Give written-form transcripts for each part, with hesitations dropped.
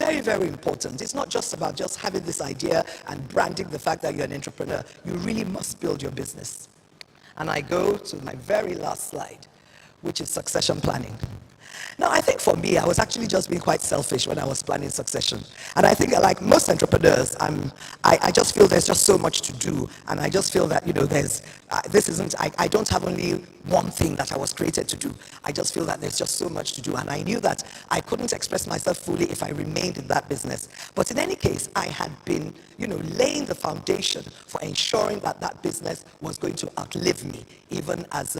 very, very important. It's not just about just having this idea and branding the fact that you're an entrepreneur. You really must build your business. And I go to my very last slide, which is succession planning. Now, I think for me, I was actually just being quite selfish when I was planning succession. And I think that, like most entrepreneurs, I just feel there's just so much to do. And I just feel that, I don't have only one thing that I was created to do. I just feel that there's just so much to do. And I knew that I couldn't express myself fully if I remained in that business. But in any case, I had been, laying the foundation for ensuring that that business was going to outlive me, even as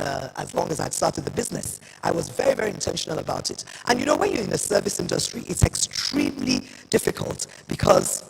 long as I'd started the business. I was very, very intentional about it. And when you're in the service industry, it's extremely difficult because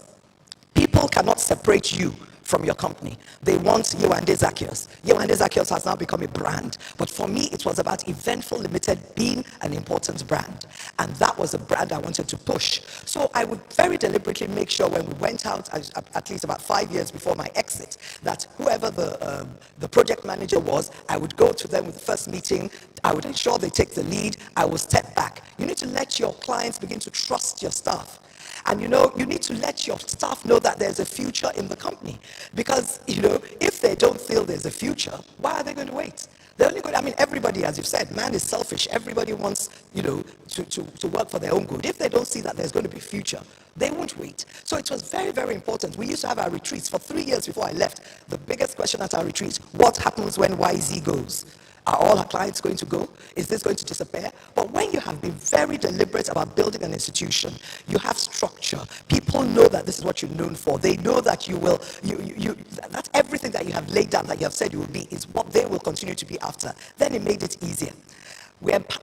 people cannot separate you from your company. They want Yewande Zacchaeus. Yewande Zacchaeus has now become a brand. But for me, it was about Eventful Limited being an important brand. And that was a brand I wanted to push. So I would very deliberately make sure when we went out, at least about 5 years before my exit, that whoever the project manager was, I would go to them with the first meeting. I would ensure they take the lead. I will step back. You need to let your clients begin to trust your staff. And you need to let your staff know that there's a future in the company. Because, if they don't feel there's a future, why are they going to wait? They're only going everybody, as you've said, man is selfish. Everybody wants, to work for their own good. If they don't see that there's going to be a future, they won't wait. So it was very, very important. We used to have our retreats for 3 years before I left. The biggest question at our retreats, what happens when YZ goes? Are all our clients going to go? Is this going to disappear? But when you have been very deliberate about building an institution, you have structure. People know that this is what you're known for. They know that you will, that everything that you have laid down, that you have said you will be, is what they will continue to be after. Then it made it easier.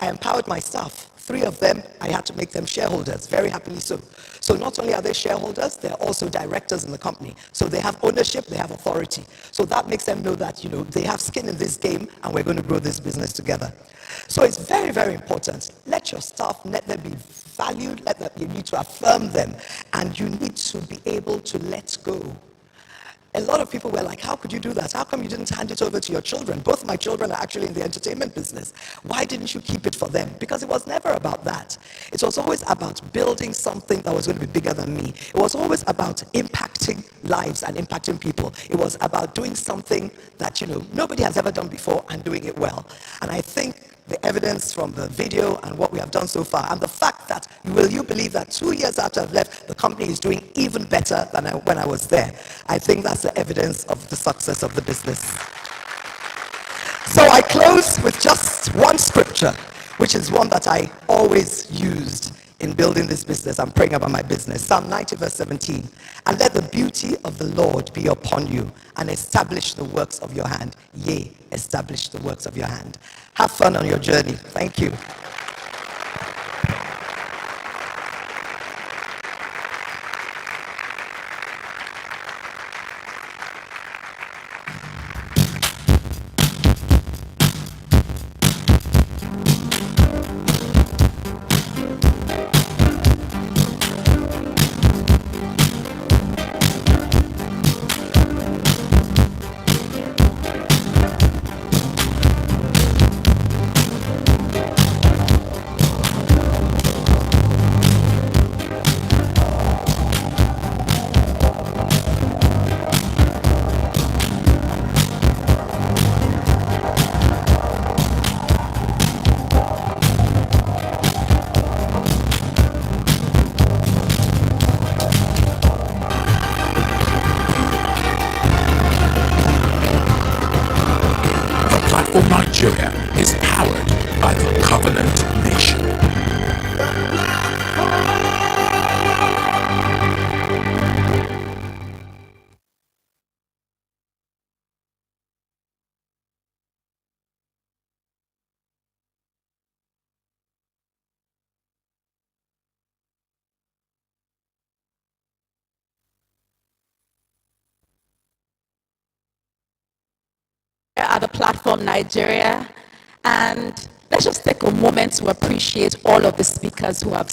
I empowered my staff. 3 of them, I had to make them shareholders, very happily so. So not only are they shareholders, they're also directors in the company. So they have ownership, they have authority. So that makes them know that, they have skin in this game and we're going to grow this business together. So it's very, very important. Let your staff, let them be valued, you need to affirm them, and you need to be able to let go. A lot of people were like, how could you do that? How come you didn't hand it over to your children? Both my children are actually in the entertainment business. Why didn't you keep it for them? Because it was never about that. It was always about building something that was going to be bigger than me. It was always about impacting lives and impacting people. It was about doing something that, nobody has ever done before and doing it well. And I think the evidence from the video and what we have done so far, and the fact that, will you believe that 2 years after I've left, the company is doing even better than when I was there. I think that's the evidence of the success of the business. So I close with just one scripture, which is one that I always used in building this business. I'm praying about my business. Psalm 90 verse 17. And let the beauty of the Lord be upon you, and establish the works of your hand. Yea, establish the works of your hand. Have fun on your journey. Thank you. Nigeria is powered by the Covenant Nation. At the platform Nigeria, and let's just take a moment to appreciate all of the speakers who have,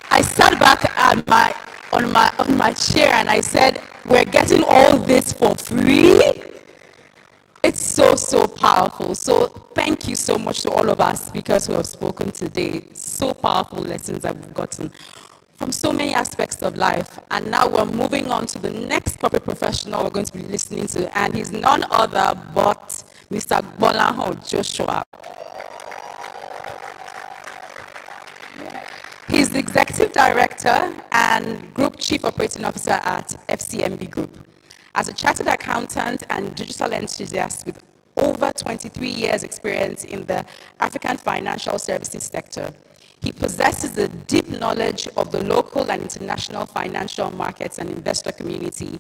I sat back at on my chair and I said, we're getting all this for free. It's so powerful. So thank you so much to all of our speakers who have spoken today. So powerful lessons that we've gotten from so many aspects of life. And now we're moving on to the next corporate professional we're going to be listening to, and he's none other but Mr. Gbolahan Joshua. He's the Executive Director and Group Chief Operating Officer at FCMB Group. As a chartered accountant and digital enthusiast with over 23 years experience in the African financial services sector, he possesses a deep knowledge of the local and international financial markets and investor community.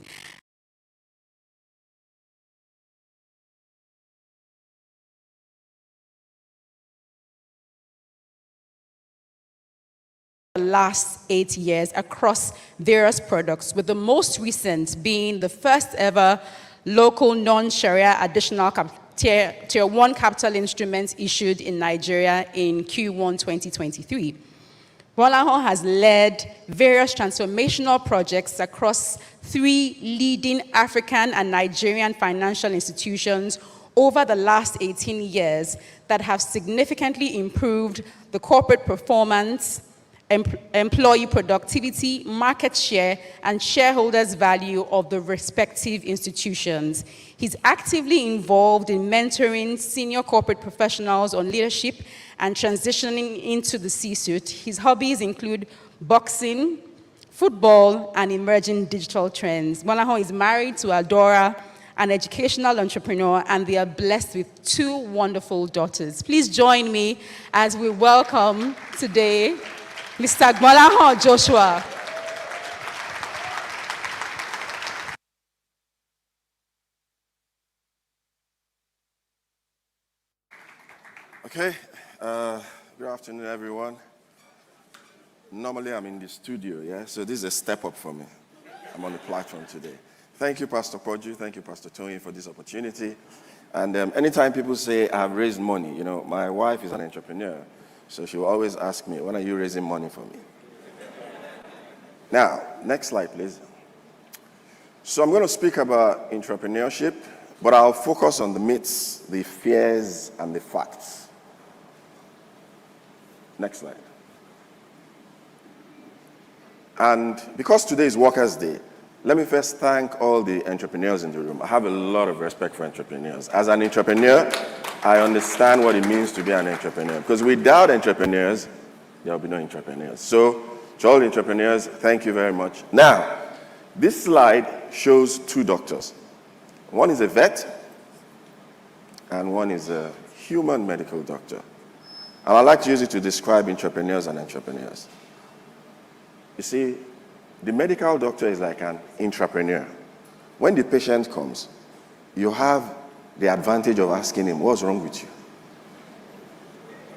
The last 8 years across various products, with the most recent being the first ever local non-Sharia additional tier 1 capital instruments issued in Nigeria in Q1 2023. Gbolahan has led various transformational projects across 3 leading African and Nigerian financial institutions over the last 18 years that have significantly improved the corporate performance, employee productivity, market share, and shareholders' value of the respective institutions. He's actively involved in mentoring senior corporate professionals on leadership and transitioning into the C-suite. His hobbies include boxing, football, and emerging digital trends. Gbolahan is married to Adora, an educational entrepreneur, and they are blessed with 2 wonderful daughters. Please join me as we welcome today Mr. Gbolahan Joshua. Okay, good afternoon, everyone. Normally, I'm in the studio, yeah? So this is a step up for me. I'm on the platform today. Thank you, Pastor Poju. Thank you, Pastor Tony, for this opportunity. And anytime people say I've raised money, you know, my wife is an entrepreneur, so she will always ask me, when are you raising money for me? Now, next slide, please. So I'm going to speak about entrepreneurship, but I'll focus on the myths, the fears, and the facts. Next slide. And because today is Workers' Day, let me first thank all the entrepreneurs in the room. I have a lot of respect for entrepreneurs. As an entrepreneur, I understand what it means to be an entrepreneur. Because without entrepreneurs, there will be no entrepreneurs. So, to all the entrepreneurs, thank you very much. Now, this slide shows 2 doctors. One is a vet, and one is a human medical doctor. And I'd like to use it to describe entrepreneurs and entrepreneurs. You see, the medical doctor is like an intrapreneur. When the patient comes, you have the advantage of asking him, what's wrong with you?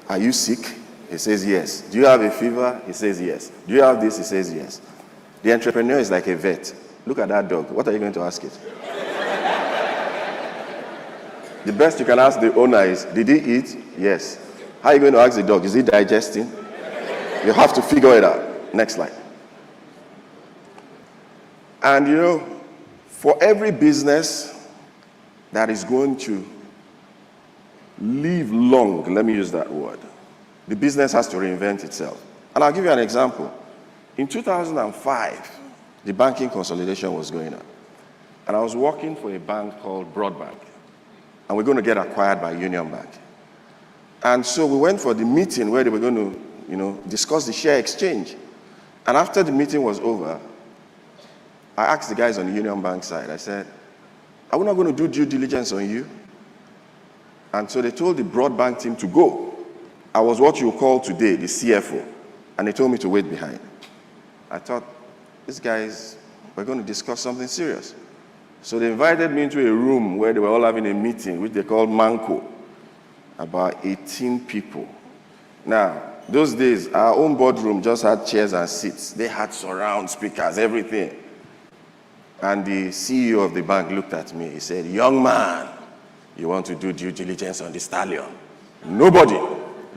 Are you sick? He says yes. Do you have a fever? He says yes. Do you have this? He says yes. The entrepreneur is like a vet. Look at that dog. What are you going to ask it? The best you can ask the owner is, did he eat? Yes. How are you going to ask the dog? Is he digesting? You have to figure it out. Next slide. And you know, for every business that is going to live long, let me use that word, the business has to reinvent itself. And I'll give you an example. In 2005, the banking consolidation was going on. And I was working for a bank called Broadbank. And we're going to get acquired by Union Bank. And so we went for the meeting where they were going to, you know, discuss the share exchange. And after the meeting was over, I asked the guys on the Union Bank side, I said, are we not going to do due diligence on you? And so they told the Broadbank team to go. I was what you call today the CFO, and they told me to wait behind. I thought, these guys were going to discuss something serious. So they invited me into a room where they were all having a meeting, which they called Manco, about 18 people. Now, those days, our own boardroom just had chairs and seats. They had surround speakers, everything. And the CEO of the bank looked at me. He said, young man, you want to do due diligence on the stallion? Nobody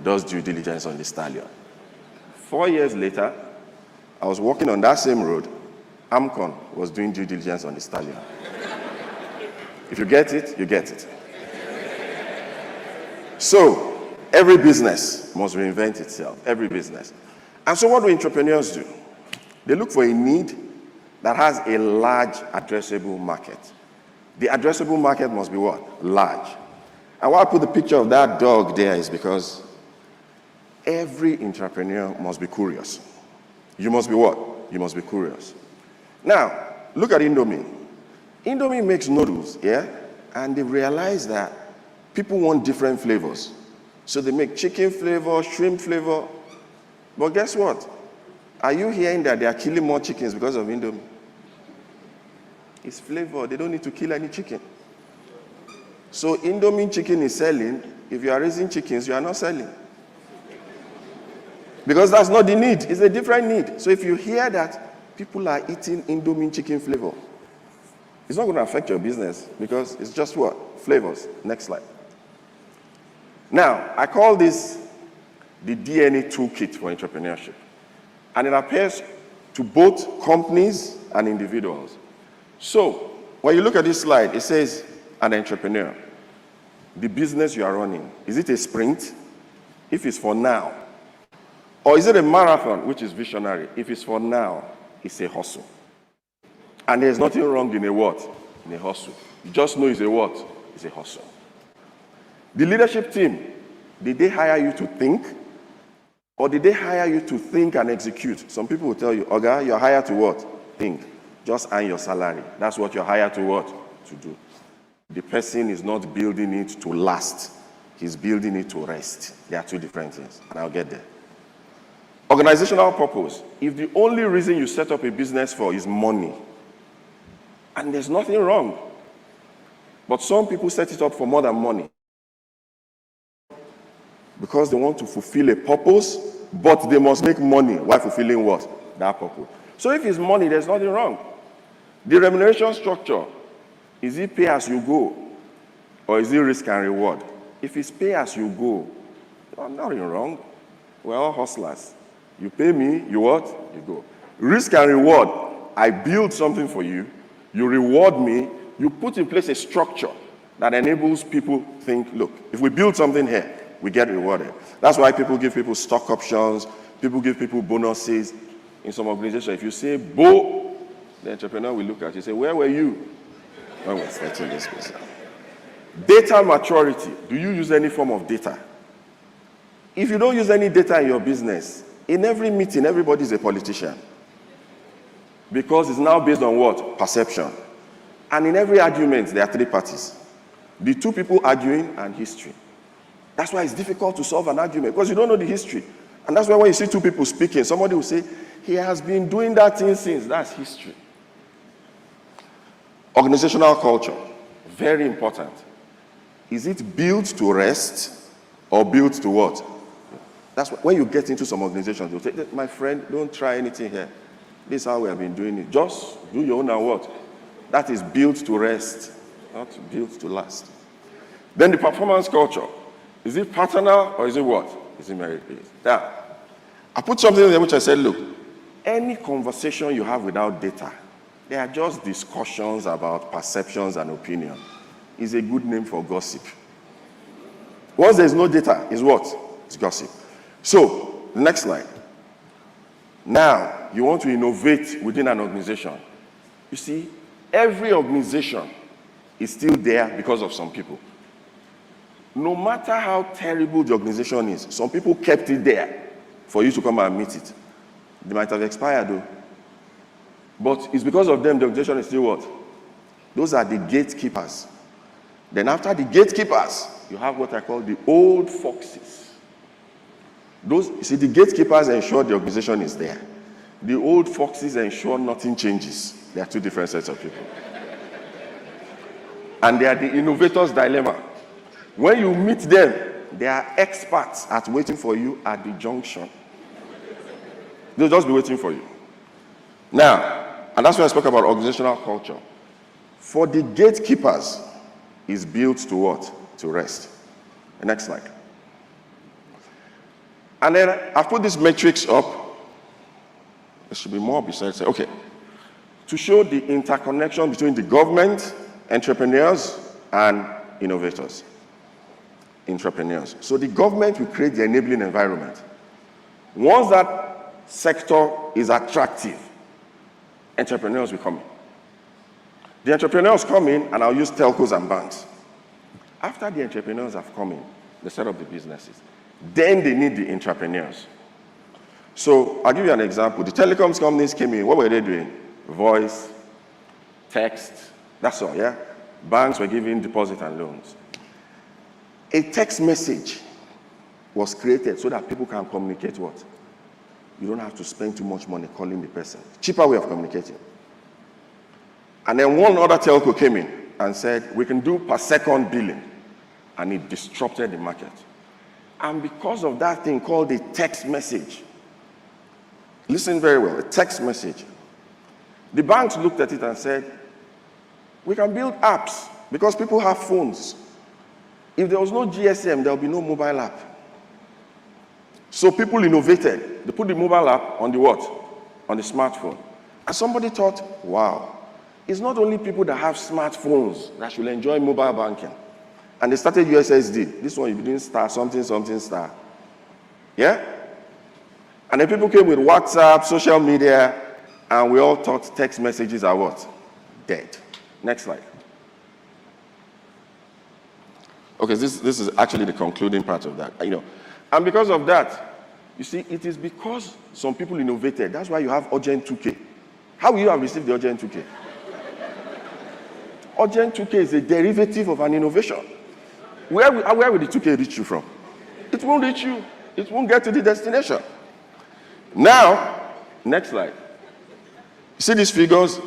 does due diligence on the stallion. 4 years later, I was walking on that same road. Amcon was doing due diligence on the stallion. If you get it, you get it. So every business must reinvent itself, every business. And so what do entrepreneurs do? They look for a need that has a large addressable market. The addressable market must be what? Large. And why I put the picture of that dog there is because every entrepreneur must be curious. You must be what? You must be curious. Now, look at Indomie. Indomie makes noodles, yeah? And they realize that people want different flavors. So they make chicken flavor, shrimp flavor. But guess what? Are you hearing that they are killing more chickens because of Indomie? It's flavor. They don't need to kill any chicken. So Indomie chicken is selling. If you are raising chickens, you are not selling. Because that's not the need. It's a different need. So if you hear that people are eating Indomie chicken flavor, it's not going to affect your business because it's just what? Flavors. Next slide. Now, I call this the DNA toolkit for entrepreneurship. And it applies to both companies and individuals. So, when you look at this slide, it says an entrepreneur. The business you are running, is it a sprint? If it's for now. Or is it a marathon, which is visionary? If it's for now, it's a hustle. And there's nothing wrong in a what? In a hustle. You just know it's a what? It's a hustle. The leadership team, did they hire you to think? Or did they hire you to think and execute? Some people will tell you, Oga, you're hired to what? Think. Just earn your salary. That's what you're hired to what? To do. The person is not building it to last. He's building it to rest. They are two different things, and I'll get there. Organizational purpose. If the only reason you set up a business for is money, and there's nothing wrong, but some people set it up for more than money because they want to fulfill a purpose, but they must make money while fulfilling what? That purpose. So if it's money, there's nothing wrong. The remuneration structure, is it pay as you go, or is it risk and reward? If it's pay as you go, there's nothing wrong. We're all hustlers. You pay me, you what? You go. Risk and reward, I build something for you, you reward me, you put in place a structure that enables people to think, look, if we build something here, we get rewarded. That's why people give people stock options, people give people bonuses. In some organizations, if you say, Bo, the entrepreneur will look at you and say, where were you when we were starting this business? Data maturity. Do you use any form of data? If you don't use any data in your business, in every meeting, everybody's a politician. Because it's now based on what? Perception. And in every argument, there are three parties. The two people arguing and history. That's why it's difficult to solve an argument, because you don't know the history. And that's why when you see two people speaking, somebody will say, he has been doing that thing since. That's history. Organizational culture. Very important. Is it built to rest or built to what? That's when you get into some organizations, they'll say, my friend, don't try anything here. This is how we have been doing it. Just do your own and what? That is built to rest, not built to last. Then the performance culture. Is it paternal or is it what? Is it merit-based? Now, I put something in there which I said, look, any conversation you have without data, they are just discussions about perceptions and opinion. Is a good name for gossip. Once there's no data, is what? It's gossip. So, the next slide. Now, you want to innovate within an organization. You see, every organization is still there because of some people. No matter how terrible the organization is, some people kept it there for you to come and meet it. They might have expired though. But it's because of them the organization is still what? Those are the gatekeepers. Then after the gatekeepers, you have what I call the old foxes. Those, you see, the gatekeepers ensure the organization is there. The old foxes ensure nothing changes. They are two different sets of people. And they are the innovator's dilemma. When you meet them, they are experts at waiting for you at the junction. They'll just be waiting for you. Now, and that's when I spoke about organizational culture. For the gatekeepers, is built to what? To rest. The next slide. And then I've put this matrix up. There should be more besides. Okay. To show the interconnection between the government, entrepreneurs, and innovators. entrepreneurs. So the government will create the enabling environment. Once that sector is attractive, entrepreneurs will come in. The entrepreneurs come in, and I'll use telcos and banks. After the entrepreneurs have come in, they set up the businesses. Then they need the entrepreneurs. So I'll give you an example. The telecoms companies came in. What were they doing? Voice, text, that's all, yeah? Banks were giving deposit and loans. A text message was created so that people can communicate what? You don't have to spend too much money calling the person. Cheaper way of communicating. And then one other telco came in and said, we can do per second billing. And it disrupted the market. And because of that thing called a text message, listen very well, a text message, the banks looked at it and said, we can build apps because people have phones. If there was no GSM, there will be no mobile app. So people innovated. They put the mobile app on the what? On the smartphone. And somebody thought, wow, it's not only people that have smartphones that should enjoy mobile banking. And they started USSD. This one, you didn't start something, something star. Yeah? And then people came with WhatsApp, social media, and we all thought text messages are what? Dead. Next slide. Okay, this is actually the concluding part of that. And because of that, you see, it is because some people innovated. That's why you have Urgent 2K. How will you have received the Urgent 2K? Urgent 2K is a derivative of an innovation. Where will the 2K reach you from? It won't reach you. It won't get to the destination. Now, next slide. You see these figures?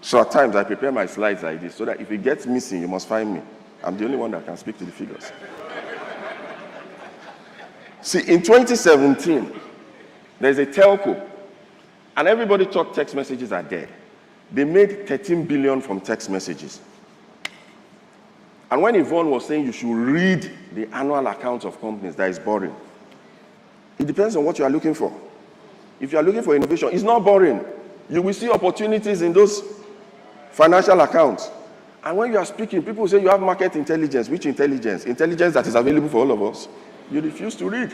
So at times I prepare my slides like this so that if it gets missing, you must find me. I'm the only one that can speak to the figures. See, in 2017, there's a telco, and everybody thought text messages are dead. They made 13 billion from text messages. And when Yvonne was saying you should read the annual accounts of companies, that is boring. It depends on what you are looking for. If you are looking for innovation, it's not boring. You will see opportunities in those financial accounts. And when you are speaking, people say you have market intelligence. Which intelligence? Intelligence that is available for all of us. You refuse to read.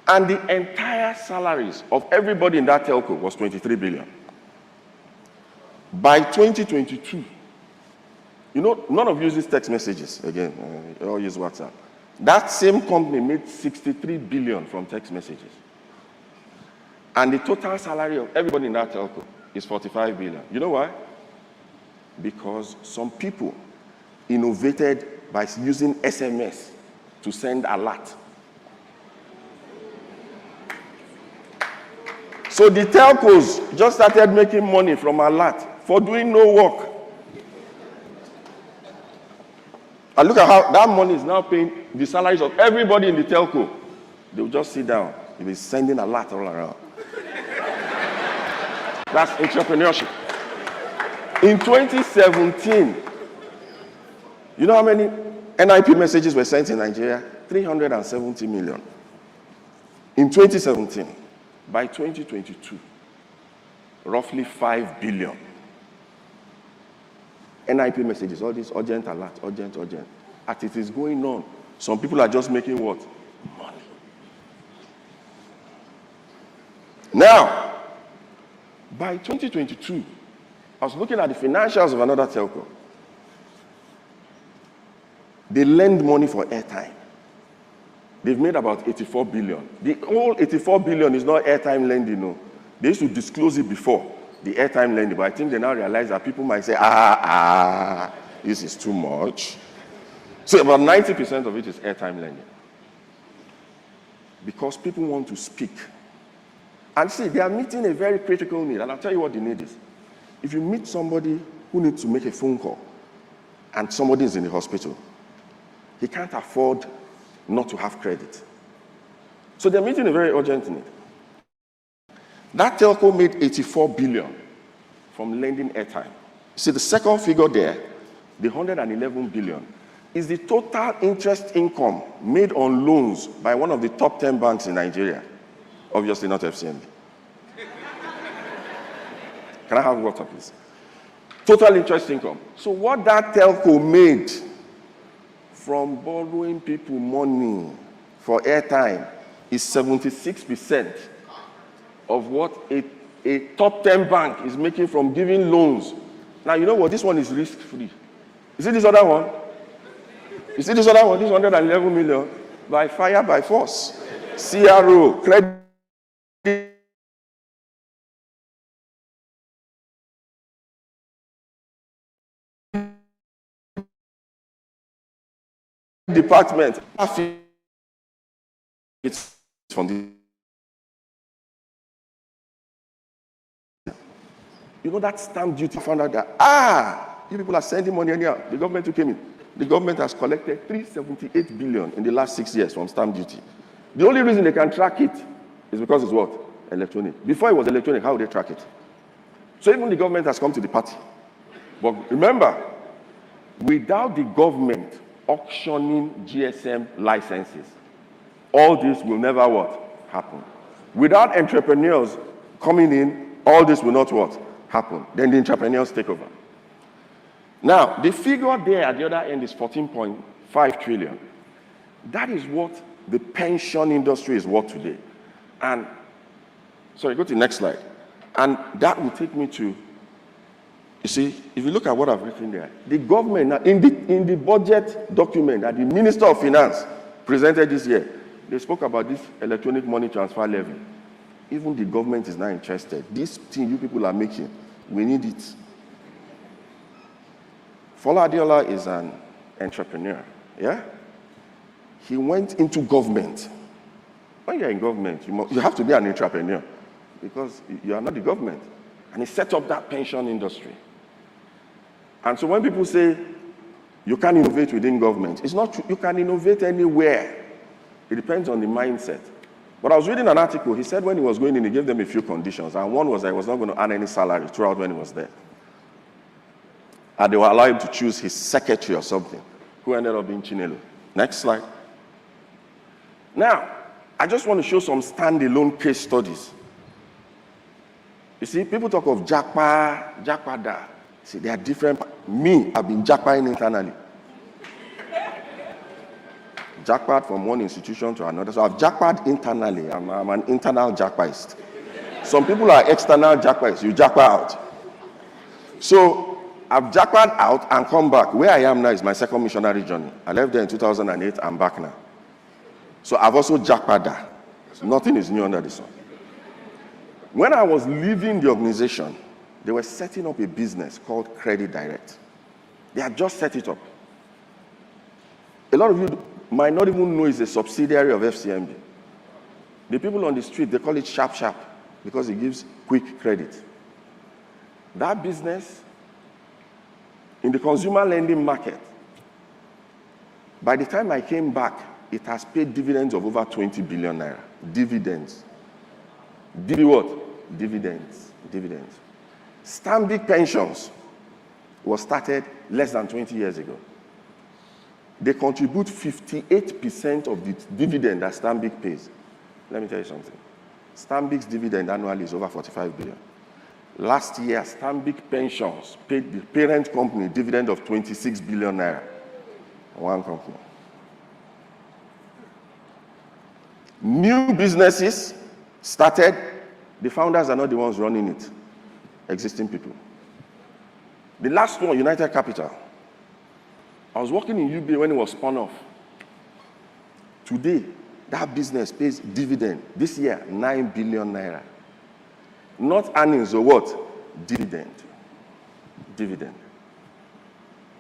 And the entire salaries of everybody in that telco was 23 billion. By 2022, none of you uses text messages again. You all use WhatsApp. That same company made 63 billion from text messages. And the total salary of everybody in that telco is 45 billion. You know why? Because some people innovated by using SMS to send alert. So the telcos just started making money from alert for doing no work. And look at how that money is now paying the salaries of everybody in the telco. They will just sit down. They'll be sending alert all around. That's entrepreneurship. In 2017, you know how many NIP messages were sent in Nigeria? 370 million. In 2017, by 2022, roughly 5 billion. NIP messages, all this urgent alert, urgent. As it is going on, some people are just making what? Money. Now, by 2022, I was looking at the financials of another telco. They lend money for airtime. They've made about 84 billion. The whole 84 billion is not airtime lending, no. They used to disclose it before, the airtime lending, but I think they now realize that people might say, this is too much. So about 90% of it is airtime lending. Because people want to speak. And see, they are meeting a very critical need, and I'll tell you what the need is. If you meet somebody who needs to make a phone call, and somebody is in the hospital, he can't afford not to have credit. So they're meeting a very urgent need. That telco made 84 billion from lending airtime. See, the second figure there, the 111 billion, is the total interest income made on loans by one of the top 10 banks in Nigeria. Obviously not FCMB. Can I have water, please? Total interest income. So what that telco made from borrowing people money for airtime is 76% of what a top 10 bank is making from giving loans. Now, you know what? This one is risk-free. You see this other one? You see this other one? This 111 million? By fire, by force. CRO, credit department. It's from the... You know that stamp duty, found out that, you people are sending money anyhow. The government who came in. The government has collected 378 billion in the last 6 years from stamp duty. The only reason they can track it is because it's what? Electronic. Before it was electronic, how would they track it? So even the government has come to the party. But remember, without the government auctioning GSM licenses, all this will never what? Happen. Without entrepreneurs coming in, all this will not what? Happen. Then the entrepreneurs take over. Now, the figure there at the other end is 14.5 trillion. That is what the pension industry is worth today. And, sorry, go to the next slide. And that will take me to, you see, if you look at what I've written there, the government, now in the budget document that the Minister of Finance presented this year, they spoke about this electronic money transfer levy. Even the government is not interested. This thing you people are making, we need it. Fola Adiola is an entrepreneur, yeah? He went into government. When you're in government, you have to be an entrepreneur because you are not the government. And he set up that pension industry. And so when people say you can't innovate within government, it's not true. You can innovate anywhere. It depends on the mindset. But I was reading an article. He said when he was going in, he gave them a few conditions. And one was that he was not going to earn any salary throughout when he was there. And they were allowed him to choose his secretary or something, who ended up being Chinelo. Next slide. Now, I just want to show some standalone case studies. You see, people talk of Jakpada. See, they are different. Me, I've been Jakpaing internally. Jackpot from one institution to another. So I've jackpot internally. I'm an internal jackpotist. Some people are external jackpots. You jackpot out. So I've jackpot out and come back. Where I am now is my second missionary journey. I left there in 2008. I'm back now. So I've also jackpot that. So nothing is new under the sun. When I was leaving the organization, they were setting up a business called Credit Direct. They had just set it up. A lot of you might not even know it's a subsidiary of FCMB. The people on the street, they call it Sharp Sharp because it gives quick credit. That business, in the consumer lending market, by the time I came back, it has paid dividends of over 20 billion naira. Dividends. What? Dividends. Dividends. Stanbic Pensions was started less than 20 years ago. They contribute 58% of the dividend that Stanbic pays. Let me tell you something. Stanbic's dividend annually is over 45 billion. Last year, Stanbic Pensions paid the parent company dividend of 26 billion naira. One company. New businesses started. The founders are not the ones running it. Existing people. The last one, United Capital. I was working in UBA when it was spun off. Today, that business pays dividend. This year, 9 billion naira. Not earnings or what? Dividend. Dividend.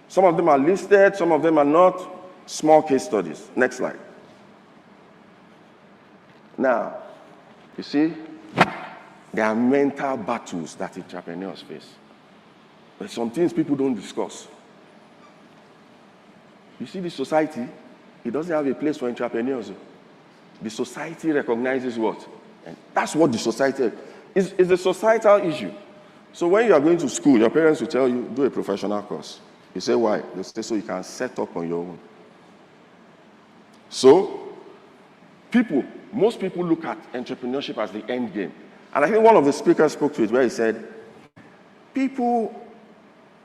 Some of them are listed, some of them are not. Small case studies. Next slide. Now, you see, there are mental battles that entrepreneurs face. There's some things people don't discuss. You see, the society, it doesn't have a place for entrepreneurs. The society recognizes what? And that's what the society is a societal issue. So when you are going to school, your parents will tell you, do a professional course. You say, why? They say, so you can set up on your own. So, most people look at entrepreneurship as the end game. And I think one of the speakers spoke to it where he said,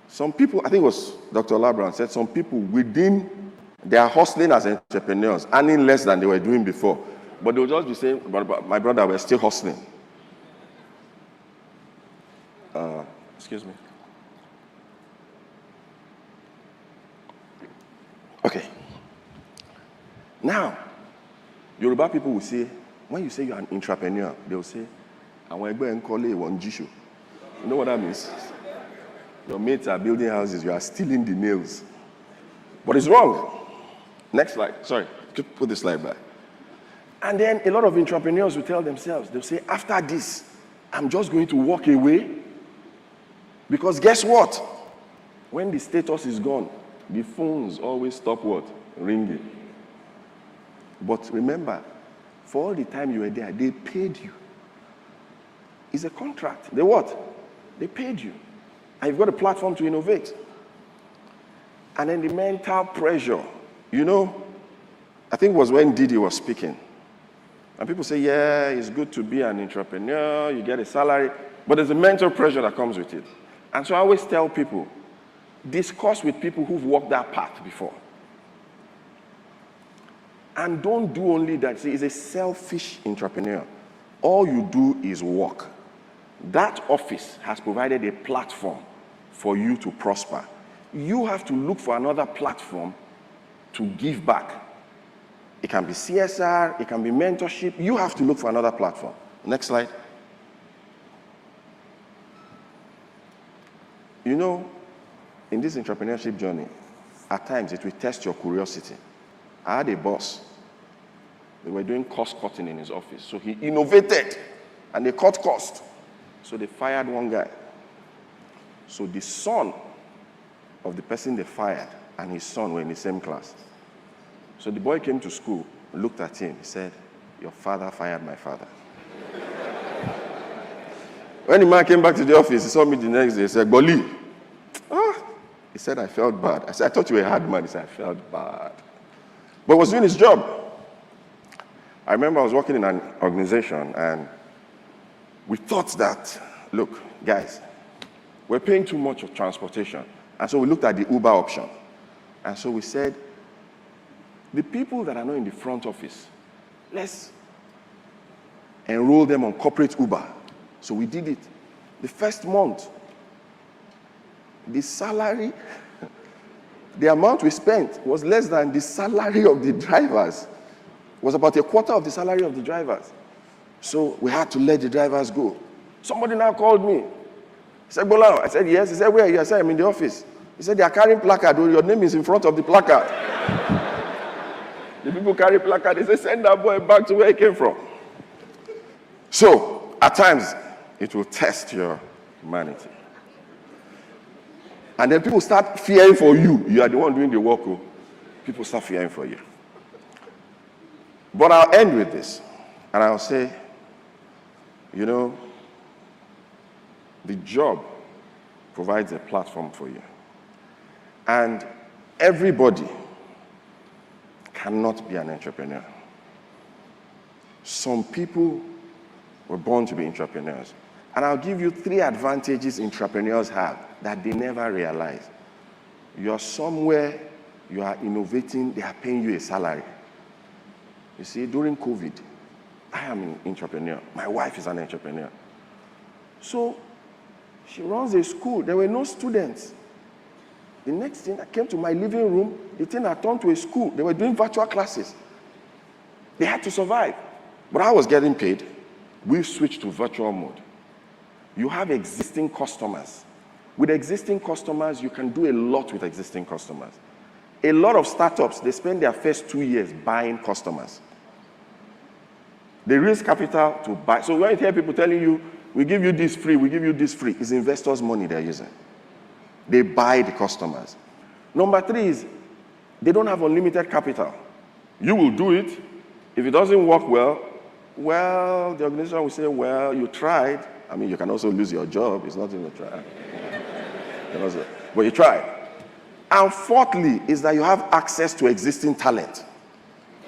some people, I think it was Dr. Labran, said some people within They are hustling as entrepreneurs, earning less than they were doing before. But they'll just be saying, but my brother, we're still hustling. Excuse me. Okay. Now, Yoruba people will say, when you say you're an entrepreneur, they'll say, you know what that means? Your mates are building houses, you are stealing the nails. But it's wrong. Next slide. Sorry, put the slide back. And then a lot of entrepreneurs will tell themselves, they'll say, after this, I'm just going to walk away. Because guess what? When the status is gone, the phones always stop what? Ringing. But remember, for all the time you were there, they paid you. It's a contract. They what? They paid you. And you've got a platform to innovate. And then the mental pressure. You know, I think it was when Didi was speaking. And people say, yeah, it's good to be an entrepreneur, you get a salary, but there's a mental pressure that comes with it. And so I always tell people, discuss with people who've walked that path before. And don't do only that. See, it's a selfish entrepreneur. All you do is work. That office has provided a platform for you to prosper. You have to look for another platform to give back. It can be CSR, it can be mentorship. You have to look for another platform. Next slide. You know, in this entrepreneurship journey, at times it will test your curiosity. I had a boss. They were doing cost cutting in his office. So he innovated and they cut cost. So they fired one guy. So the son of the person they fired and his son were in the same class. So the boy came to school, looked at him, he said, your father fired my father. When the man came back to the office, he saw me the next day, he said, Boli. He said, I felt bad. I said, I thought you were a hard man. He said, I felt bad. But he was doing his job. I remember I was working in an organization and we thought that, look, guys, we're paying too much for transportation. And so we looked at the Uber option. And so we said, the people that are not in the front office, let's enroll them on corporate Uber. So we did it. The first month, the salary, the amount we spent was less than the salary of the drivers. It was about a quarter of the salary of the drivers. So we had to let the drivers go. Somebody now called me. He said, Bola. I said, yes. He said, where are you? I said, I'm in the office. He said, they are carrying placard. Your name is in front of the placard. The people carry placard. They say, send that boy back to where he came from. So, at times, it will test your humanity. And then people start fearing for you. You are the one doing the work. People start fearing for you. But I'll end with this. And I'll say, you know, the job provides a platform for you. And everybody cannot be an entrepreneur. Some people were born to be entrepreneurs. And I'll give you 3 advantages entrepreneurs have that they never realize. You're somewhere, you are innovating, they are paying you a salary. You see, during COVID, I am an entrepreneur. My wife is an entrepreneur. So she runs a school. There were no students. The next thing, I came to my living room, the thing had turned to a school. They were doing virtual classes. They had to survive. But I was getting paid. We switched to virtual mode. You have existing customers. With existing customers, you can do a lot with existing customers. A lot of startups, they spend their first 2 years buying customers. They raise capital to buy. So when you hear people telling you, we give you this free, we give you this free, it's investors' money they're using. They buy the customers. Number 3 is, they don't have unlimited capital. You will do it. If it doesn't work well, the organization will say, well, you tried. I mean, you can also lose your job. It's not in the try. But you tried. And 4thly is that you have access to existing talent.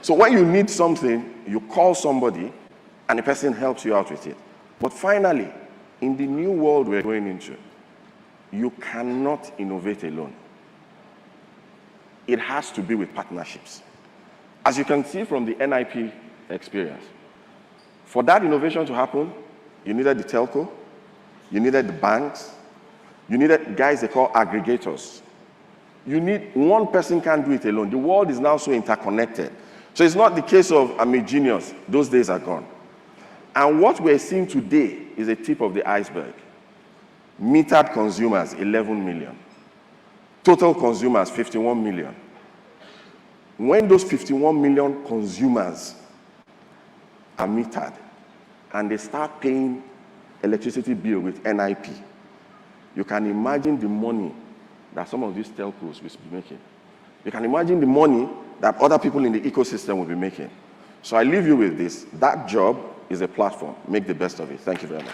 So when you need something, you call somebody and the person helps you out with it. But finally, in the new world we're going into, you cannot innovate alone. it has to be with partnerships. As you can see from the NIP experience, for that innovation to happen, you needed the telco, you needed the banks, you needed guys they call aggregators. You need, one person can't do it alone. The world is now so interconnected. So it's not the case of I'm a genius. Those days are gone. And what we're seeing today is a tip of the iceberg. Metered consumers, 11 million. Total consumers, 51 million. When those 51 million consumers are metered and they start paying electricity bill with NIP, you can imagine the money that some of these telcos will be making. You can imagine the money that other people in the ecosystem will be making. So I leave you with this. That job is a platform. Make the best of it. Thank you very much.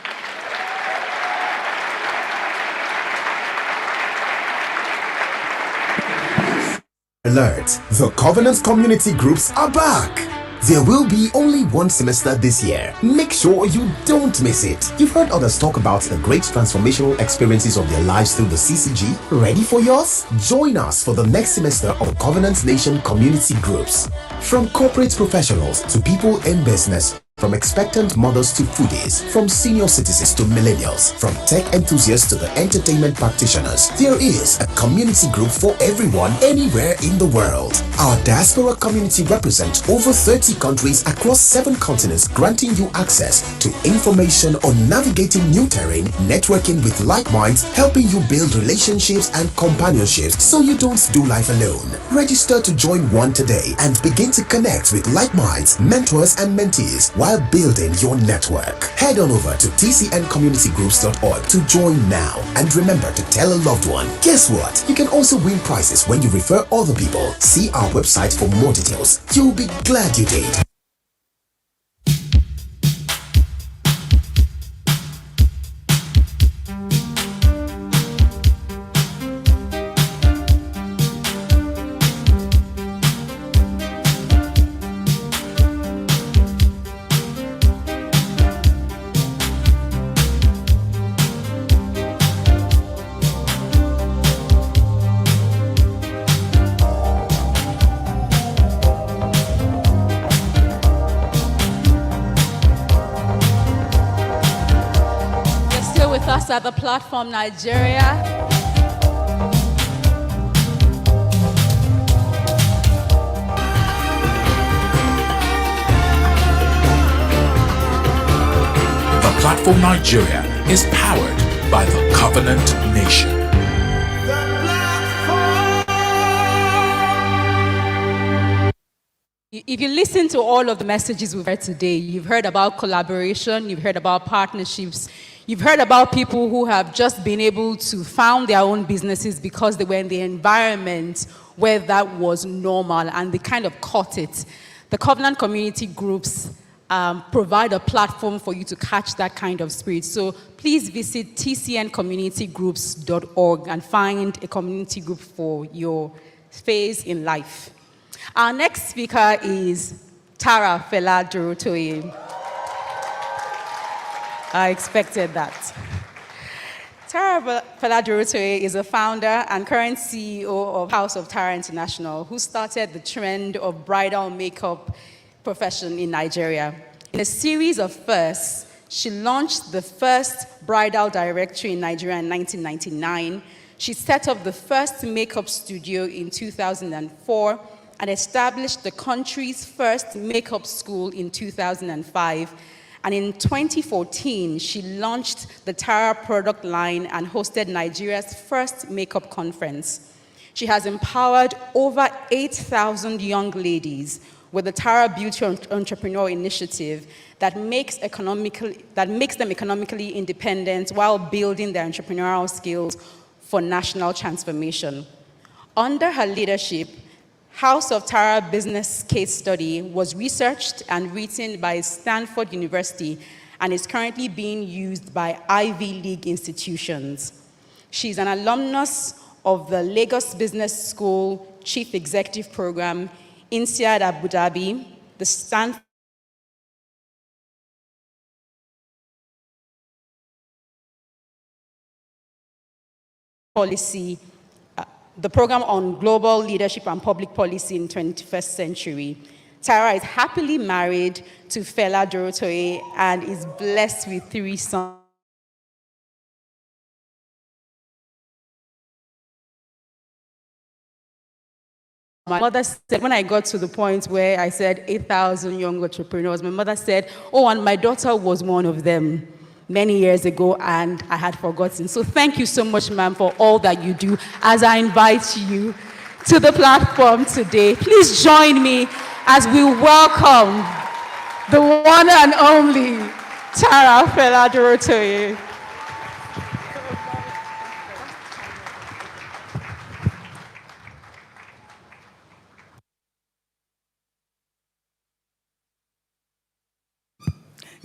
Alert! The Covenant Community Groups are back! There will be only one semester this year. Make sure you don't miss it. You've heard others talk about the great transformational experiences of their lives through the CCG. Ready for yours? Join us for the next semester of Covenant Nation Community Groups. From corporate professionals to people in business, from expectant mothers to foodies, from senior citizens to millennials, from tech enthusiasts to the entertainment practitioners, there is a community group for everyone anywhere in the world. Our diaspora community represents over 30 countries across 7 continents, granting you access to information on navigating new terrain, networking with like minds, helping you build relationships and companionships so you don't do life alone. Register to join one today and begin to connect with like minds, mentors and mentees while building your network. Head on over to tcncommunitygroups.org to join now. And remember to tell a loved one. Guess what? You can also win prizes when you refer other people. See our website for more details. You'll be glad you did. At the platform Nigeria. The Platform Nigeria is powered by the Covenant Nation. If you listen to all of the messages we've heard today, you've heard about collaboration, you've heard about partnerships, you've heard about people who have just been able to found their own businesses because they were in the environment where that was normal and they kind of caught it. The Covenant Community Groups provide a platform for you to catch that kind of spirit. So please visit tcncommunitygroups.org and find a community group for your phase in life. Our next speaker is Tara Fela Dorotoye. I expected that. Tara Fela Dorotoye is a founder and current CEO of House of Tara International, who started the trend of bridal makeup profession in Nigeria. In a series of firsts, she launched the first bridal directory in Nigeria in 1999. She set up the first makeup studio in 2004 and established the country's first makeup school in 2005. And in 2014, she launched the Tara product line and hosted Nigeria's first makeup conference. She has empowered over 8,000 young ladies with the Tara Beauty Entrepreneur Initiative that makes them economically independent while building their entrepreneurial skills for national transformation. Under her leadership, House of Tara Business Case Study was researched and written by Stanford University and is currently being used by Ivy League institutions. She's an alumnus of the Lagos Business School Chief Executive Program, INSEAD Abu Dhabi, the Stanford Policy the program on global leadership and public policy in 21st century. Tara is happily married to Fela Dorotoye and is blessed with 3 sons. My mother said, when I got to the point where I said 8,000 young entrepreneurs, my mother said, oh, and my daughter was one of them many years ago, and I had forgotten. So thank you so much, ma'am, for all that you do as I invite you to the platform today. Please join me as we welcome the one and only Tara Fela Dorotoye.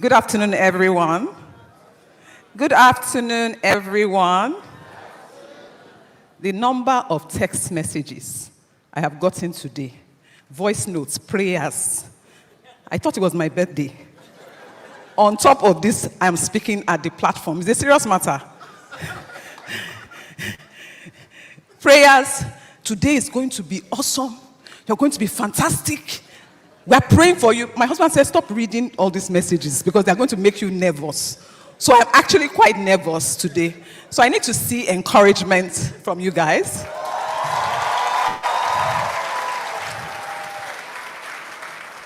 Good afternoon, everyone. Good afternoon, everyone. The number of text messages I have gotten today, voice notes, prayers. I thought it was my birthday. On top of this, I'm speaking at the platform. It's a serious matter. Prayers. Today is going to be awesome. You're going to be fantastic. We're praying for you. My husband said, stop reading all these messages because they're going to make you nervous. So I'm actually quite nervous today. So I need to see encouragement from you guys.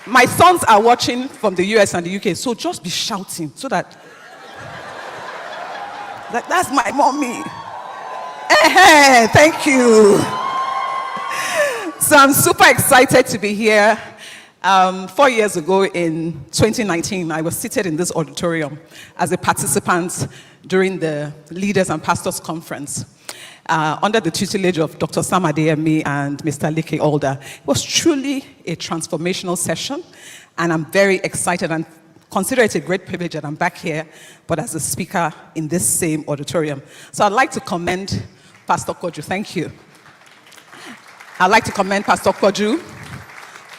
My sons are watching from the US and the UK, so just be shouting so that that's my mommy. Thank you. So I'm super excited to be here. 4 years ago in 2019, I was seated in this auditorium as a participant during the Leaders and Pastors Conference under the tutelage of Dr. Sam Adeyemi and Mr. Leke Alder. It was truly a transformational session, and I'm very excited and consider it a great privilege that I'm back here, but as a speaker in this same auditorium. So I'd like to commend Pastor Koju. Thank you. I'd like to commend Pastor Koju,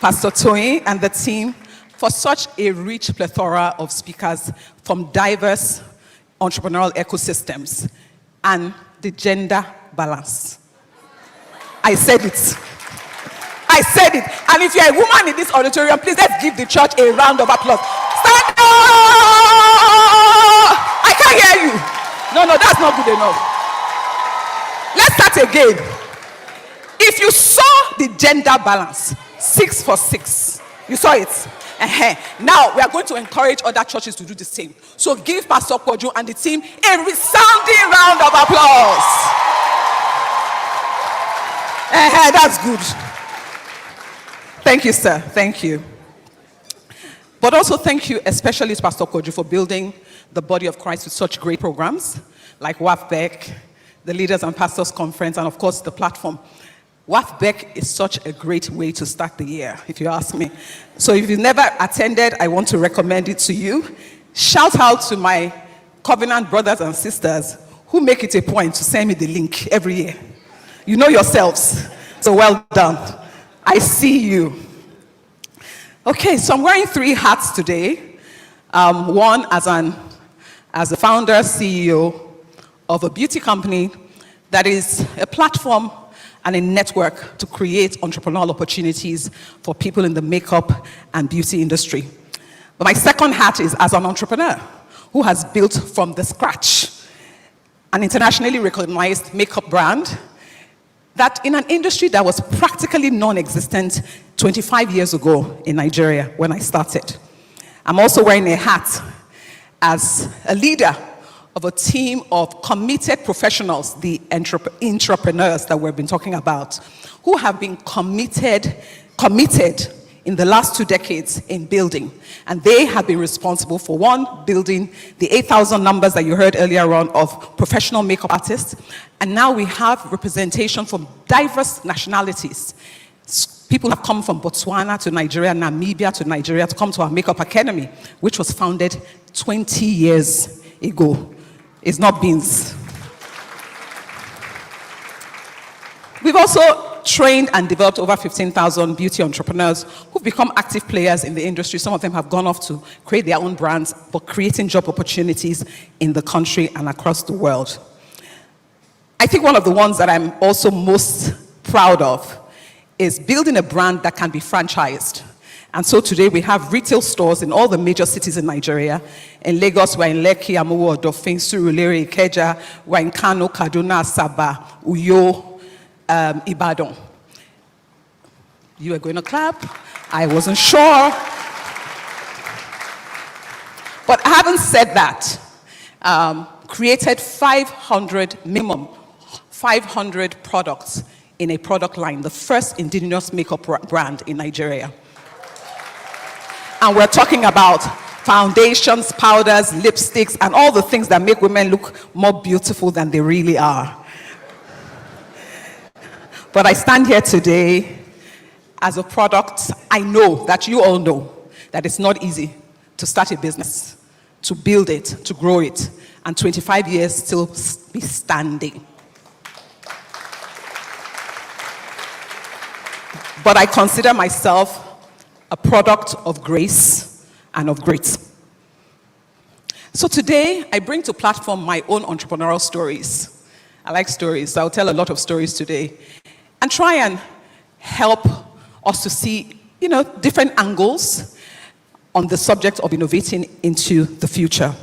Pastor Toyin, and the team for such a rich plethora of speakers from diverse entrepreneurial ecosystems and the gender balance. I said it. I said it. And if you're a woman in this auditorium, please let's give the church a round of applause. Stand up! I can't hear you. No, that's not good enough. Let's start again. If you saw the gender balance, 6 for 6. You saw it? Now, we are going to encourage other churches to do the same. So give Pastor Kojo and the team a resounding round of applause. That's good. Thank you, sir. Thank you. But also thank you, especially to Pastor Kojo, for building the body of Christ with such great programs like WAFBEC, the Leaders and Pastors Conference, and of course, the platform. WAFBEC is such a great way to start the year, if you ask me. So if you've never attended, I want to recommend it to you. Shout out to my covenant brothers and sisters who make it a point to send me the link every year. You know yourselves. So well done. I see you. Okay, so I'm wearing 3 hats today. One as a founder, CEO of a beauty company that is a platform and a network to create entrepreneurial opportunities for people in the makeup and beauty industry. But my second hat is as an entrepreneur who has built from the scratch an internationally recognized makeup brand that in an industry that was practically non-existent 25 years ago in Nigeria when I started. I'm also wearing a hat as a leader of a team of committed professionals, the intrapreneurs that we've been talking about, who have been committed in the last 2 decades in building. And they have been responsible for, one, building the 8,000 numbers that you heard earlier on of professional makeup artists. And now we have representation from diverse nationalities. People have come from Botswana to Nigeria, Namibia to Nigeria to come to our Makeup Academy, which was founded 20 years ago. It's not beans. We've also trained and developed over 15,000 beauty entrepreneurs who've become active players in the industry. Some of them have gone off to create their own brands, but creating job opportunities in the country and across the world. I think one of the ones that I'm also most proud of is building a brand that can be franchised. And so today we have retail stores in all the major cities in Nigeria. In Lagos, we're in Lekki, Amuwo, Odofin, Surulere, Ikeja. We're in Kano, Kaduna, Asaba, Uyo, Ibadan. You were going to clap? I wasn't sure. But having said that, created 500 minimum, 500 products in a product line, the first indigenous makeup brand in Nigeria. And we're talking about foundations, powders, lipsticks, and all the things that make women look more beautiful than they really are. But I stand here today as a product. I know that you all know that it's not easy to start a business, to build it, to grow it, and 25 years still be standing. But I consider myself a product of grace and of grace. So today, I bring to platform my own entrepreneurial stories. I like stories, so I'll tell a lot of stories today and try and help us to see, different angles on the subject of innovating into the future.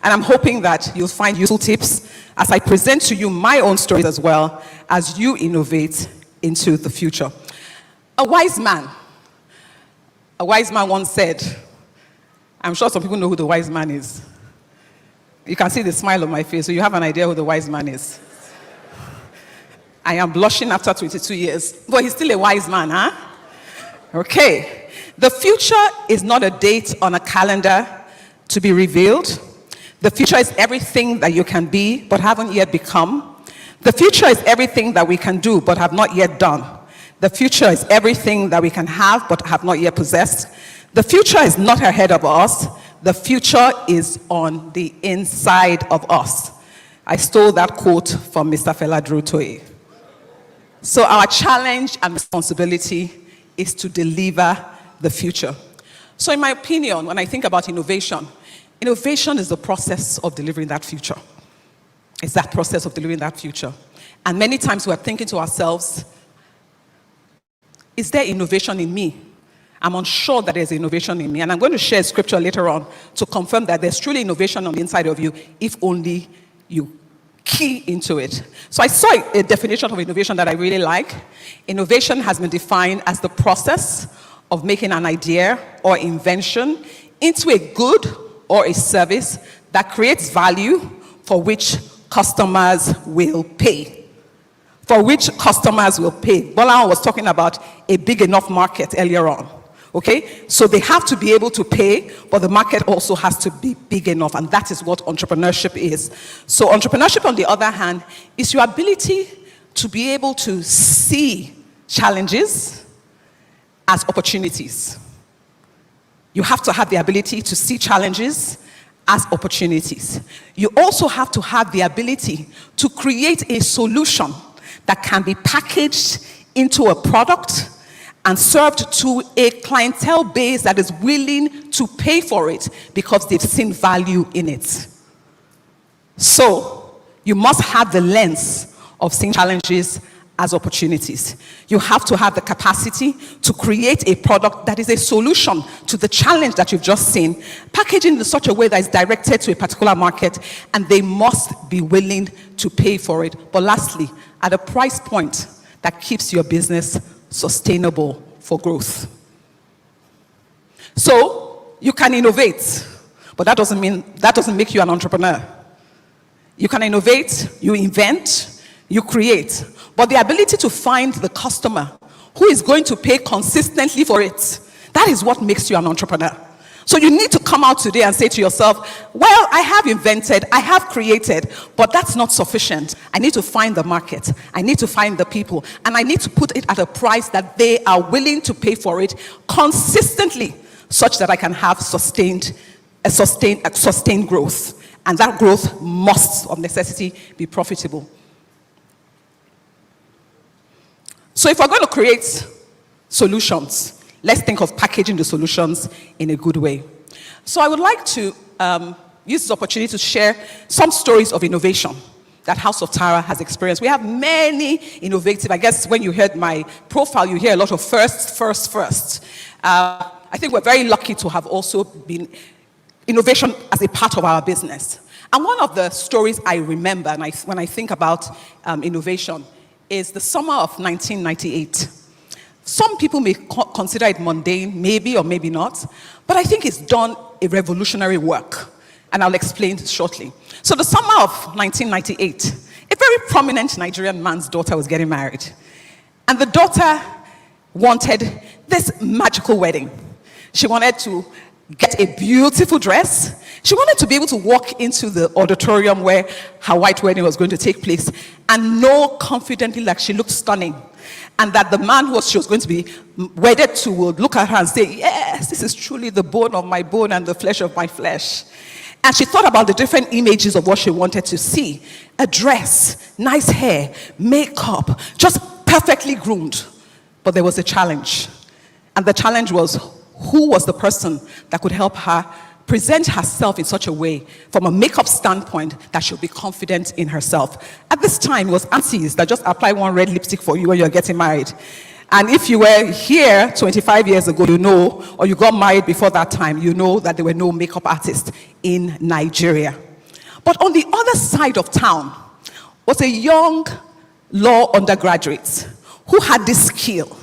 And I'm hoping that you'll find useful tips as I present to you my own stories as well as you innovate into the future. A wise man once said, I'm sure some people know who the wise man is. You can see the smile on my face, so you have an idea who the wise man is. I am blushing after 22 years, but he's still a wise man, huh? Okay. The future is not a date on a calendar to be revealed. The future is everything that you can be, but haven't yet become. The future is everything that we can do, but have not yet done. The future is everything that we can have, but have not yet possessed. The future is not ahead of us. The future is on the inside of us. I stole that quote from Mr. Fela Durotoye. So our challenge and responsibility is to deliver the future. So in my opinion, when I think about innovation is the process of delivering that future. It's that process of delivering that future. And many times we're thinking to ourselves, is there innovation in me? I'm unsure that there's innovation in me. And I'm going to share scripture later on to confirm that there's truly innovation on the inside of you if only you key into it. So I saw a definition of innovation that I really like. Innovation has been defined as the process of making an idea or invention into a good or a service that creates value for which customers will pay. For which customers will pay. Bola was talking about a big enough market earlier on. Okay? So they have to be able to pay, but the market also has to be big enough, and that is what entrepreneurship is. So entrepreneurship, on the other hand, is your ability to be able to see challenges as opportunities. You have to have the ability to see challenges as opportunities. You also have to have the ability to create a solution that can be packaged into a product and served to a clientele base that is willing to pay for it because they've seen value in it. So you must have the lens of seeing challenges as opportunities. You have to have the capacity to create a product that is a solution to the challenge that you've just seen, packaging in such a way that is directed to a particular market, and they must be willing to pay for it. But lastly, at a price point that keeps your business sustainable for growth. So you can innovate, but that doesn't make you an entrepreneur. You can innovate, you invent, you create, but the ability to find the customer who is going to pay consistently for it, that is what makes you an entrepreneur. So you need to come out today and say to yourself, well, I have invented, I have created, but that's not sufficient. I need to find the market. I need to find the people. And I need to put it at a price that they are willing to pay for it consistently, such that I can have sustained growth. And that growth must, of necessity, be profitable. So if we're going to create solutions, let's think of packaging the solutions in a good way. So I would like to use this opportunity to share some stories of innovation that House of Tara has experienced. We have many innovative, I guess when you heard my profile, you hear a lot of first. I think we're very lucky to have also been innovation as a part of our business. And one of the stories I remember when I think about innovation is the summer of 1998. Some people may consider it mundane, maybe or maybe not, but I think it's done a revolutionary work, and I'll explain shortly. So the summer of 1998, a very prominent Nigerian man's daughter was getting married, and the daughter wanted this magical wedding. She wanted to get a beautiful dress. She wanted to be able to walk into the auditorium where her white wedding was going to take place and know confidently like she looked stunning, and that the man who she was going to be wedded to would look at her and say, yes, this is truly the bone of my bone and the flesh of my flesh. And she thought about the different images of what she wanted to see. A dress, nice hair, makeup, just perfectly groomed. But there was a challenge. And the challenge was, who was the person that could help her present herself in such a way, from a makeup standpoint, that she'll be confident in herself. At this time, it was aunties that just apply one red lipstick for you when you're getting married. And if you were here 25 years ago, you know, or you got married before that time, you know that there were no makeup artists in Nigeria. But on the other side of town was a young law undergraduate who had this skill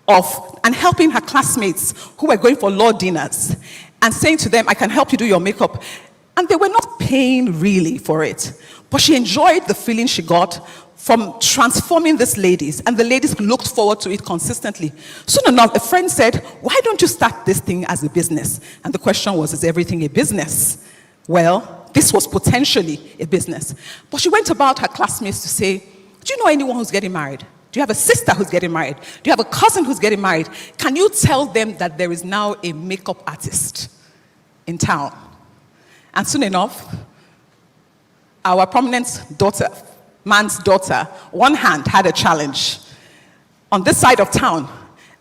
of helping her classmates who were going for law dinners and saying to them, I can help you do your makeup. And they were not paying really for it. But she enjoyed the feeling she got from transforming these ladies, and the ladies looked forward to it consistently. Soon enough, a friend said, why don't you start this thing as a business? And the question was, is everything a business? Well, this was potentially a business. But she went about her classmates to say, do you know anyone who's getting married? Do you have a sister who's getting married? Do you have a cousin who's getting married? Can you tell them that there is now a makeup artist in town? And soon enough, our prominent man's daughter, one hand had a challenge. On this side of town,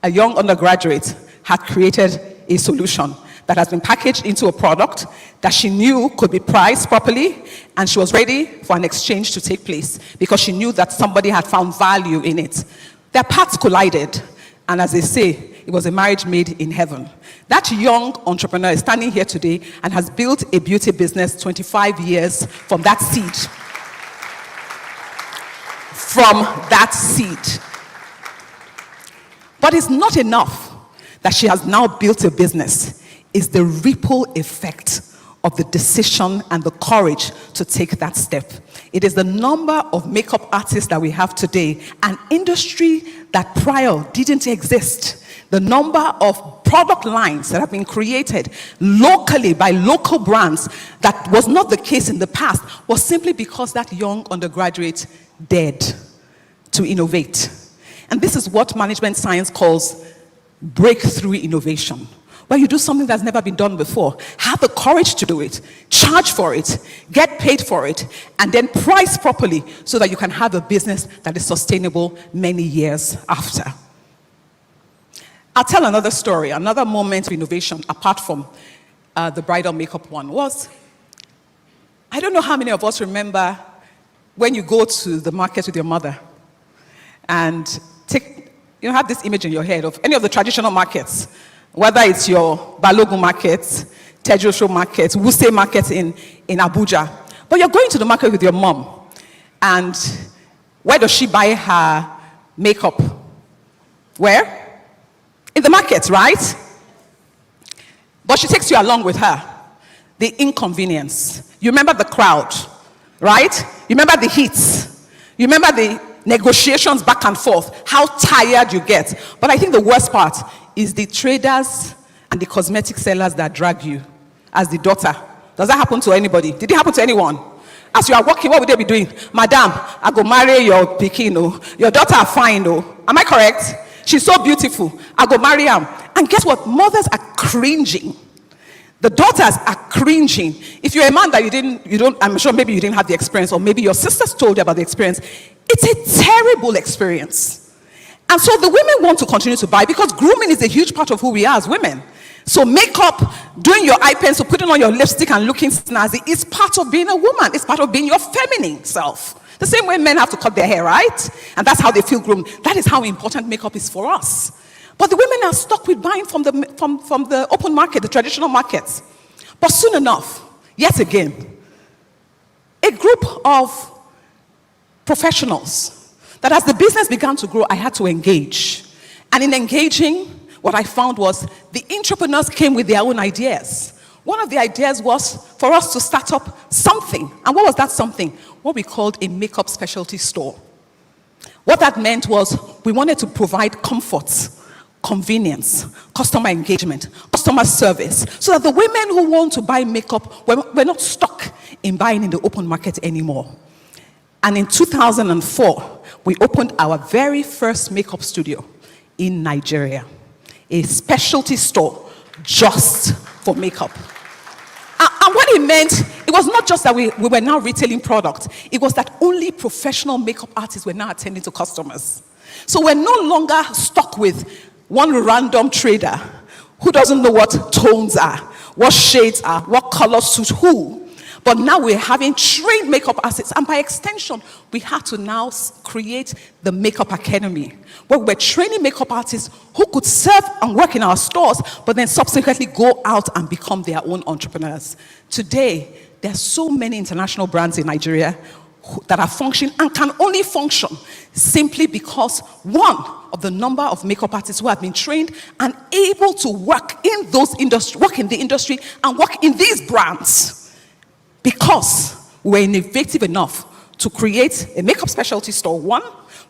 a young undergraduate had created a solution that has been packaged into a product that she knew could be priced properly, and she was ready for an exchange to take place because she knew that somebody had found value in it. Their paths collided, and as they say, it was a marriage made in heaven. That young entrepreneur is standing here today and has built a beauty business 25 years from that seed. From that seed. But it's not enough that she has now built a business. Is the ripple effect of the decision and the courage to take that step. It is the number of makeup artists that we have today, an industry that prior didn't exist. The number of product lines that have been created locally by local brands that was not the case in the past was simply because that young undergraduate dared to innovate. And this is what management science calls breakthrough innovation, where you do something that's never been done before, have the courage to do it, charge for it, get paid for it, and then price properly so that you can have a business that is sustainable many years after. I'll tell another story. Another moment of innovation, apart from the bridal makeup one, was, I don't know how many of us remember when you go to the market with your mother and have this image in your head of any of the traditional markets, whether it's your Balogun market, Tejosho market, Wuse market in Abuja. But you're going to the market with your mom. And where does she buy her makeup? Where? In the market, right? But she takes you along with her. The inconvenience. You remember the crowd, right? You remember the heat. You remember the negotiations back and forth, how tired you get. But I think the worst part is the traders and the cosmetic sellers that drag you as the daughter. Does that happen to anybody? Did it happen to anyone? As you are walking, what would they be doing? Madam, I go marry your pikin, oh. Your daughter are fine, oh. Am I correct? She's so beautiful. I go marry her. And guess what? Mothers are cringing. The daughters are cringing. If you're a man that I'm sure maybe you didn't have the experience, or maybe your sisters told you about the experience. It's a terrible experience. And so the women want to continue to buy because grooming is a huge part of who we are as women. So makeup, doing your eye pencil, putting on your lipstick and looking snazzy is part of being a woman. It's part of being your feminine self. The same way men have to cut their hair, right? And that's how they feel groomed. That is how important makeup is for us. But the women are stuck with buying from the open market, the traditional markets. But soon enough, yet again, a group of professionals that as the business began to grow, I had to engage. And in engaging, what I found was the entrepreneurs came with their own ideas. One of the ideas was for us to start up something. And what was that something? What we called a makeup specialty store. What that meant was we wanted to provide comfort, convenience, customer engagement, customer service, so that the women who want to buy makeup were not stuck in buying in the open market anymore. And in 2004, we opened our very first makeup studio in Nigeria, a specialty store just for makeup. And what it meant, it was not just that we were now retailing products, it was that only professional makeup artists were now attending to customers. So we're no longer stuck with one random trader who doesn't know what tones are, what shades are, what colors suit who. But now we're having trained makeup artists, and by extension, we had to now create the Makeup Academy, where we're training makeup artists who could serve and work in our stores, but then subsequently go out and become their own entrepreneurs. Today, there are so many international brands in Nigeria that are functioning and can only function simply because one of the number of makeup artists who have been trained and able to work in the industry and work in these brands. Because we're innovative enough to create a makeup specialty store, one,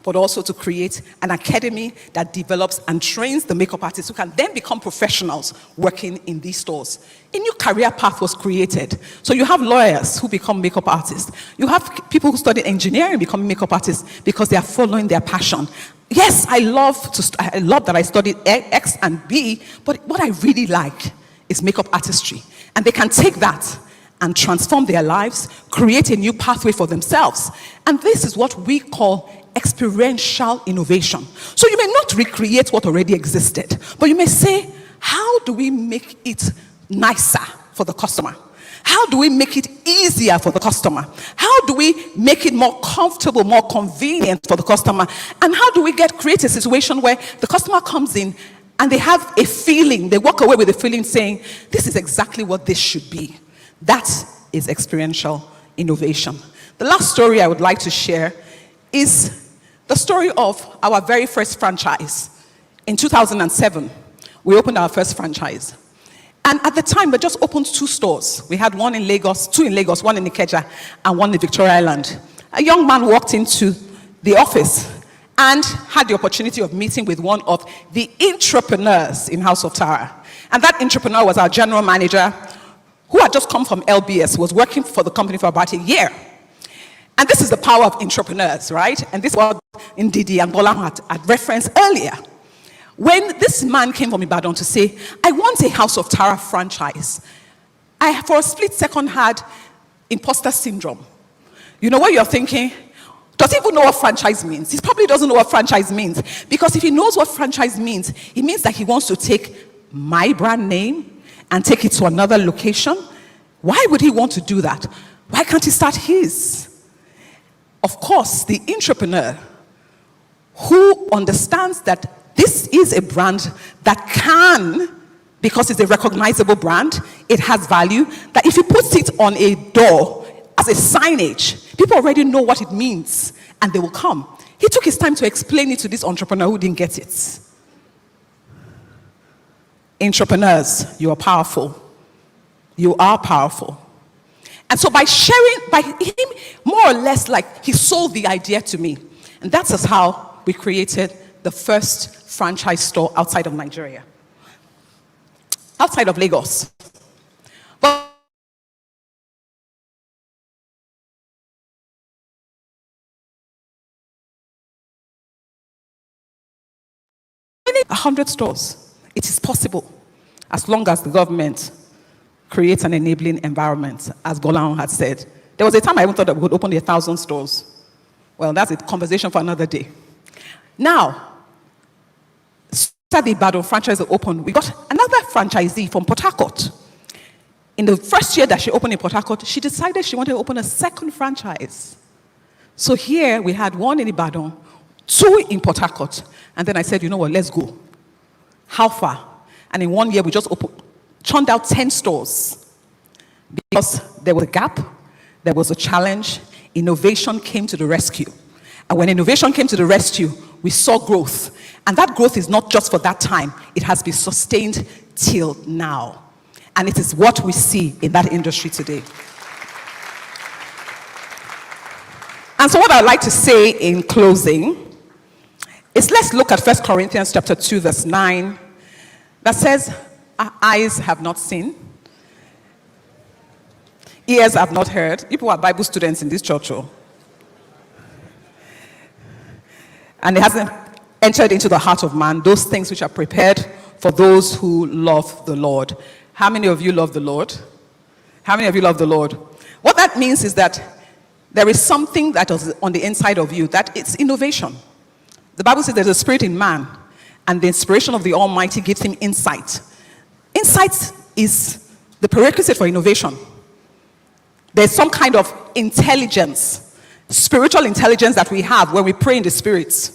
but also to create an academy that develops and trains the makeup artists who can then become professionals working in these stores. A new career path was created. So you have lawyers who become makeup artists. You have people who study engineering becoming makeup artists because they are following their passion. Yes, I love that I studied X and B, but what I really like is makeup artistry. And they can take that and transform their lives, create a new pathway for themselves. And this is what we call experiential innovation. So you may not recreate what already existed, but you may say, how do we make it nicer for the customer? How do we make it easier for the customer? How do we make it more comfortable, more convenient for the customer? And how do we create a situation where the customer comes in and they have a feeling, they walk away with a feeling saying, this is exactly what this should be. That is experiential innovation. The last story I would like to share is the story of our very first franchise. In 2007, we opened our first franchise. And at the time, we just opened 2 stores. We had one in Lagos, 2 in Lagos, one in Ikeja, and one in Victoria Island. A young man walked into the office and had the opportunity of meeting with one of the entrepreneurs in House of Tara. And that entrepreneur was our general manager, who had just come from LBS, was working for the company for about a year. And this is the power of entrepreneurs, right? And this is what Ndidi and Bola had referenced earlier. When this man came from Ibadan to say, I want a House of Tara franchise, I, for a split second, had imposter syndrome. You know what you're thinking? Does he even know what franchise means? He probably doesn't know what franchise means. Because if he knows what franchise means, it means that he wants to take my brand name and take it to another location. Why would he want to do that? Why can't he start his? Of course, the entrepreneur who understands that this is a brand that can, because it's a recognizable brand, it has value, that if he puts it on a door as a signage, people already know what it means and they will come. He took his time to explain it to this entrepreneur who didn't get it. Entrepreneurs, you are powerful. You are powerful. And so by sharing, by him more or less like he sold the idea to me. And that's how we created the first franchise store outside of Nigeria. Outside of Lagos. But 100 stores. It is possible, as long as the government creates an enabling environment, as Golan had said. There was a time I even thought that we would open 1,000 stores. Well, that's a conversation for another day. Now, after the Ibadan franchise opened, we got another franchisee from Port Harcourt. In the first year that she opened in Port Harcourt, she decided she wanted to open a second franchise. So here we had one in Ibadan, 2 in Port Harcourt. And then I said, you know what, let's go. How far? And in 1 year, we just churned out 10 stores. Because there was a gap, there was a challenge, innovation came to the rescue. And when innovation came to the rescue, we saw growth. And that growth is not just for that time, it has been sustained till now. And it is what we see in that industry today. And so what I'd like to say in closing is, let's look at 1 Corinthians chapter 2, verse 9, that says, our eyes have not seen, ears have not heard. People are Bible students in this church. And it hasn't entered into the heart of man, those things which are prepared for those who love the Lord. How many of you love the Lord? How many of you love the Lord? What that means is that there is something that is on the inside of you, that it's innovation. The Bible says there's a spirit in man, and the inspiration of the Almighty gives him insight. Insight is the prerequisite for innovation. There's some kind of intelligence, spiritual intelligence that we have when we pray in the Spirit.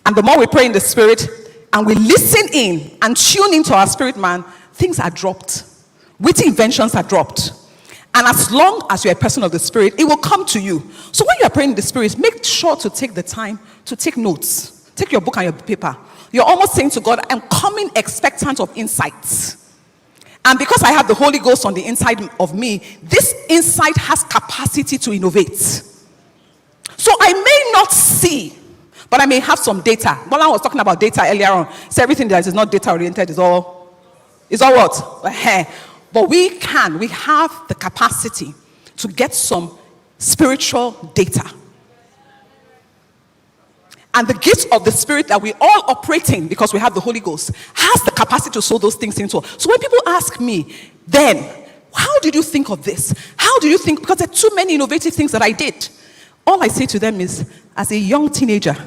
And the more we pray in the Spirit and we listen in and tune into our spirit man, things are dropped. Witty inventions are dropped. And as long as you're a person of the Spirit, it will come to you. So when you're praying in the Spirit, make sure to take the time to take notes. Take your book and your paper. You're almost saying to God, I'm coming expectant of insights. And because I have the Holy Ghost on the inside of me, this insight has capacity to innovate. So I may not see, but I may have some data. Bola was talking about data earlier on. So everything that is not data oriented is all what? But we have the capacity to get some spiritual data. And the gift of the Spirit that we all operate in, because we have the Holy Ghost, has the capacity to sow those things into. So when people ask me, then, how did you think of this? How do you think? Because there are too many innovative things that I did. All I say to them is, as a young teenager,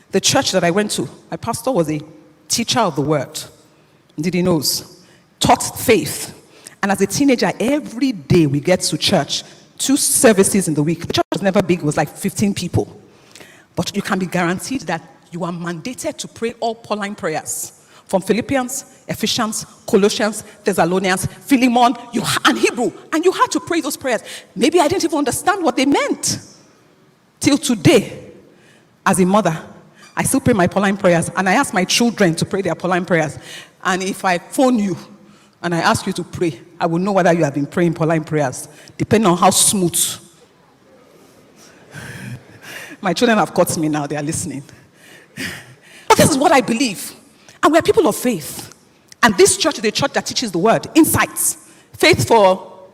the church that I went to, my pastor was a teacher of the word. Indeed, he knows. Taught faith. And as a teenager, every day we get to church, 2 services in the week. The church was never big, it was like 15 people. But you can be guaranteed that you are mandated to pray all Pauline prayers. From Philippians, Ephesians, Colossians, Thessalonians, Philemon, and Hebrew. And you had to pray those prayers. Maybe I didn't even understand what they meant. Till today, as a mother, I still pray my Pauline prayers. And I ask my children to pray their Pauline prayers. And if I phone you and I ask you to pray, I will know whether you have been praying Pauline prayers, depending on how smooth. My children have caught me now, they are listening. But this is what I believe. And we're people of faith. And this church is a church that teaches the word, insights. Faith for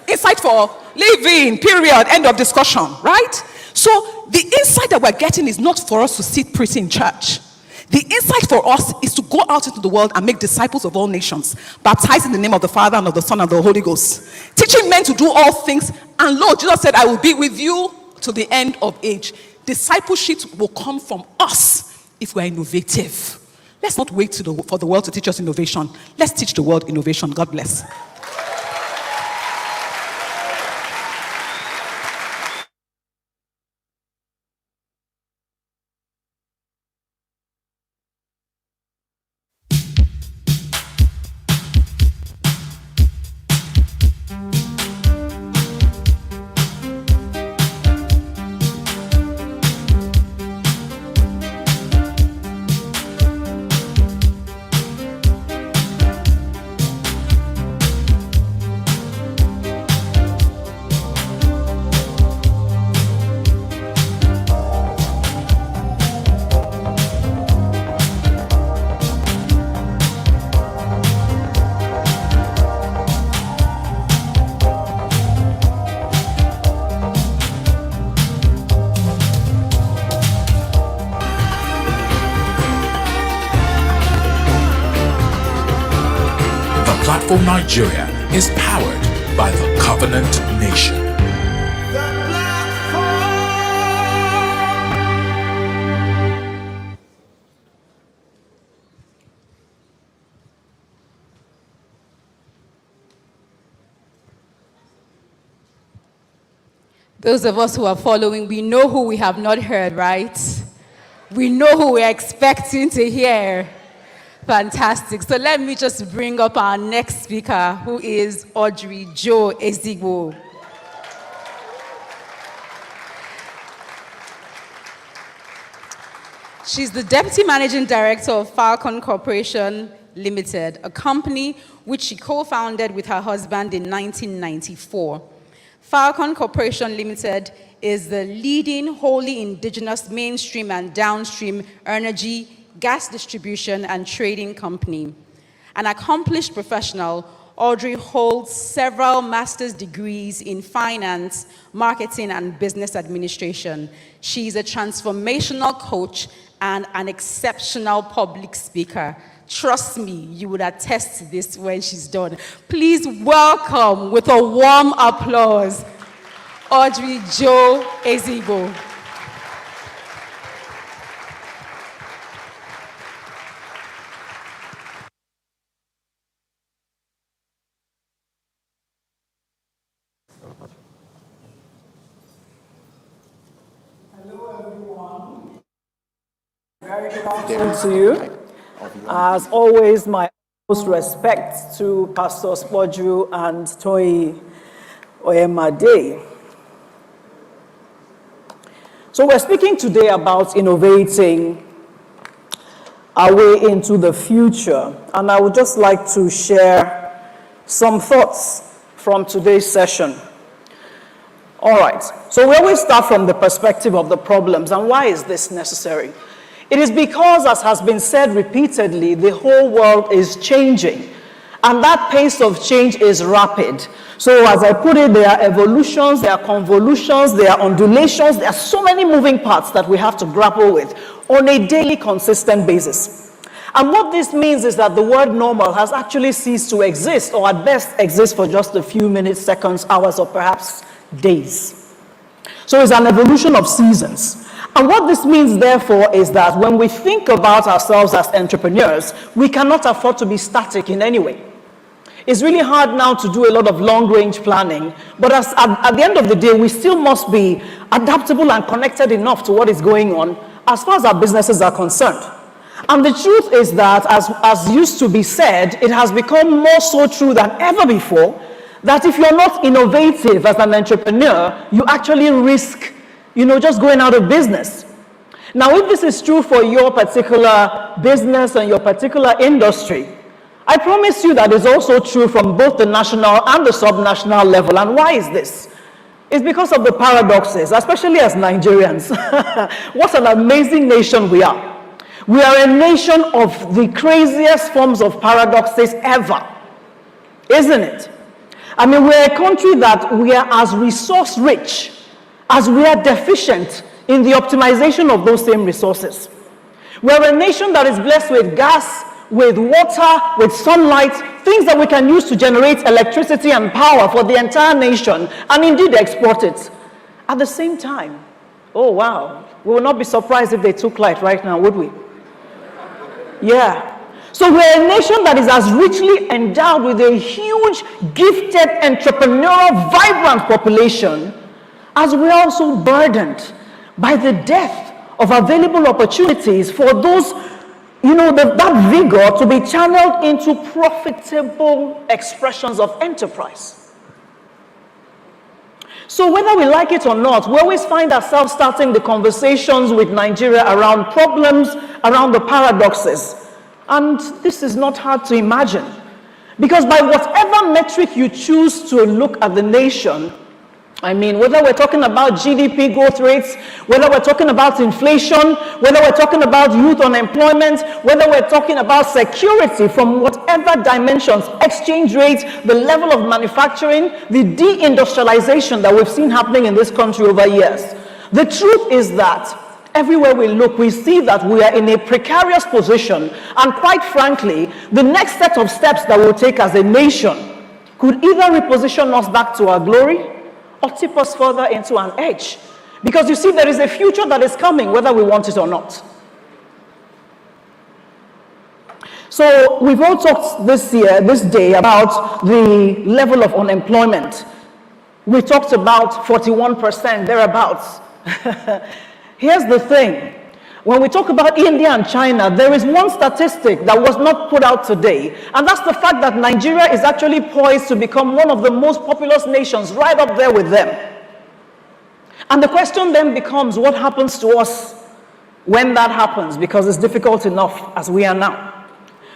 insight for living, period, end of discussion, right? So the insight that we're getting is not for us to sit pretty in church. The insight for us is to go out into the world and make disciples of all nations, baptized in the name of the Father and of the Son and the Holy Ghost, teaching men to do all things. And Lord, Jesus said, I will be with you to the end of age. Discipleship will come from us if we're innovative. Let's not wait for the world to teach us innovation. Let's teach the world innovation. God bless. Platform Nigeria is powered by the Covenant Nation. Those of us who are following, we know who we have not heard, right? We know who we're expecting to hear. Fantastic. So let me just bring up our next speaker, who is Audrey Jo Ezigbo. She's the Deputy Managing Director of Falcon Corporation Limited, a company which she co-founded with her husband in 1994. Falcon Corporation Limited is the leading wholly indigenous mainstream and downstream energy, gas distribution and trading company. An accomplished professional, Audrey holds several master's degrees in finance, marketing, and business administration. She is a transformational coach and an exceptional public speaker. Trust me, you would attest to this when she's done. Please welcome with a warm applause, Audrey Jo Ezigbo. Very good afternoon to you. As always, my most respect to Pastors Podju and Toyi Oyemade. So we're speaking today about innovating our way into the future. And I would just like to share some thoughts from today's session. All right, so we always start from the perspective of the problems. And why is this necessary? It is because, as has been said repeatedly, the whole world is changing. And that pace of change is rapid. So as I put it, there are evolutions, there are convolutions, there are undulations, there are so many moving parts that we have to grapple with on a daily, consistent basis. And what this means is that the word normal has actually ceased to exist, or at best exists for just a few minutes, seconds, hours, or perhaps days. So it's an evolution of seasons. And what this means, therefore, is that when we think about ourselves as entrepreneurs, we cannot afford to be static in any way. It's really hard now to do a lot of long-range planning, but at the end of the day, we still must be adaptable and connected enough to what is going on as far as our businesses are concerned. And the truth is that, as used to be said, it has become more so true than ever before, that if you're not innovative as an entrepreneur, you actually risk just going out of business. Now, if this is true for your particular business and your particular industry, I promise you that is also true from both the national and the subnational level. And why is this? It's because of the paradoxes, especially as Nigerians. What an amazing nation we are. We are a nation of the craziest forms of paradoxes ever, isn't it? I mean, we're a country that we are as resource rich as we are deficient in the optimization of those same resources. We're a nation that is blessed with gas, with water, with sunlight, things that we can use to generate electricity and power for the entire nation, and indeed export it. At the same time, oh wow, we will not be surprised if they took light right now, would we? Yeah. So we're a nation that is as richly endowed with a huge, gifted, entrepreneurial, vibrant population, as we're also burdened by the dearth of available opportunities for those, that vigor to be channeled into profitable expressions of enterprise. So whether we like it or not, we always find ourselves starting the conversations with Nigeria around problems, around the paradoxes. And this is not hard to imagine. Because by whatever metric you choose to look at the nation, I mean, whether we're talking about GDP growth rates, whether we're talking about inflation, whether we're talking about youth unemployment, whether we're talking about security from whatever dimensions, exchange rates, the level of manufacturing, the deindustrialization that we've seen happening in this country over years. The truth is that everywhere we look, we see that we are in a precarious position, and quite frankly, the next set of steps that we'll take as a nation could either reposition us back to our glory or tip us further into an edge. Because you see, there is a future that is coming, whether we want it or not. So we've all talked this day about the level of unemployment. We talked about 41%, thereabouts. Here's the thing. When we talk about India and China, there is one statistic that was not put out today, and that's the fact that Nigeria is actually poised to become one of the most populous nations, right up there with them. And the question then becomes, what happens to us when that happens? Because it's difficult enough as we are now.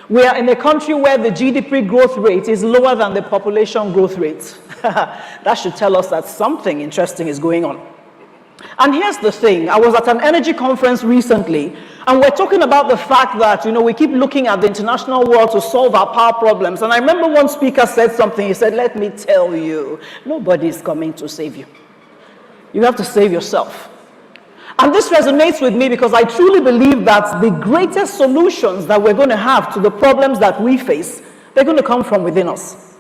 We are in a country where the GDP growth rate is lower than the population growth rate. That should tell us that something interesting is going on. And here's the thing, I was at an energy conference recently, and we're talking about the fact that, we keep looking at the international world to solve our power problems. And I remember one speaker said something, he said, let me tell you, nobody's coming to save you. You have to save yourself. And this resonates with me because I truly believe that the greatest solutions that we're going to have to the problems that we face, they're going to come from within us.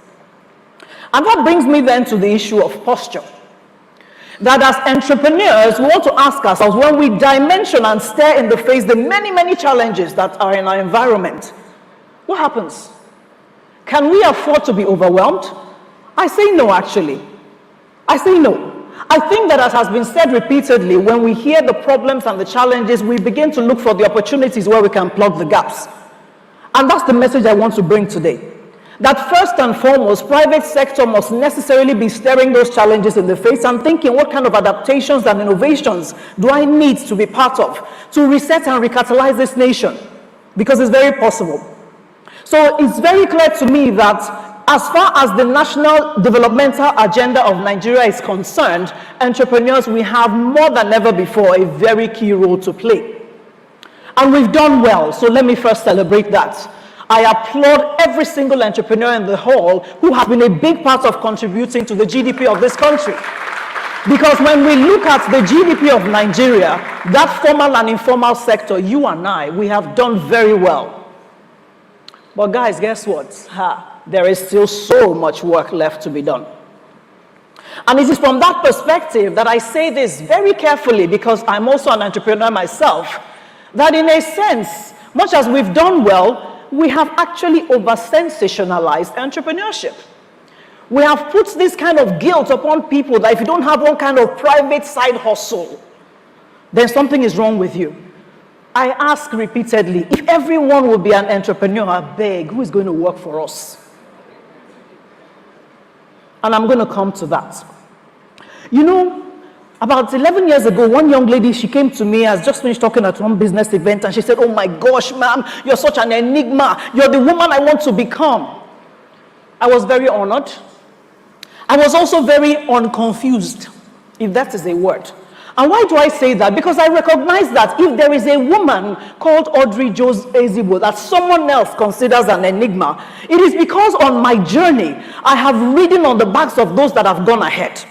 And that brings me then to the issue of posture. That as entrepreneurs, we want to ask ourselves, when we dimension and stare in the face the many, many challenges that are in our environment, what happens? Can we afford to be overwhelmed? I say no, actually. I say no. I think that, as has been said repeatedly, when we hear the problems and the challenges, we begin to look for the opportunities where we can plug the gaps. And that's the message I want to bring today. That first and foremost, private sector must necessarily be staring those challenges in the face and thinking, what kind of adaptations and innovations do I need to be part of to reset and recatalyze this nation? Because it's very possible. So it's very clear to me that as far as the national developmental agenda of Nigeria is concerned, entrepreneurs, we have more than ever before a very key role to play. And we've done well, so let me first celebrate that. I applaud every single entrepreneur in the hall who has been a big part of contributing to the GDP of this country. Because when we look at the GDP of Nigeria, that formal and informal sector, you and I, we have done very well. But guys, guess what? There is still so much work left to be done. And it is from that perspective that I say this very carefully, because I'm also an entrepreneur myself, that in a sense, much as we've done well, we have actually over-sensationalized entrepreneurship. We have put this kind of guilt upon people that if you don't have one kind of private side hustle, then something is wrong with you. I ask repeatedly, if everyone will be an entrepreneur, I beg, who is going to work for us? And I'm going to come to that. About 11 years ago, one young lady, she came to me, has just finished talking at one business event, and she said, oh my gosh, ma'am, you're such an enigma. You're the woman I want to become. I was very honored. I was also very unconfused, if that is a word. And why do I say that? Because I recognize that if there is a woman called Audrey Jones Ezigbo that someone else considers an enigma, it is because on my journey, I have ridden on the backs of those that have gone ahead.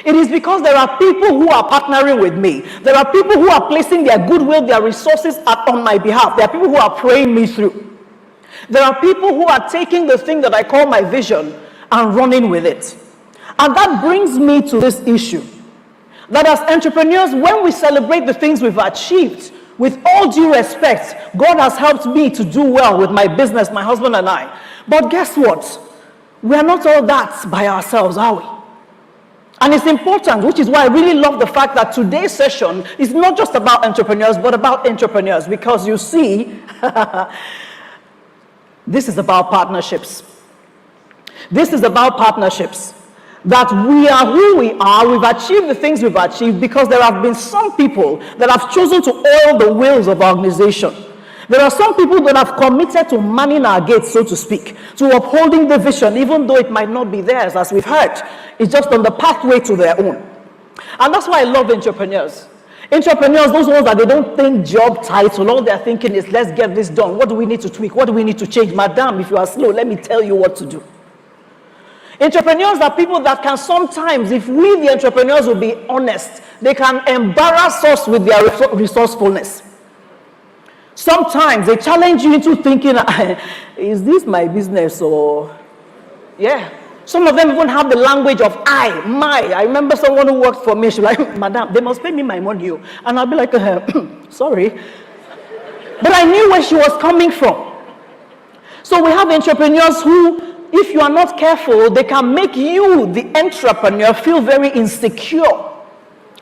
It is because there are people who are partnering with me. There are people who are placing their goodwill, their resources on my behalf. There are people who are praying me through. There are people who are taking the thing that I call my vision and running with it. And that brings me to this issue. That as entrepreneurs, when we celebrate the things we've achieved, with all due respect, God has helped me to do well with my business, my husband and I. But guess what? We are not all that by ourselves, are we? And it's important, which is why I really love the fact that today's session is not just about entrepreneurs, but about entrepreneurs. Because you see, this is about partnerships. This is about partnerships. That we are who we are, we've achieved the things we've achieved because there have been some people that have chosen to oil the wheels of our organization. There are some people that have committed to manning our gates, so to speak, to upholding the vision, even though it might not be theirs, as we've heard. It's just on the pathway to their own. And that's why I love entrepreneurs. Entrepreneurs, those ones that they don't think job title, all they're thinking is, let's get this done. What do we need to tweak? What do we need to change? Madam, if you are slow, let me tell you what to do. Entrepreneurs are people that can sometimes, if we, the entrepreneurs, will be honest, they can embarrass us with their resourcefulness. Sometimes they challenge you into thinking, is this my business or, yeah. Some of them even have the language of I, my. I remember someone who worked for me, she was like, madam, they must pay me my money. And I'll be like, sorry. But I knew where she was coming from. So we have entrepreneurs who if you are not careful, they can make you, the entrepreneur, feel very insecure.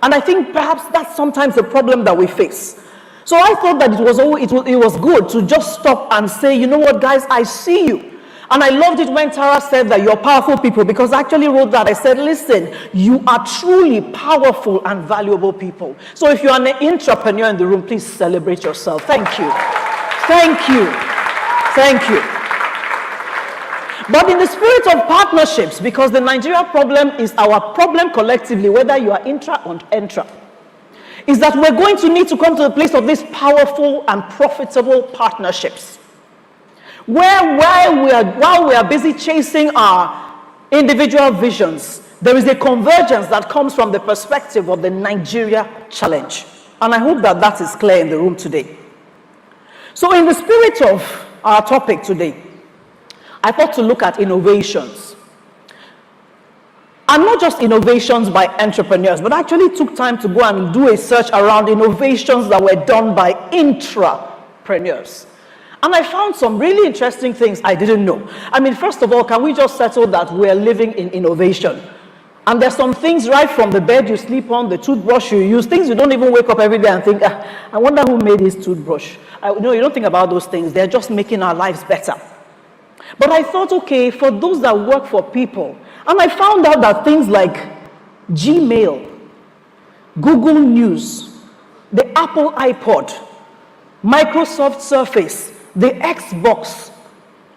And I think perhaps that's sometimes the problem that we face. So I thought that it was good to just stop and say, you know what, guys, I see you. And I loved it when Tara said that you're powerful people, because I actually wrote that. I said, listen, you are truly powerful and valuable people. So if you're an entrepreneur in the room, please celebrate yourself. Thank you. Thank you. Thank you. But in the spirit of partnerships, because the Nigeria problem is our problem collectively, whether you are intra or intra, is that we're going to need to come to the place of these powerful and profitable partnerships, where while we are busy chasing our individual visions, there is a convergence that comes from the perspective of the Nigeria challenge. And I hope that that is clear in the room today. So in the spirit of our topic today, I thought to look at innovations. And not just innovations by entrepreneurs, but I actually took time to go and do a search around innovations that were done by intrapreneurs. And I found some really interesting things I didn't know. I mean, first of all, can we just settle that we're living in innovation? And there's some things right from the bed you sleep on, the toothbrush you use, things you don't even wake up every day and think, I wonder who made this toothbrush. No, you don't think about those things. They're just making our lives better. But I thought, okay, for those that work for people, and I found out that things like Gmail, Google News, the Apple iPod, Microsoft Surface, the Xbox,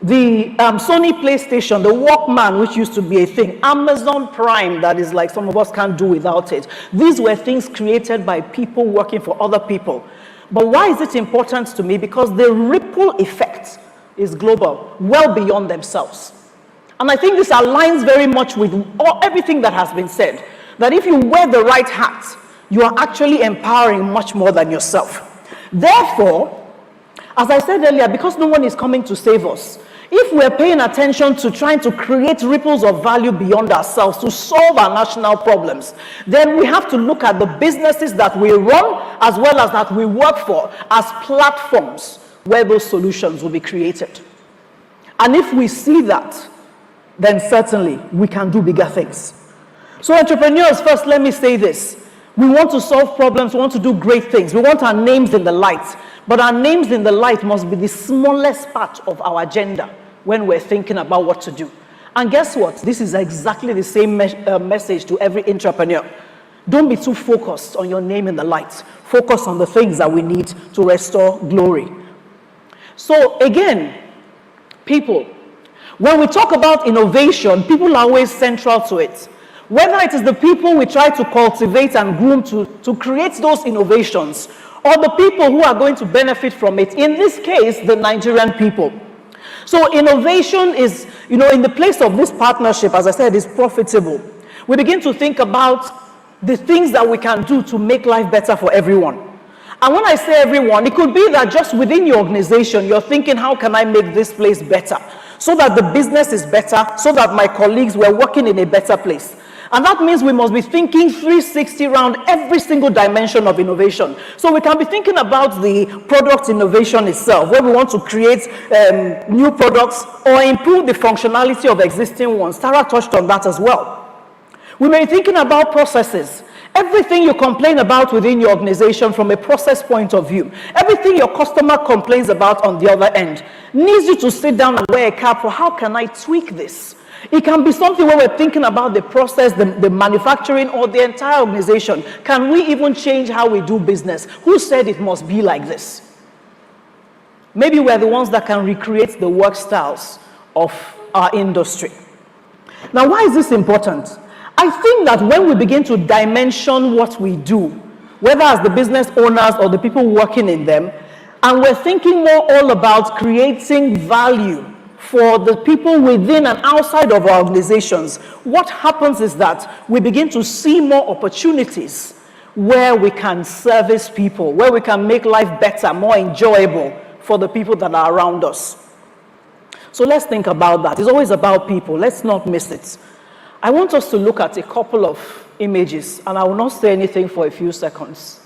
the Sony PlayStation, the Walkman, which used to be a thing, Amazon Prime, that is like some of us can't do without it. These were things created by people working for other people. But why is it important to me? Because the ripple effect is global, well beyond themselves. And I think this aligns very much with everything that has been said, that if you wear the right hat, you are actually empowering much more than yourself. Therefore, as I said earlier, because no one is coming to save us, if we're paying attention to trying to create ripples of value beyond ourselves to solve our national problems, then we have to look at the businesses that we run as well as that we work for as platforms where those solutions will be created. And if we see that, then certainly we can do bigger things. So entrepreneurs, first let me say this. We want to solve problems, we want to do great things. We want our names in the light. But our names in the light must be the smallest part of our agenda when we're thinking about what to do. And guess what? This is exactly the same message to every entrepreneur. Don't be too focused on your name in the light. Focus on the things that we need to restore glory. So again, people, when we talk about innovation, people are always central to it. Whether it is the people we try to cultivate and groom to create those innovations, or the people who are going to benefit from it, in this case, the Nigerian people. So innovation is, in the place of this partnership, as I said, is profitable. We begin to think about the things that we can do to make life better for everyone. And when I say everyone, it could be that just within your organization, you're thinking, how can I make this place better? So that the business is better, so that my colleagues were working in a better place. And that means we must be thinking 360 around every single dimension of innovation. So we can be thinking about the product innovation itself, where we want to create new products or improve the functionality of existing ones. Tara touched on that as well. We may be thinking about processes. Everything you complain about within your organization from a process point of view, everything your customer complains about on the other end, needs you to sit down and wear a cap for how can I tweak this? It can be something where we're thinking about the process, the manufacturing, or the entire organization. Can we even change how we do business? Who said it must be like this? Maybe we're the ones that can recreate the work styles of our industry. Now, why is this important? I think that when we begin to dimension what we do, whether as the business owners or the people working in them, and we're thinking more all about creating value for the people within and outside of our organizations, what happens is that we begin to see more opportunities where we can service people, where we can make life better, more enjoyable for the people that are around us. So let's think about that. It's always about people. Let's not miss it. I want us to look at a couple of images, and I will not say anything for a few seconds.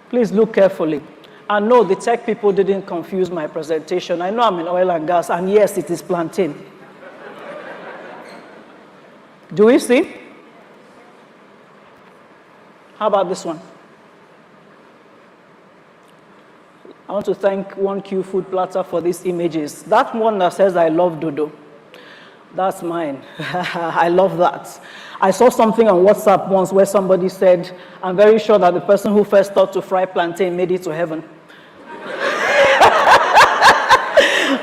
Please look carefully. And no, the tech people didn't confuse my presentation. I know I'm in oil and gas, and yes, it is plantain. Do we see? How about this one? I want to thank 1Q Food Platter for these images. That one that says, I love dodo. That's mine. I love that. I saw something on WhatsApp once where somebody said, I'm very sure that the person who first thought to fry plantain made it to heaven.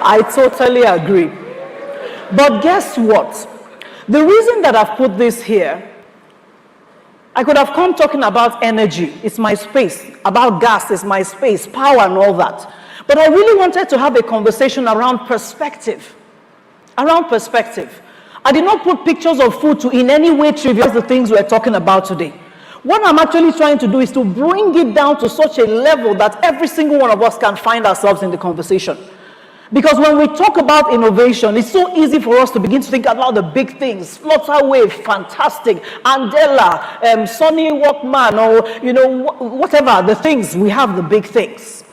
I totally agree. But guess what? The reason that I've put this here, I could have come talking about energy, it's my space, about gas, it's my space, power and all that. But I really wanted to have a conversation around perspective. Around perspective. I did not put pictures of food to in any way trivialize the things we're talking about today. What I'm actually trying to do is to bring it down to such a level that every single one of us can find ourselves in the conversation. Because when we talk about innovation, it's so easy for us to begin to think about the big things. Flutterwave, fantastic. Andela, Sony Walkman, or whatever, the things, we have the big things.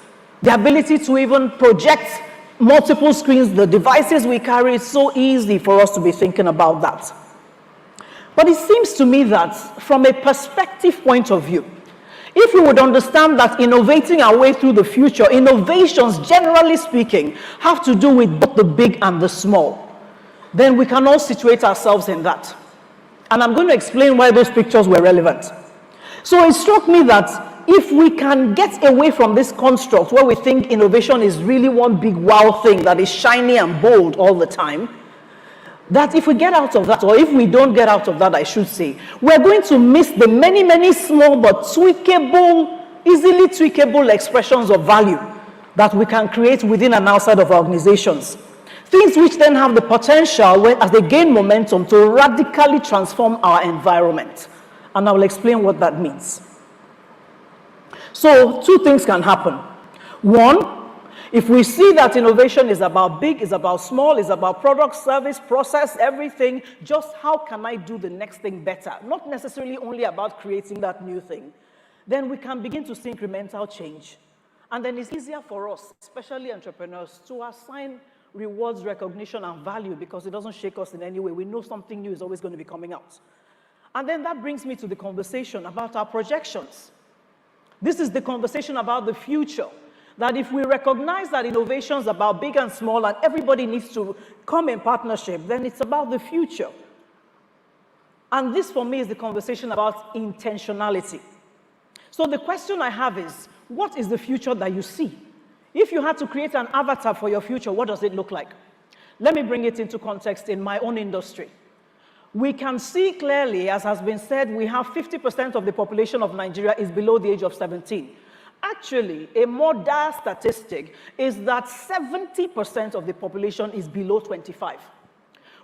The ability to even project multiple screens, the devices we carry, it's so easy for us to be thinking about that. But it seems to me that from a perspective point of view, if we would understand that innovating our way through the future, innovations, generally speaking, have to do with both the big and the small, then we can all situate ourselves in that. And I'm going to explain why those pictures were relevant. So it struck me that if we can get away from this construct where we think innovation is really one big wow thing that is shiny and bold all the time, that if we get out of that, or if we don't get out of that, I should say, we're going to miss the many, many small but tweakable, easily tweakable expressions of value that we can create within and outside of our organizations. Things which then have the potential, as they gain momentum, to radically transform our environment. And I will explain what that means. So, two things can happen. One, if we see that innovation is about big, is about small, is about product, service, process, everything, just how can I do the next thing better? Not necessarily only about creating that new thing. Then we can begin to see incremental change. And then it's easier for us, especially entrepreneurs, to assign rewards, recognition, and value because it doesn't shake us in any way. We know something new is always going to be coming out. And then that brings me to the conversation about our projections. This is the conversation about the future. That if we recognize that innovation is about big and small and everybody needs to come in partnership, then it's about the future. And this, for me, is the conversation about intentionality. So the question I have is, what is the future that you see? If you had to create an avatar for your future, what does it look like? Let me bring it into context in my own industry. We can see clearly, as has been said, we have 50% of the population of Nigeria is below the age of 17. Actually, a more dire statistic is that 70% of the population is below 25.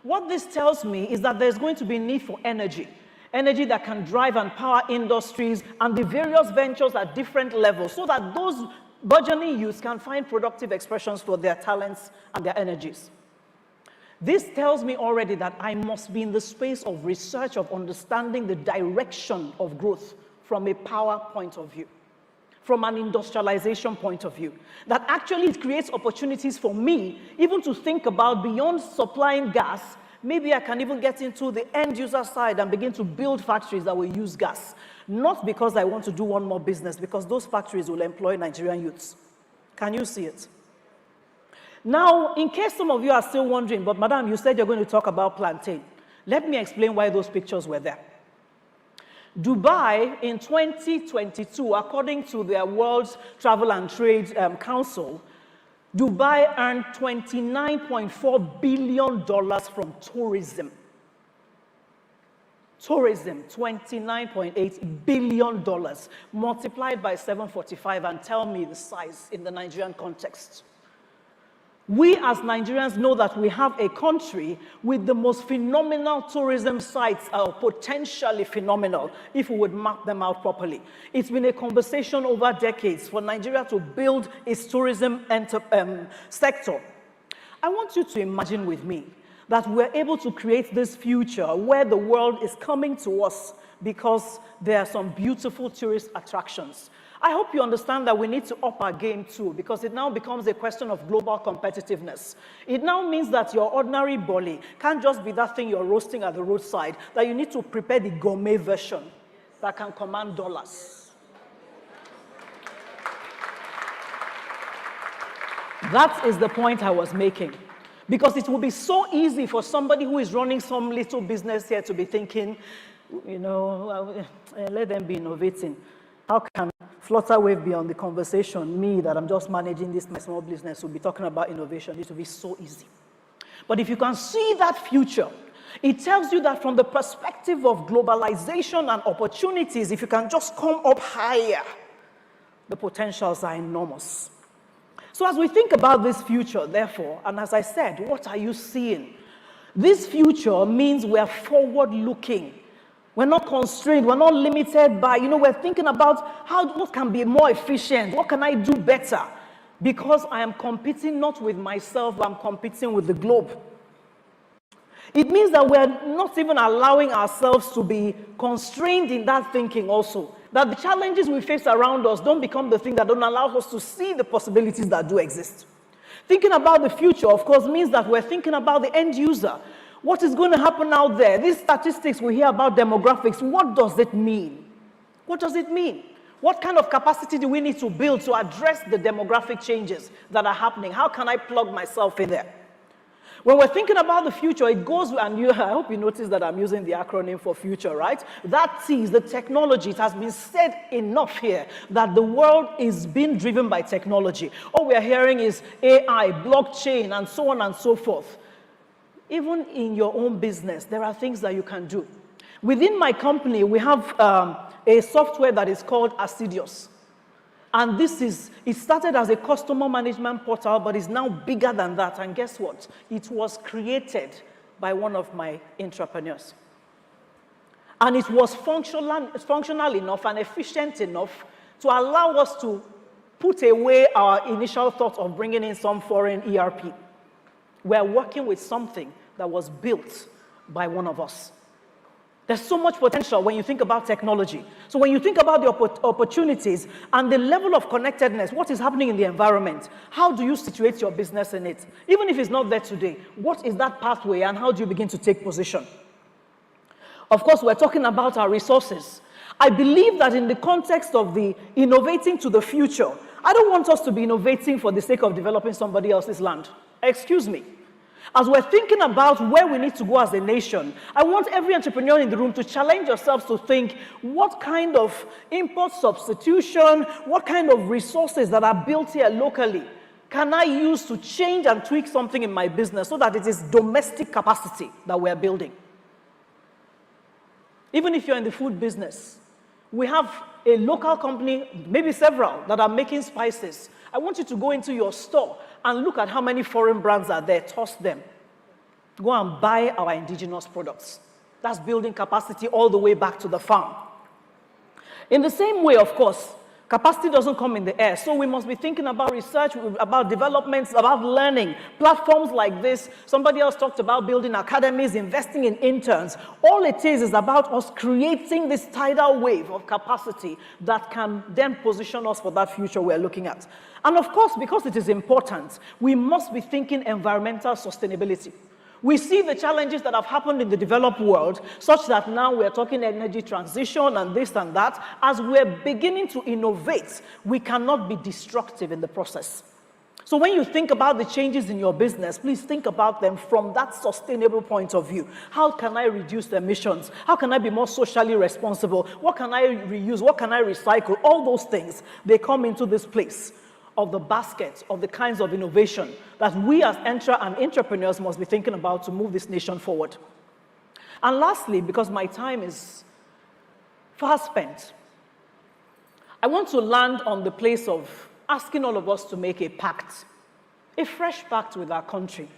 What this tells me is that there's going to be a need for energy that can drive and power industries and the various ventures at different levels so that those burgeoning youths can find productive expressions for their talents and their energies. This tells me already that I must be in the space of research, of understanding the direction of growth from a power point of view, from an industrialization point of view, that actually it creates opportunities for me even to think about beyond supplying gas. Maybe I can even get into the end user side and begin to build factories that will use gas. Not because I want to do one more business, because those factories will employ Nigerian youths. Can you see it? Now, in case some of you are still wondering, but madam, you said you're going to talk about plantain. Let me explain why those pictures were there. Dubai in 2022, according to their World Travel and Trade Council, Dubai earned $29.4 billion from tourism. Tourism, $29.8 billion, multiplied by 745, and tell me the size in the Nigerian context. We as Nigerians know that we have a country with the most phenomenal tourism sites, potentially phenomenal, if we would map them out properly. It's been a conversation over decades for Nigeria to build its tourism sector. I want you to imagine with me that we're able to create this future where the world is coming to us because there are some beautiful tourist attractions. I hope you understand that we need to up our game too, because it now becomes a question of global competitiveness. It now means that your ordinary boli can't just be that thing you're roasting at the roadside, that you need to prepare the gourmet version that can command dollars. That is the point I was making. Because it will be so easy for somebody who is running some little business here to be thinking, let them be innovating. How can Flutterwave be on the conversation? Me, that I'm just managing this, my small business, will be talking about innovation. It will be so easy. But if you can see that future, it tells you that from the perspective of globalization and opportunities, if you can just come up higher, the potentials are enormous. So as we think about this future, therefore, and as I said, what are you seeing? This future means we're forward-looking. We're not constrained. We're not limited by, we're thinking about what can be more efficient? What can I do better? Because I am competing not with myself, but I'm competing with the globe. It means that we're not even allowing ourselves to be constrained in that thinking also. That the challenges we face around us don't become the thing that don't allow us to see the possibilities that do exist. Thinking about the future, of course, means that we're thinking about the end user. What is going to happen out there? These statistics we hear about demographics, what does it mean? What does it mean? What kind of capacity do we need to build to address the demographic changes that are happening? How can I plug myself in there? When we're thinking about the future, it goes, and I hope you notice that I'm using the acronym for future, right? That is the technology. It has been said enough here that the world is being driven by technology. All we are hearing is AI, blockchain, and so on and so forth. Even in your own business, there are things that you can do. Within my company, we have a software that is called Assidious. And it started as a customer management portal, but is now bigger than that. And guess what? It was created by one of my intrapreneurs. And it was functional enough and efficient enough to allow us to put away our initial thought of bringing in some foreign ERP. We're working with something that was built by one of us. There's so much potential when you think about technology. So when you think about the opportunities and the level of connectedness, what is happening in the environment, how do you situate your business in it? Even if it's not there today, what is that pathway and how do you begin to take position? Of course, we're talking about our resources. I believe that in the context of the innovating to the future, I don't want us to be innovating for the sake of developing somebody else's land. Excuse me. As we're thinking about where we need to go as a nation, I want every entrepreneur in the room to challenge yourselves to think, what kind of import substitution, what kind of resources that are built here locally can I use to change and tweak something in my business so that it is domestic capacity that we're building? Even if you're in the food business, we have a local company, maybe several, that are making spices. I want you to go into your store and look at how many foreign brands are there. Toss them. Go and buy our indigenous products. That's building capacity all the way back to the farm. In the same way, of course, capacity doesn't come in the air. So we must be thinking about research, about developments, about learning. Platforms like this. Somebody else talked about building academies, investing in interns. All it is about us creating this tidal wave of capacity that can then position us for that future we're looking at. And of course, because it is important, we must be thinking environmental sustainability. We see the challenges that have happened in the developed world, such that now we're talking energy transition and this and that. As we're beginning to innovate, we cannot be destructive in the process. So when you think about the changes in your business, please think about them from that sustainable point of view. How can I reduce the emissions? How can I be more socially responsible? What can I reuse? What can I recycle? All those things, they come into this place of the basket of the kinds of innovation that we as entrepreneurs must be thinking about to move this nation forward. And lastly, because my time is far spent, I want to land on the place of asking all of us to make a pact, a fresh pact with our country,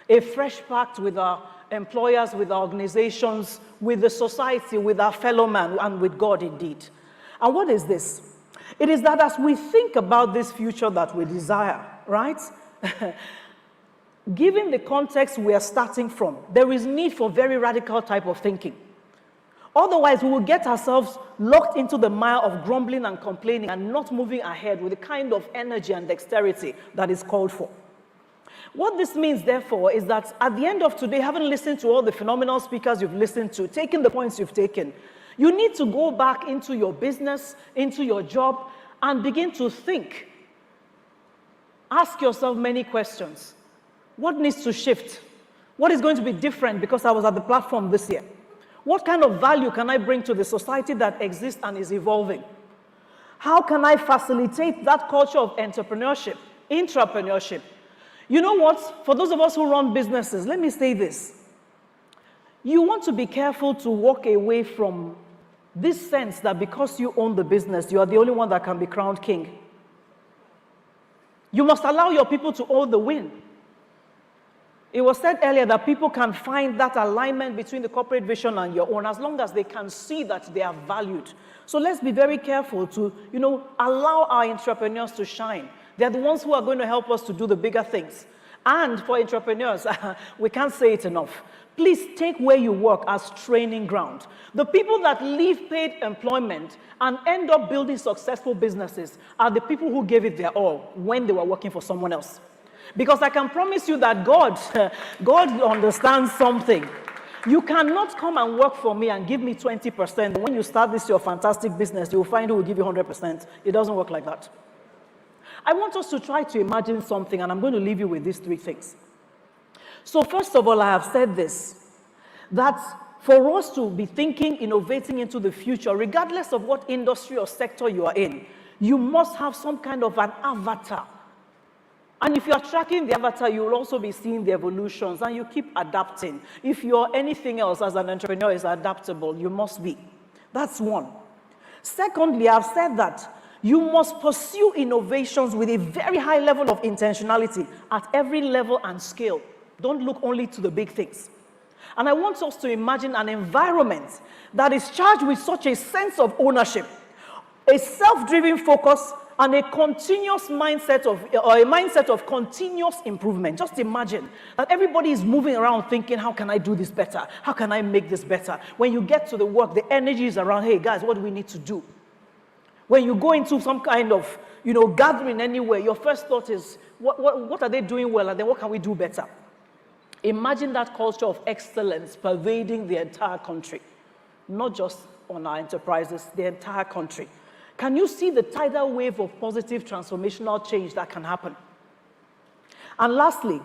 a fresh pact with our employers, with our organizations, with the society, with our fellow man, and with God indeed. And what is this? It is that as we think about this future that we desire, right? Given the context we are starting from, there is need for very radical type of thinking. Otherwise, we will get ourselves locked into the mire of grumbling and complaining and not moving ahead with the kind of energy and dexterity that is called for. What this means, therefore, is that at the end of today, having listened to all the phenomenal speakers you've listened to, taking the points you've taken, you need to go back into your business, into your job, and begin to think. Ask yourself many questions. What needs to shift? What is going to be different because I was at the platform this year? What kind of value can I bring to the society that exists and is evolving? How can I facilitate that culture of entrepreneurship, intrapreneurship? You know what? For those of us who run businesses, let me say this. You want to be careful to walk away from this sense that because you own the business, you are the only one that can be crowned king. You must allow your people to own the win. It was said earlier that people can find that alignment between the corporate vision and your own as long as they can see that they are valued. So let's be very careful to, allow our entrepreneurs to shine. They're the ones who are going to help us to do the bigger things. And for entrepreneurs, we can't say it enough. Please take where you work as training ground. The people that leave paid employment and end up building successful businesses are the people who gave it their all when they were working for someone else. Because I can promise you that God understands something. You cannot come and work for me and give me 20%. When you start this, your fantastic business, you'll find who will give you 100%. It doesn't work like that. I want us to try to imagine something, and I'm going to leave you with these 3 things. So first of all, I have said this, that for us to be thinking, innovating into the future, regardless of what industry or sector you are in, you must have some kind of an avatar. And if you are tracking the avatar, you will also be seeing the evolutions, and you keep adapting. If you're anything else as an entrepreneur is adaptable, you must be. That's one. Secondly, I've said that you must pursue innovations with a very high level of intentionality at every level and scale. Don't look only to the big things. And I want us to imagine an environment that is charged with such a sense of ownership, a self-driven focus, and a mindset of continuous improvement. Just imagine that everybody is moving around thinking, how can I do this better? How can I make this better? When you get to the work, the energy is around, hey guys, what do we need to do? When you go into some kind of, gathering anywhere, your first thought is, what are they doing well, and then what can we do better? Imagine that culture of excellence pervading the entire country, not just on our enterprises, the entire country. Can you see the tidal wave of positive transformational change that can happen? And lastly,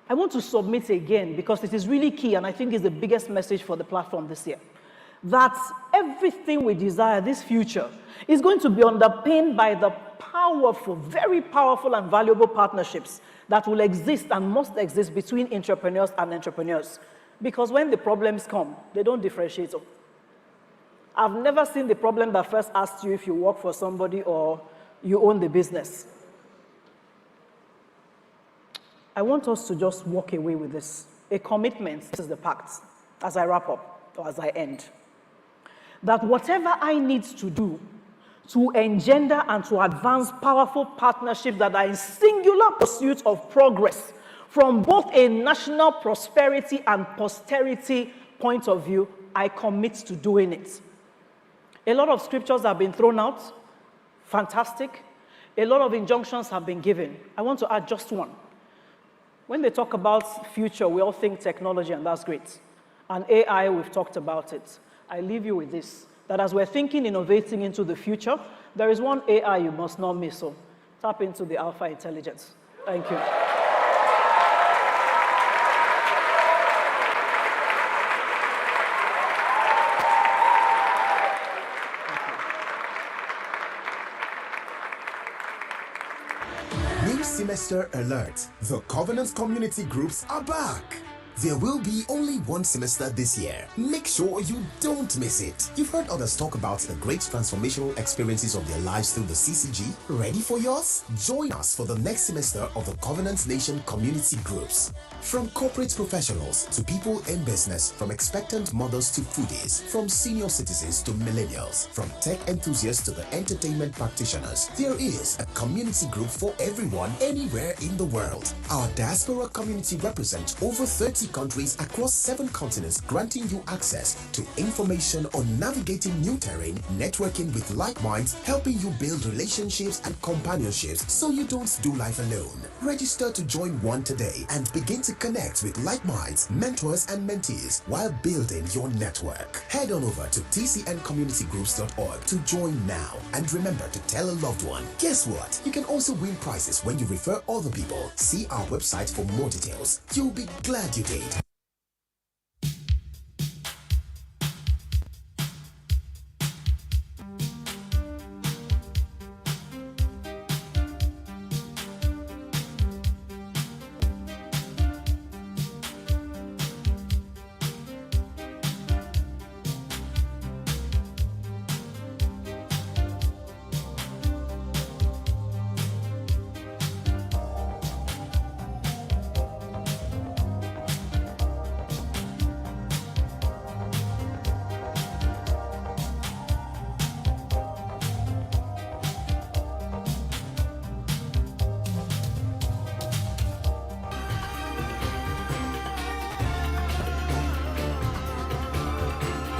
I want to submit again, because it is really key, and I think is the biggest message for the platform this year, that everything we desire, this future, is going to be underpinned by the powerful, very powerful and valuable partnerships that will exist and must exist between entrepreneurs and entrepreneurs. Because when the problems come, they don't differentiate. I've never seen the problem that first asks you if you work for somebody or you own the business. I want us to just walk away with this. A commitment, this is the pact, as I wrap up, or as I end. That whatever I need to do to engender and to advance powerful partnerships that are in singular pursuit of progress from both a national prosperity and posterity point of view, I commit to doing it. A lot of scriptures have been thrown out. Fantastic. A lot of injunctions have been given. I want to add just one. When they talk about future, we all think technology, and that's great. And AI, we've talked about it. I leave you with this, that as we're thinking, innovating into the future, there is one AI you must not miss. So tap into the alpha intelligence. Thank you. New semester alert. The Covenant community groups are back. There will be only one semester this year. Make sure you don't miss it. You've heard others talk about the great transformational experiences of their lives through the CCG. Ready for yours? Join us for the next semester of the Covenant Nation community groups. From corporate professionals to people in business, from expectant mothers to foodies, from senior citizens to millennials, from tech enthusiasts to the entertainment practitioners, there is a community group for everyone anywhere in the world. Our diaspora community represents over 30 countries across 7 continents, granting you access to information on navigating new terrain, networking with like minds, helping you build relationships and companionships so you don't do life alone. Register to join one today and begin to connect with like minds, mentors, and mentees while building your network. Head on over to tcncommunitygroups.org to join now. And remember to tell a loved one. Guess what? You can also win prizes when you refer other people. See our website for more details. You'll be glad you did.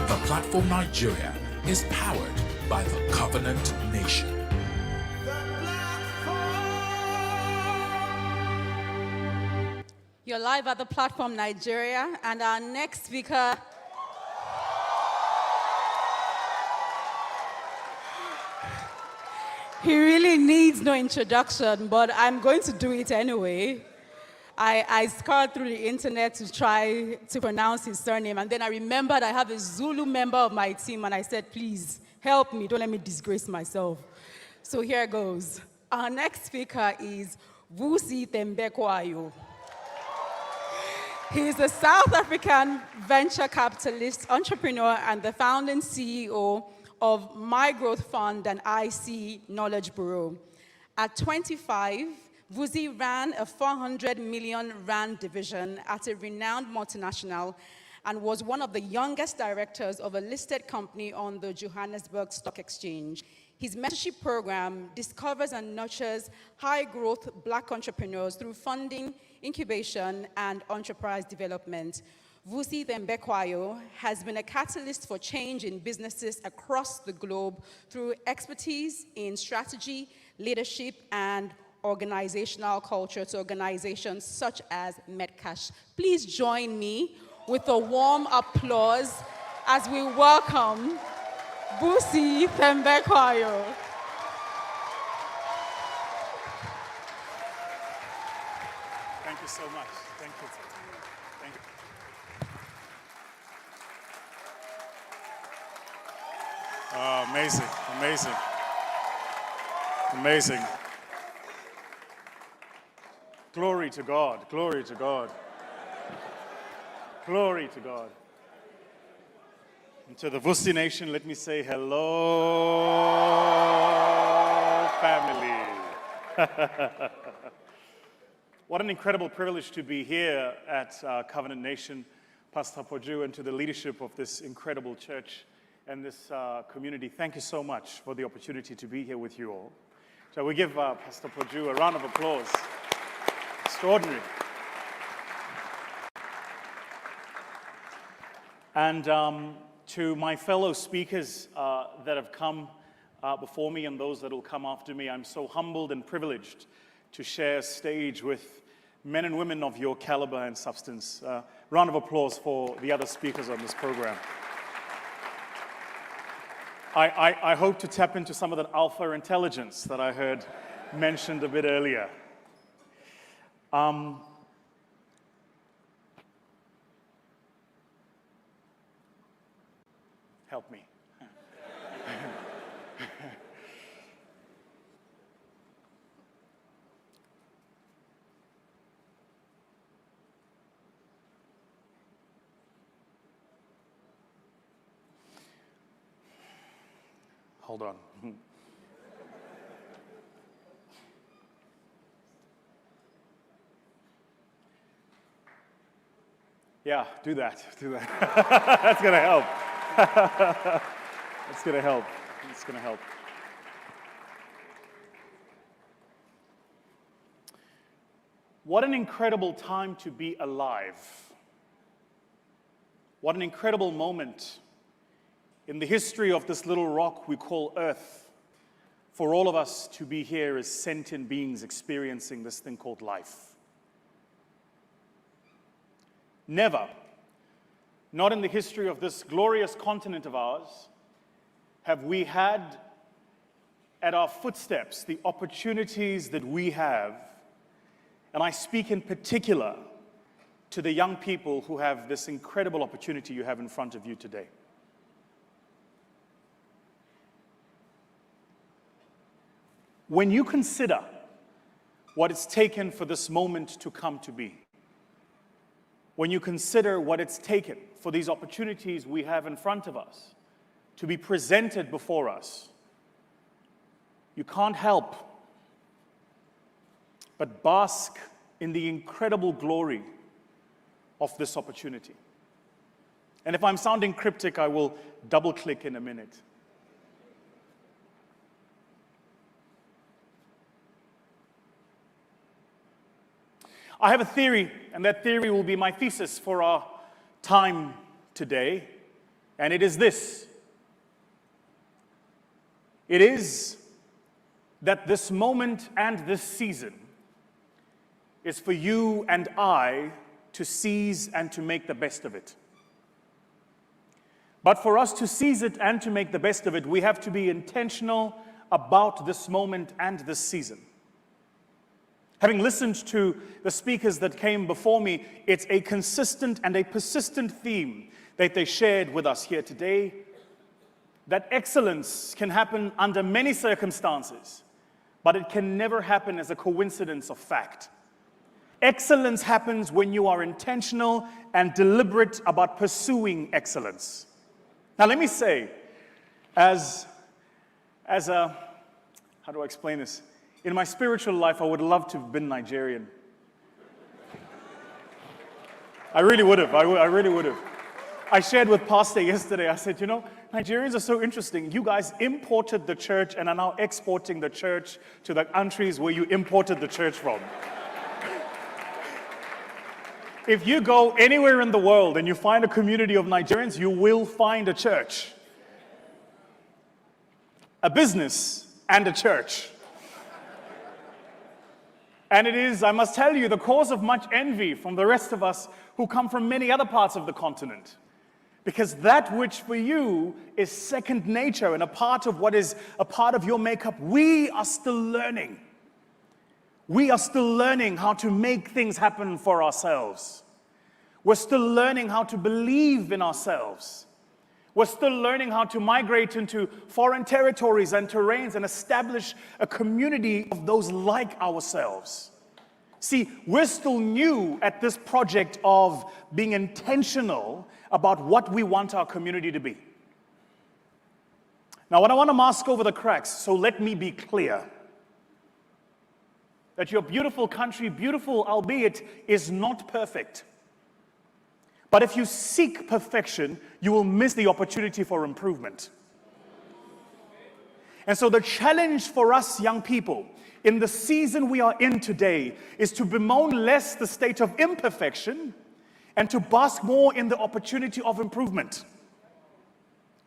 The Platform Nigeria is powered by the Covenant Nation. You're live at the Platform Nigeria, and our next speaker he really needs no introduction, but I'm going to do it anyway. I scoured through the internet to try to pronounce his surname, and then I remembered I have a Zulu member of my team, and I said, please, help me, don't let me disgrace myself. So here goes. Our next speaker is Vusi Thembekwayo. He is a South African venture capitalist, entrepreneur, and the founding CEO of My Growth Fund and IC Knowledge Bureau. At 25, Vusi ran a 400 million rand division at a renowned multinational and was one of the youngest directors of a listed company on the Johannesburg Stock Exchange. His mentorship program discovers and nurtures high-growth Black entrepreneurs through funding, incubation, and enterprise development. Vusi Thembekwayo has been a catalyst for change in businesses across the globe through expertise in strategy, leadership, and organizational culture to organizations such as Metcash. Please join me with a warm applause as we welcome Vusi Thembekwayo. Thank you so much. Thank you. Thank you. Oh, amazing, amazing, amazing. Glory to God, glory to God. Glory to God. And to the Vusi Nation, let me say hello, family. What an incredible privilege to be here at Covenant Nation, Pastor Poju, and to the leadership of this incredible church and this community. Thank you so much for the opportunity to be here with you all. Shall we give Pastor Poju a round of applause? Extraordinary. And to my fellow speakers that have come before me and those that will come after me, I'm so humbled and privileged to share a stage with men and women of your caliber and substance. Round of applause for the other speakers on this program. I hope to tap into some of that alpha intelligence that I heard mentioned a bit earlier. Help me. Hold on. Yeah, do that. Do that. That's going to help. That's going to help. It's going to help. What an incredible time to be alive. What an incredible moment in the history of this little rock we call Earth for all of us to be here as sentient beings experiencing this thing called life. Never, not in the history of this glorious continent of ours, have we had at our footsteps the opportunities that we have. And I speak in particular to the young people who have this incredible opportunity you have in front of you today. When you consider what it's taken for this moment to come to be, when you consider what it's taken for these opportunities we have in front of us to be presented before us, you can't help but bask in the incredible glory of this opportunity. And if I'm sounding cryptic, I will double-click in a minute. I have a theory, and that theory will be my thesis for our time today, and it is this. It is that this moment and this season is for you and I to seize and to make the best of it. But for us to seize it and to make the best of it, we have to be intentional about this moment and this season. Having listened to the speakers that came before me, it's a consistent and a persistent theme that they shared with us here today, that excellence can happen under many circumstances, but it can never happen as a coincidence of fact. Excellence happens when you are intentional and deliberate about pursuing excellence. Now let me say, as a, how do I explain this? In my spiritual life, I would love to have been Nigerian. I really would have. I really would have. I shared with Pastor yesterday, I said, you know, Nigerians are so interesting. You guys imported the church and are now exporting the church to the countries where you imported the church from. If you go anywhere in the world and you find a community of Nigerians, you will find a church, a business, and a church. And it is, I must tell you, the cause of much envy from the rest of us who come from many other parts of the continent. Because that which for you is second nature and a part of what is a part of your makeup, we are still learning. We are still learning how to make things happen for ourselves. We're still learning how to believe in ourselves. We're still learning how to migrate into foreign territories and terrains and establish a community of those like ourselves. See, we're still new at this project of being intentional about what we want our community to be. Now, I don't want to mask over the cracks, so let me be clear. That your beautiful country, beautiful albeit, is not perfect. But if you seek perfection, you will miss the opportunity for improvement. And so the challenge for us young people in the season we are in today is to bemoan less the state of imperfection and to bask more in the opportunity of improvement.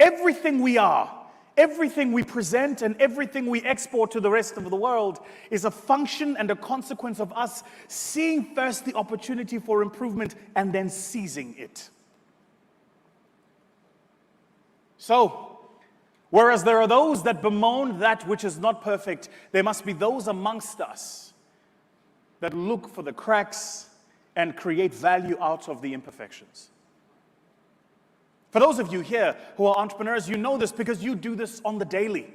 Everything we are, everything we present and everything we export to the rest of the world is a function and a consequence of us seeing first the opportunity for improvement and then seizing it. So, whereas there are those that bemoan that which is not perfect, there must be those amongst us that look for the cracks and create value out of the imperfections. For those of you here who are entrepreneurs, you know this because you do this on the daily.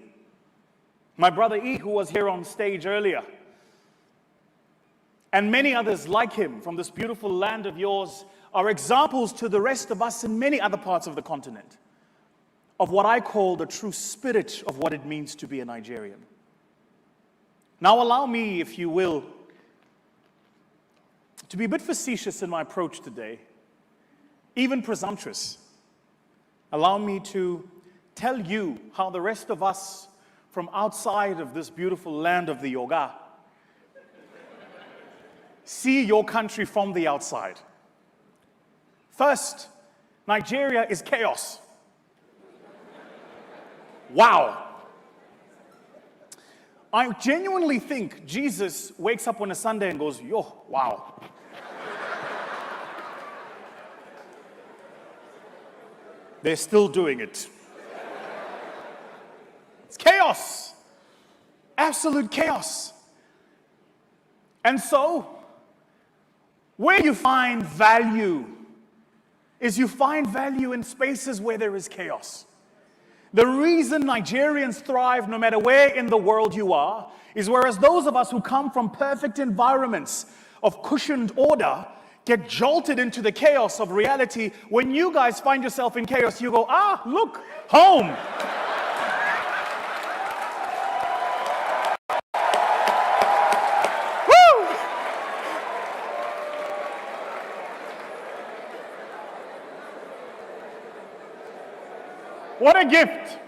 My brother E, who was here on stage earlier, and many others like him from this beautiful land of yours are examples to the rest of us in many other parts of the continent of what I call the true spirit of what it means to be a Nigerian. Now allow me, if you will, to be a bit facetious in my approach today even presumptuous, allow me to tell you how the rest of us from outside of this beautiful land of the yoga see your country from the outside. First, Nigeria is chaos. Wow. I genuinely think Jesus wakes up on a Sunday and goes, yo, wow. They're still doing it. It's chaos. Absolute chaos. And so, where you find value is you find value in spaces where there is chaos. The reason Nigerians thrive no matter where in the world you are is whereas those of us who come from perfect environments of cushioned order get jolted into the chaos of reality. When you guys find yourself in chaos, you go, ah, look, home. What a gift.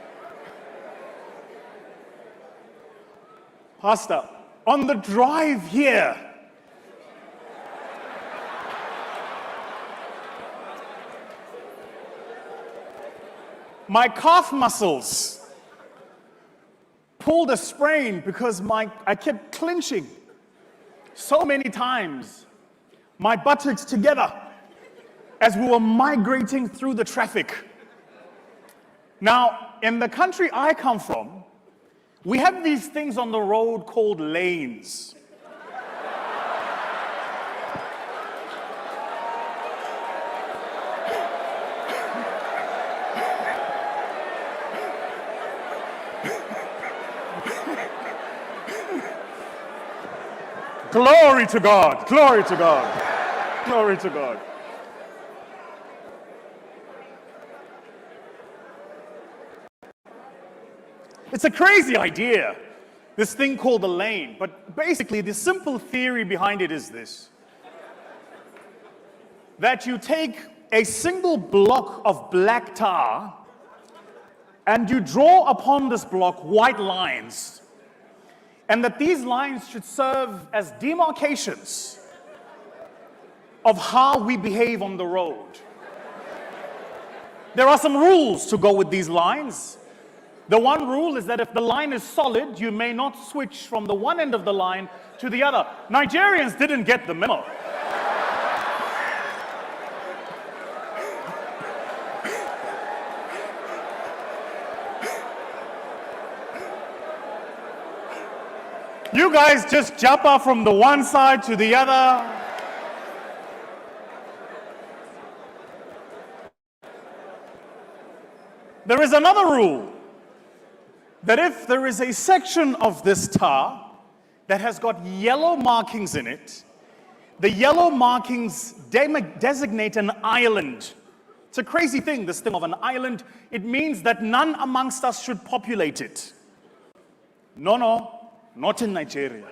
Pastor, on the drive here, my calf muscles pulled a sprain because I kept clinching so many times, my buttocks together as we were migrating through the traffic. Now, in the country I come from, we have these things on the road called lanes. Glory to God, glory to God, glory to God. It's a crazy idea, this thing called the lane, but basically the simple theory behind it is this: that you take a single block of black tar and you draw upon this block white lines, and that these lines should serve as demarcations of how we behave on the road. There are some rules to go with these lines. The one rule is that if the line is solid, you may not switch from the one end of the line to the other. Nigerians didn't get the memo. You guys just jump up from the one side to the other. There is another rule, that if there is a section of this tar that has got yellow markings in it, the yellow markings designate an island. It's a crazy thing, this thing of an island. It means that none amongst us should populate it. No, not in Nigeria.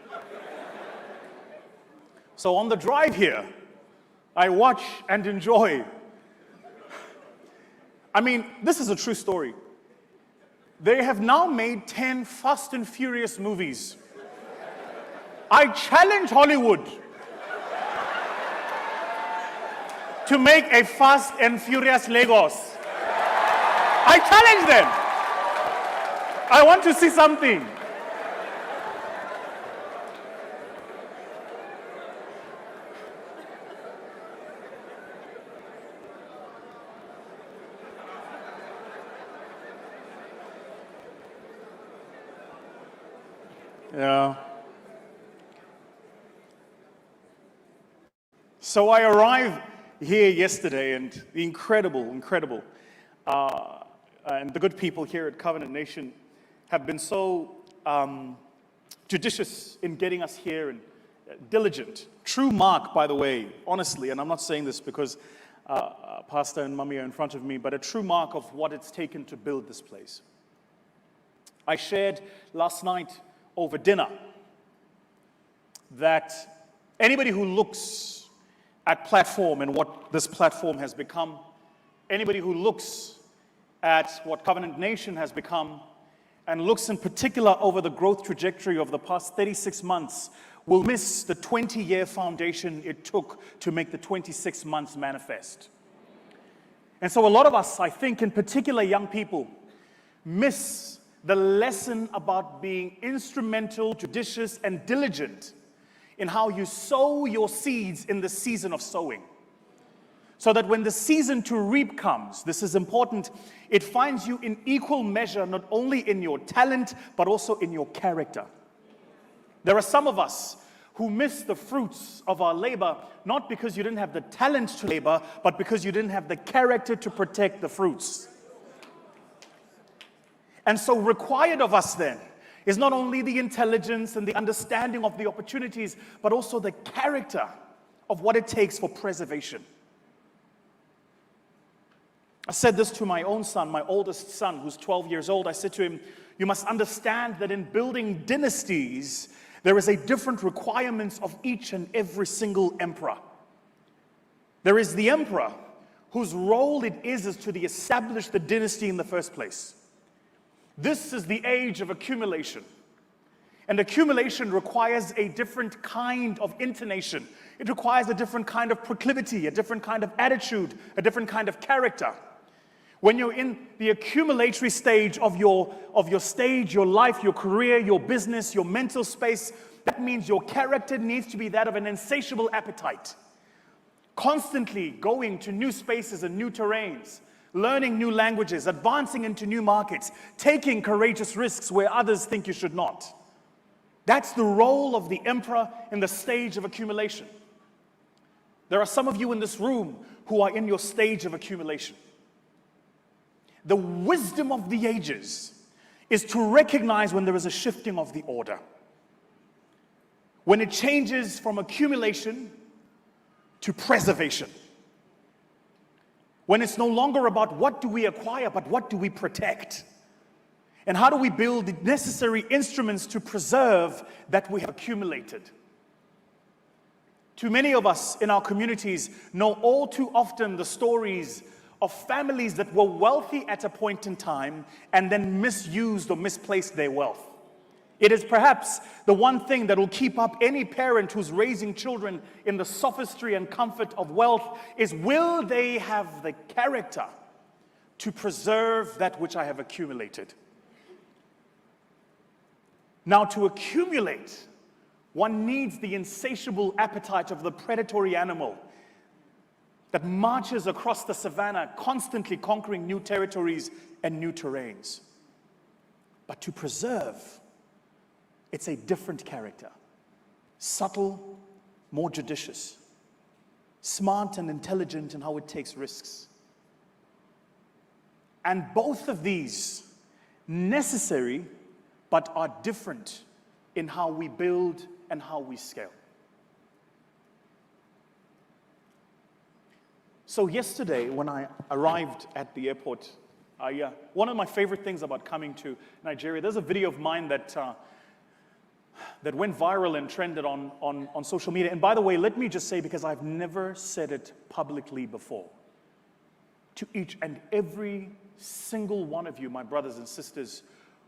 So on the drive here, I watch and enjoy. I mean, this is a true story. They have now made 10 Fast and Furious movies. I challenge Hollywood to make a Fast and Furious Lagos. I challenge them. I want to see something. Yeah. So I arrived here yesterday, and the incredible, and the good people here at Covenant Nation have been so judicious in getting us here and diligent. True mark, by the way, honestly, and I'm not saying this because Pastor and Mummy are in front of me, but a true mark of what it's taken to build this place. I shared last night over dinner that anybody who looks at platform and what this platform has become Anybody who looks at what Covenant Nation has become and looks in particular over the growth trajectory of the past 36 months will miss the 20-year foundation it took to make the 26 months manifest. And so a lot of us, I think in particular young people, miss the lesson about being instrumental, judicious, and diligent in how you sow your seeds in the season of sowing. So that when the season to reap comes, this is important, it finds you in equal measure, not only in your talent, but also in your character. There are some of us who miss the fruits of our labor, not because you didn't have the talent to labor, but because you didn't have the character to protect the fruits. And so required of us then is not only the intelligence and the understanding of the opportunities, but also the character of what it takes for preservation. I said this to my own son, my oldest son, who's 12 years old. I said to him, you must understand that in building dynasties, there is a different requirements of each and every single emperor. There is the emperor whose role it is to establish the dynasty in the first place. This is the age of accumulation. And accumulation requires a different kind of intonation. It requires a different kind of proclivity, a different kind of attitude, a different kind of character. When you're in the accumulatory stage of your stage, your life, your career, your business, your mental space, that means your character needs to be that of an insatiable appetite. Constantly going to new spaces and new terrains, learning new languages, advancing into new markets, taking courageous risks where others think you should not. That's the role of the emperor in the stage of accumulation. There are some of you in this room who are in your stage of accumulation. The wisdom of the ages is to recognize when there is a shifting of the order. When it changes from accumulation to preservation. When it's no longer about what do we acquire, but what do we protect? And how do we build the necessary instruments to preserve that we have accumulated? Too many of us in our communities know all too often the stories of families that were wealthy at a point in time and then misused or misplaced their wealth. It is perhaps the one thing that will keep up any parent who's raising children in the sophistry and comfort of wealth is, will they have the character to preserve that which I have accumulated? Now, to accumulate, one needs the insatiable appetite of the predatory animal that marches across the savannah, constantly conquering new territories and new terrains. But to preserve, it's a different character. Subtle, more judicious. Smart and intelligent in how it takes risks. And both of these, necessary, but are different in how we build and how we scale. So yesterday, when I arrived at the airport, one of my favorite things about coming to Nigeria, there's a video of mine that went viral and trended on social media. And by the way, let me just say, because I've never said it publicly before, to each and every single one of you, my brothers and sisters,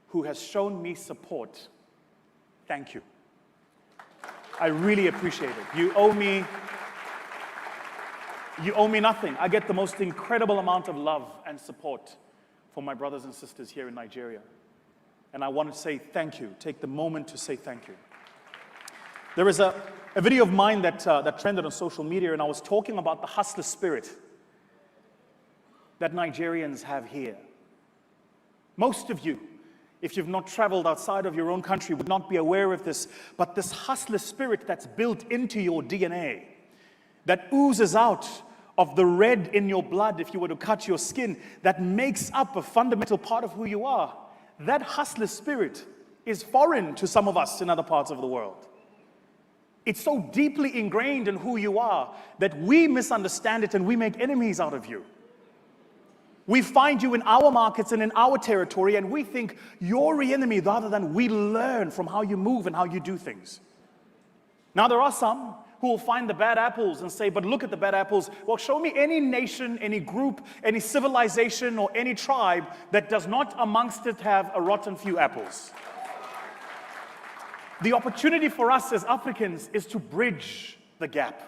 who has shown me support, thank you. I really appreciate it. You owe me nothing. I get the most incredible amount of love and support from my brothers and sisters here in Nigeria. And I want to say thank you. Take the moment to say thank you. There is a video of mine that trended on social media, and I was talking about the hustler spirit that Nigerians have here. Most of you, if you've not traveled outside of your own country, would not be aware of this, but this hustler spirit that's built into your DNA, that oozes out of the red in your blood if you were to cut your skin, that makes up a fundamental part of who you are. That hustler spirit is foreign to some of us in other parts of the world. It's so deeply ingrained in who you are that we misunderstand it and we make enemies out of you. We find you in our markets and in our territory, and we think you're the enemy rather than we learn from how you move and how you do things. Now, there are some who will find the bad apples and say, but look at the bad apples. Well, show me any nation, any group, any civilization, or any tribe that does not amongst it have a rotten few apples. The opportunity for us as Africans is to bridge the gap.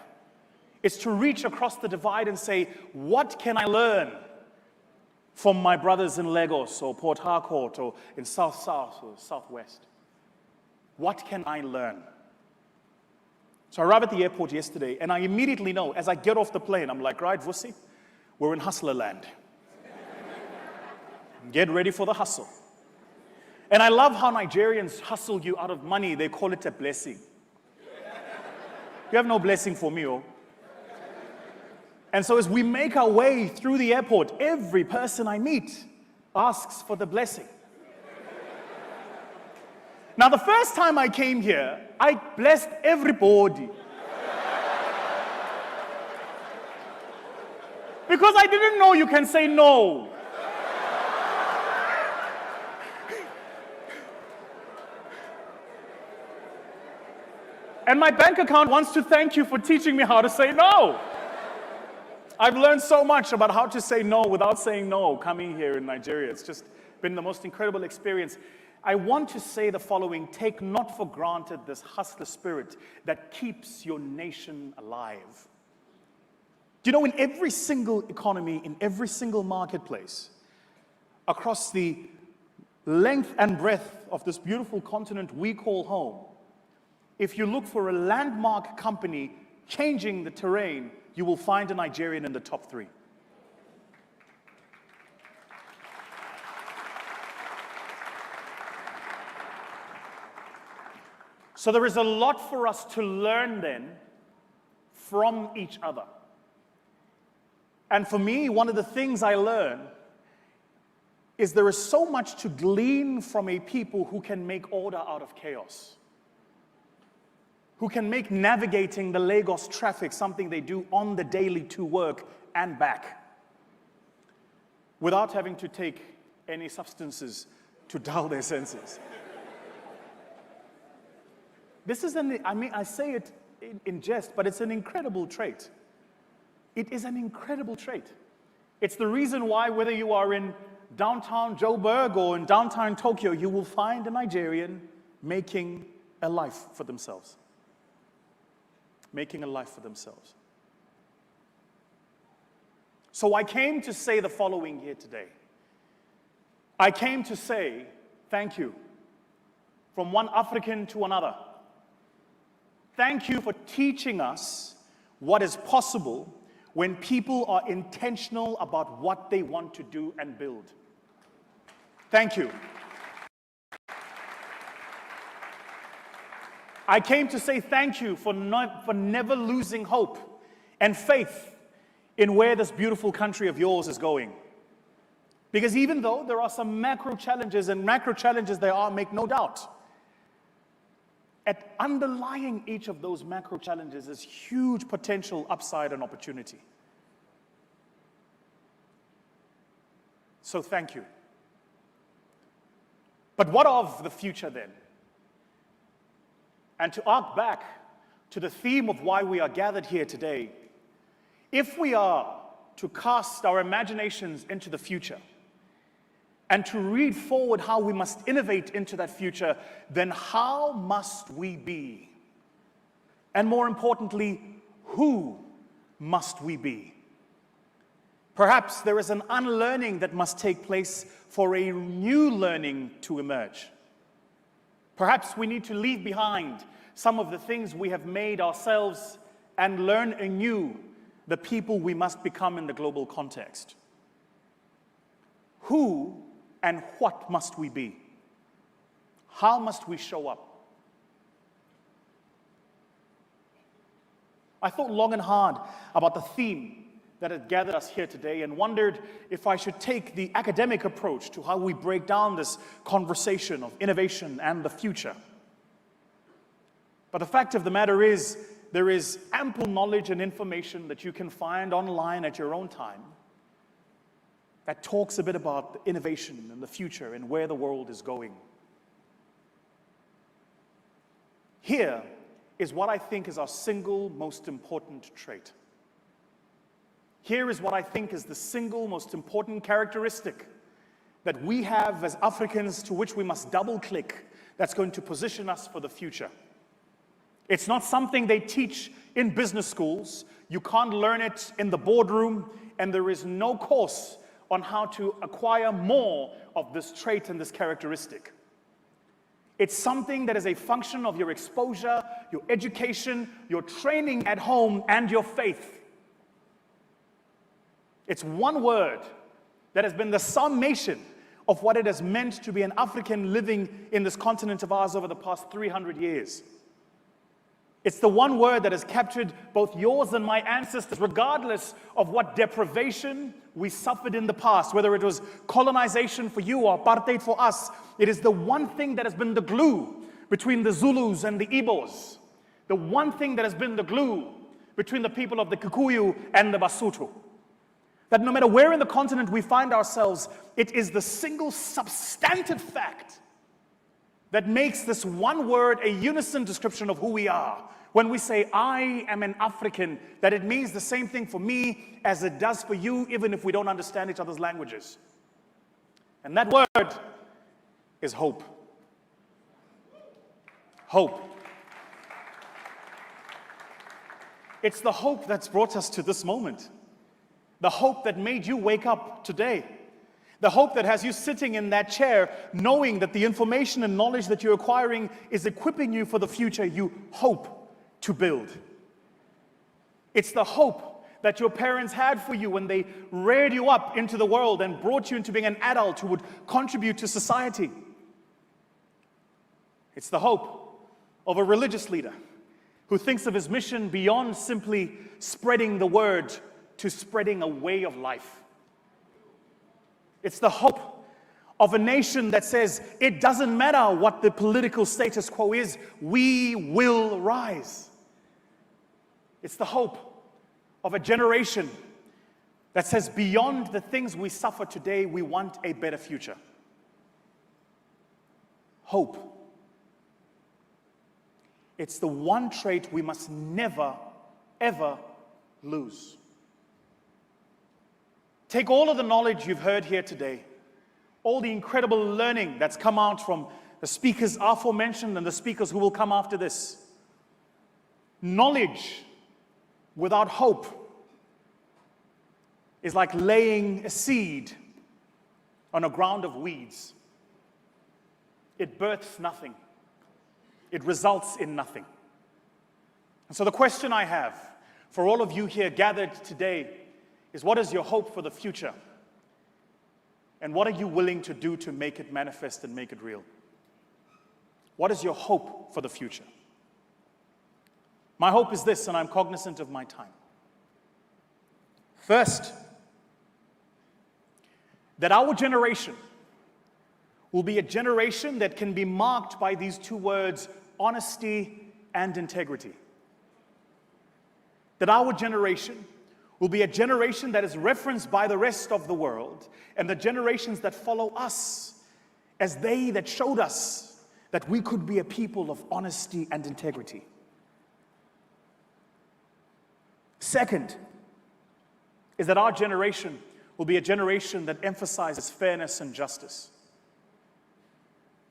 It's to reach across the divide and say, what can I learn from my brothers in Lagos or Port Harcourt or in South or Southwest? What can I learn? So I arrived at the airport yesterday, and I immediately know, as I get off the plane, I'm like, right, Vusi, we're in hustler land. Get ready for the hustle. And I love how Nigerians hustle you out of money. They call it a blessing. You have no blessing for me, oh. And so as we make our way through the airport, every person I meet asks for the blessing. Now, the first time I came here, I blessed everybody. Because I didn't know you can say no. And my bank account wants to thank you for teaching me how to say no. I've learned so much about how to say no without saying no coming here in Nigeria. It's just been the most incredible experience. I want to say the following: take not for granted this hustler spirit that keeps your nation alive. Do you know, in every single economy, in every single marketplace, across the length and breadth of this beautiful continent we call home, if you look for a landmark company changing the terrain, you will find a Nigerian in the top 3. So there is a lot for us to learn then from each other. And for me, one of the things I learn is there is so much to glean from a people who can make order out of chaos, who can make navigating the Lagos traffic something they do on the daily to work and back, without having to take any substances to dull their senses. This is I say it in jest, but it's an incredible trait. It is an incredible trait. It's the reason why, whether you are in downtown Joburg or in downtown Tokyo, you will find a Nigerian making a life for themselves. Making a life for themselves. So I came to say the following here today. I came to say thank you from one African to another. Thank you for teaching us what is possible when people are intentional about what they want to do and build. Thank you. I came to say thank you for never losing hope and faith in where this beautiful country of yours is going. Because even though there are some macro challenges, and macro challenges there are, make no doubt, at underlying each of those macro challenges is huge potential upside and opportunity. So thank you. But what of the future then? And to arc back to the theme of why we are gathered here today, if we are to cast our imaginations into the future and to read forward how we must innovate into that future, then how must we be? And more importantly, who must we be? Perhaps there is an unlearning that must take place for a new learning to emerge. Perhaps we need to leave behind some of the things we have made ourselves and learn anew the people we must become in the global context. Who and what must we be? How must we show up? I thought long and hard about the theme that had gathered us here today and wondered if I should take the academic approach to how we break down this conversation of innovation and the future. But the fact of the matter is, there is ample knowledge and information that you can find online at your own time that talks a bit about the innovation and the future and where the world is going. Here is what I think is our single most important trait. Here is what I think is the single most important characteristic that we have as Africans, to which we must double click, that's going to position us for the future. It's not something they teach in business schools. You can't learn it in the boardroom, and there is no course on how to acquire more of this trait and this characteristic. It's something that is a function of your exposure, your education, your training at home, and your faith. It's one word that has been the summation of what it has meant to be an African living in this continent of ours over the past 300 years. It's the one word that has captured both yours and my ancestors, regardless of what deprivation we suffered in the past, whether it was colonization for you or apartheid for us. It is the one thing that has been the glue between the Zulus and the Igbos, the one thing that has been the glue between the people of the Kikuyu and the Basotho. That no matter where in the continent we find ourselves, it is the single substantive fact that makes this one word a unison description of who we are. When we say, I am an African, that it means the same thing for me as it does for you, even if we don't understand each other's languages. And that word is hope. Hope. It's the hope that's brought us to this moment. The hope that made you wake up today. The hope that has you sitting in that chair, knowing that the information and knowledge that you're acquiring is equipping you for the future you hope to build. It's the hope that your parents had for you when they reared you up into the world and brought you into being an adult who would contribute to society. It's the hope of a religious leader who thinks of his mission beyond simply spreading the word to spreading a way of life. It's the hope of a nation that says, it doesn't matter what the political status quo is, we will rise. It's the hope of a generation that says, beyond the things we suffer today, we want a better future. Hope. It's the one trait we must never, ever lose. Take all of the knowledge you've heard here today, all the incredible learning that's come out from the speakers aforementioned and the speakers who will come after this. Knowledge without hope is like laying a seed on a ground of weeds. It births nothing. It results in nothing. And so the question I have for all of you here gathered today is, what is your hope for the future? And what are you willing to do to make it manifest and make it real? What is your hope for the future? My hope is this, and I'm cognizant of my time. First, that our generation will be a generation that can be marked by these two words, honesty and integrity. That our generation will be a generation that is referenced by the rest of the world and the generations that follow us as they that showed us that we could be a people of honesty and integrity. Second, is that our generation will be a generation that emphasizes fairness and justice.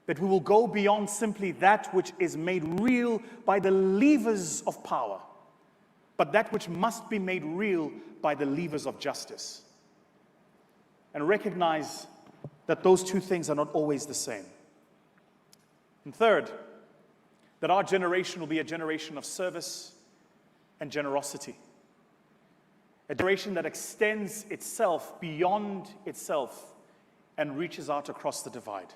That we will go beyond simply that which is made real by the levers of power, but that which must be made real by the levers of justice. And recognize that those two things are not always the same. And third, that our generation will be a generation of service and generosity. A generation that extends itself beyond itself and reaches out across the divide.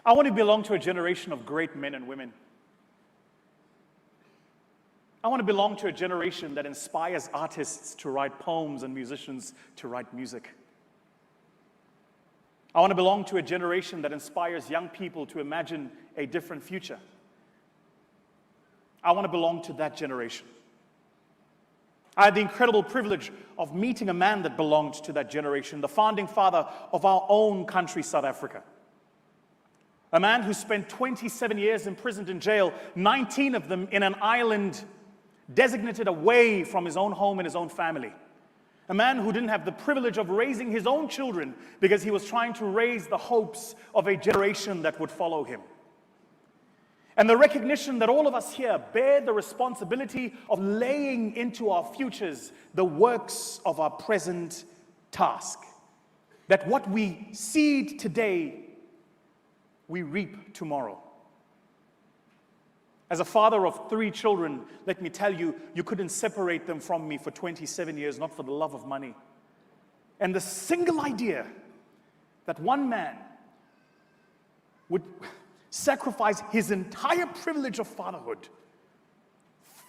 I want to belong to a generation of great men and women. I want to belong to a generation that inspires artists to write poems and musicians to write music. I want to belong to a generation that inspires young people to imagine a different future. I want to belong to that generation. I had the incredible privilege of meeting a man that belonged to that generation, the founding father of our own country, South Africa. A man who spent 27 years imprisoned in jail, 19 of them in an island designated away from his own home and his own family. A man who didn't have the privilege of raising his own children because he was trying to raise the hopes of a generation that would follow him. And the recognition that all of us here bear the responsibility of laying into our futures the works of our present task. That what we seed today, we reap tomorrow. As a father of 3 children, let me tell you, you couldn't separate them from me for 27 years, not for the love of money. And the single idea that one man would sacrifice his entire privilege of fatherhood,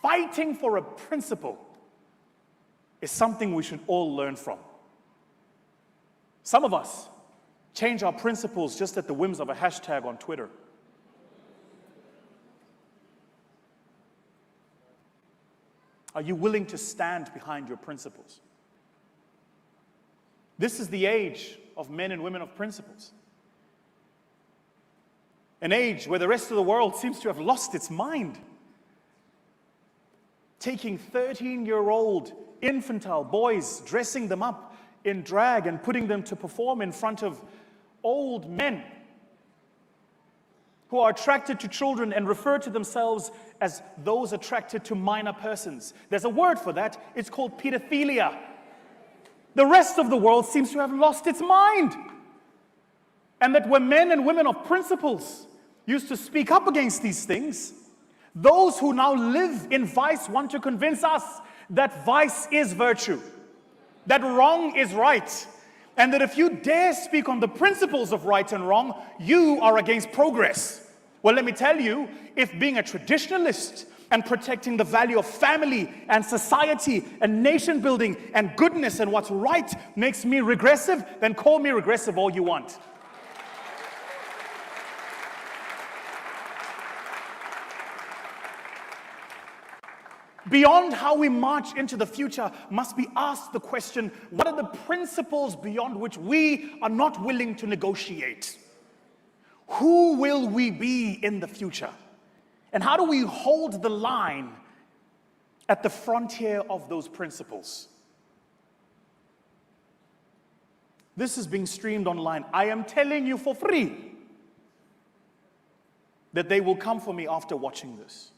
fighting for a principle, is something we should all learn from. Some of us change our principles just at the whims of a hashtag on Twitter. Are you willing to stand behind your principles? This is the age of men and women of principles. An age where the rest of the world seems to have lost its mind. Taking 13-year-old infantile boys, dressing them up in drag and putting them to perform in front of old men who are attracted to children and refer to themselves as those attracted to minor persons. There's a word for that. It's called pedophilia. The rest of the world seems to have lost its mind. And that when men and women of principles used to speak up against these things, those who now live in vice want to convince us that vice is virtue, that wrong is right, and that if you dare speak on the principles of right and wrong, you are against progress. Well, let me tell you, if being a traditionalist and protecting the value of family and society and nation building and goodness and what's right makes me regressive, then call me regressive all you want. Beyond how we march into the future must be asked the question, what are the principles beyond which we are not willing to negotiate? Who will we be in the future? And how do we hold the line at the frontier of those principles? This is being streamed online. I am telling you for free that they will come for me after watching this.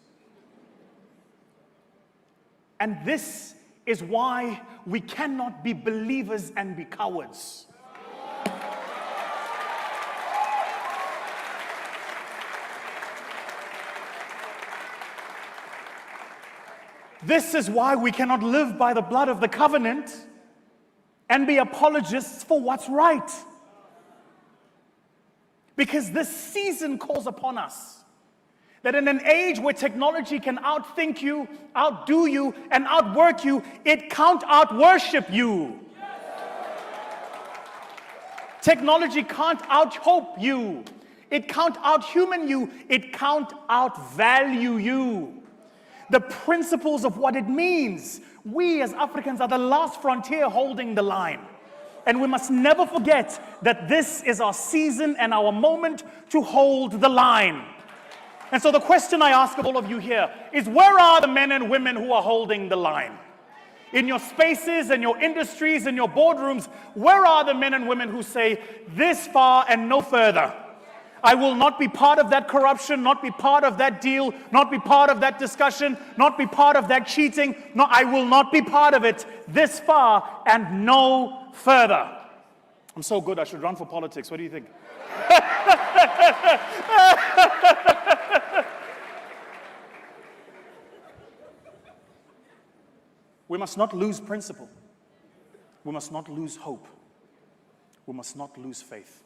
And this is why we cannot be believers and be cowards. This is why we cannot live by the blood of the covenant and be apologists for what's right. Because this season calls upon us that in an age where technology can outthink you, outdo you, and outwork you, it can't outworship you. Technology can't outhope you. It can't outhuman you. It can't outvalue you. The principles of what it means. We as Africans are the last frontier holding the line. And we must never forget that this is our season and our moment to hold the line. And so the question I ask of all of you here is, where are the men and women who are holding the line? In your spaces and your industries and your boardrooms, where are the men and women who say, this far and no further? I will not be part of that corruption, not be part of that deal, not be part of that discussion, not be part of that cheating. No, I will not be part of it. This far and no further. I'm so good, I should run for politics. What do you think? We must not lose principle. We must not lose hope. We must not lose faith.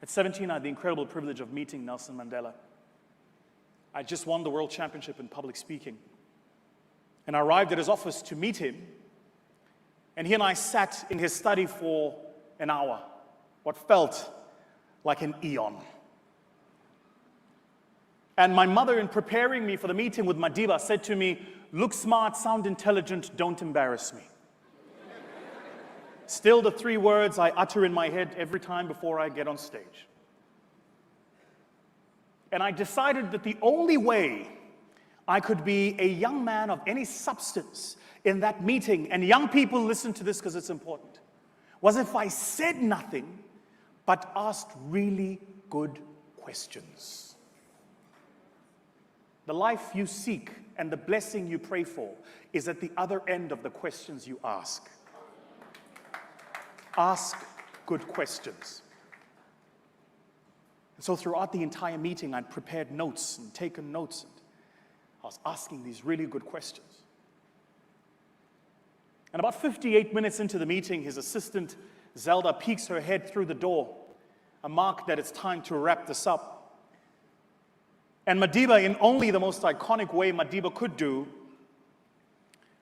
At 17, I had the incredible privilege of meeting Nelson Mandela. I just won the world championship in public speaking. And I arrived at his office to meet him. And he and I sat in his study for an hour, what felt like an eon. And my mother, in preparing me for the meeting with Madiba, said to me, "Look smart, sound intelligent, don't embarrass me." Still the 3 words I utter in my head every time before I get on stage. And I decided that the only way I could be a young man of any substance in that meeting, and young people, listen to this because it's important, was if I said nothing but asked really good questions. The life you seek and the blessing you pray for is at the other end of the questions you ask. Ask good questions. And so throughout the entire meeting, I'd prepared notes and taken notes, and I was asking these really good questions. And about 58 minutes into the meeting, his assistant, Zelda, peeks her head through the door, a mark that it's time to wrap this up. And Madiba, in only the most iconic way Madiba could do,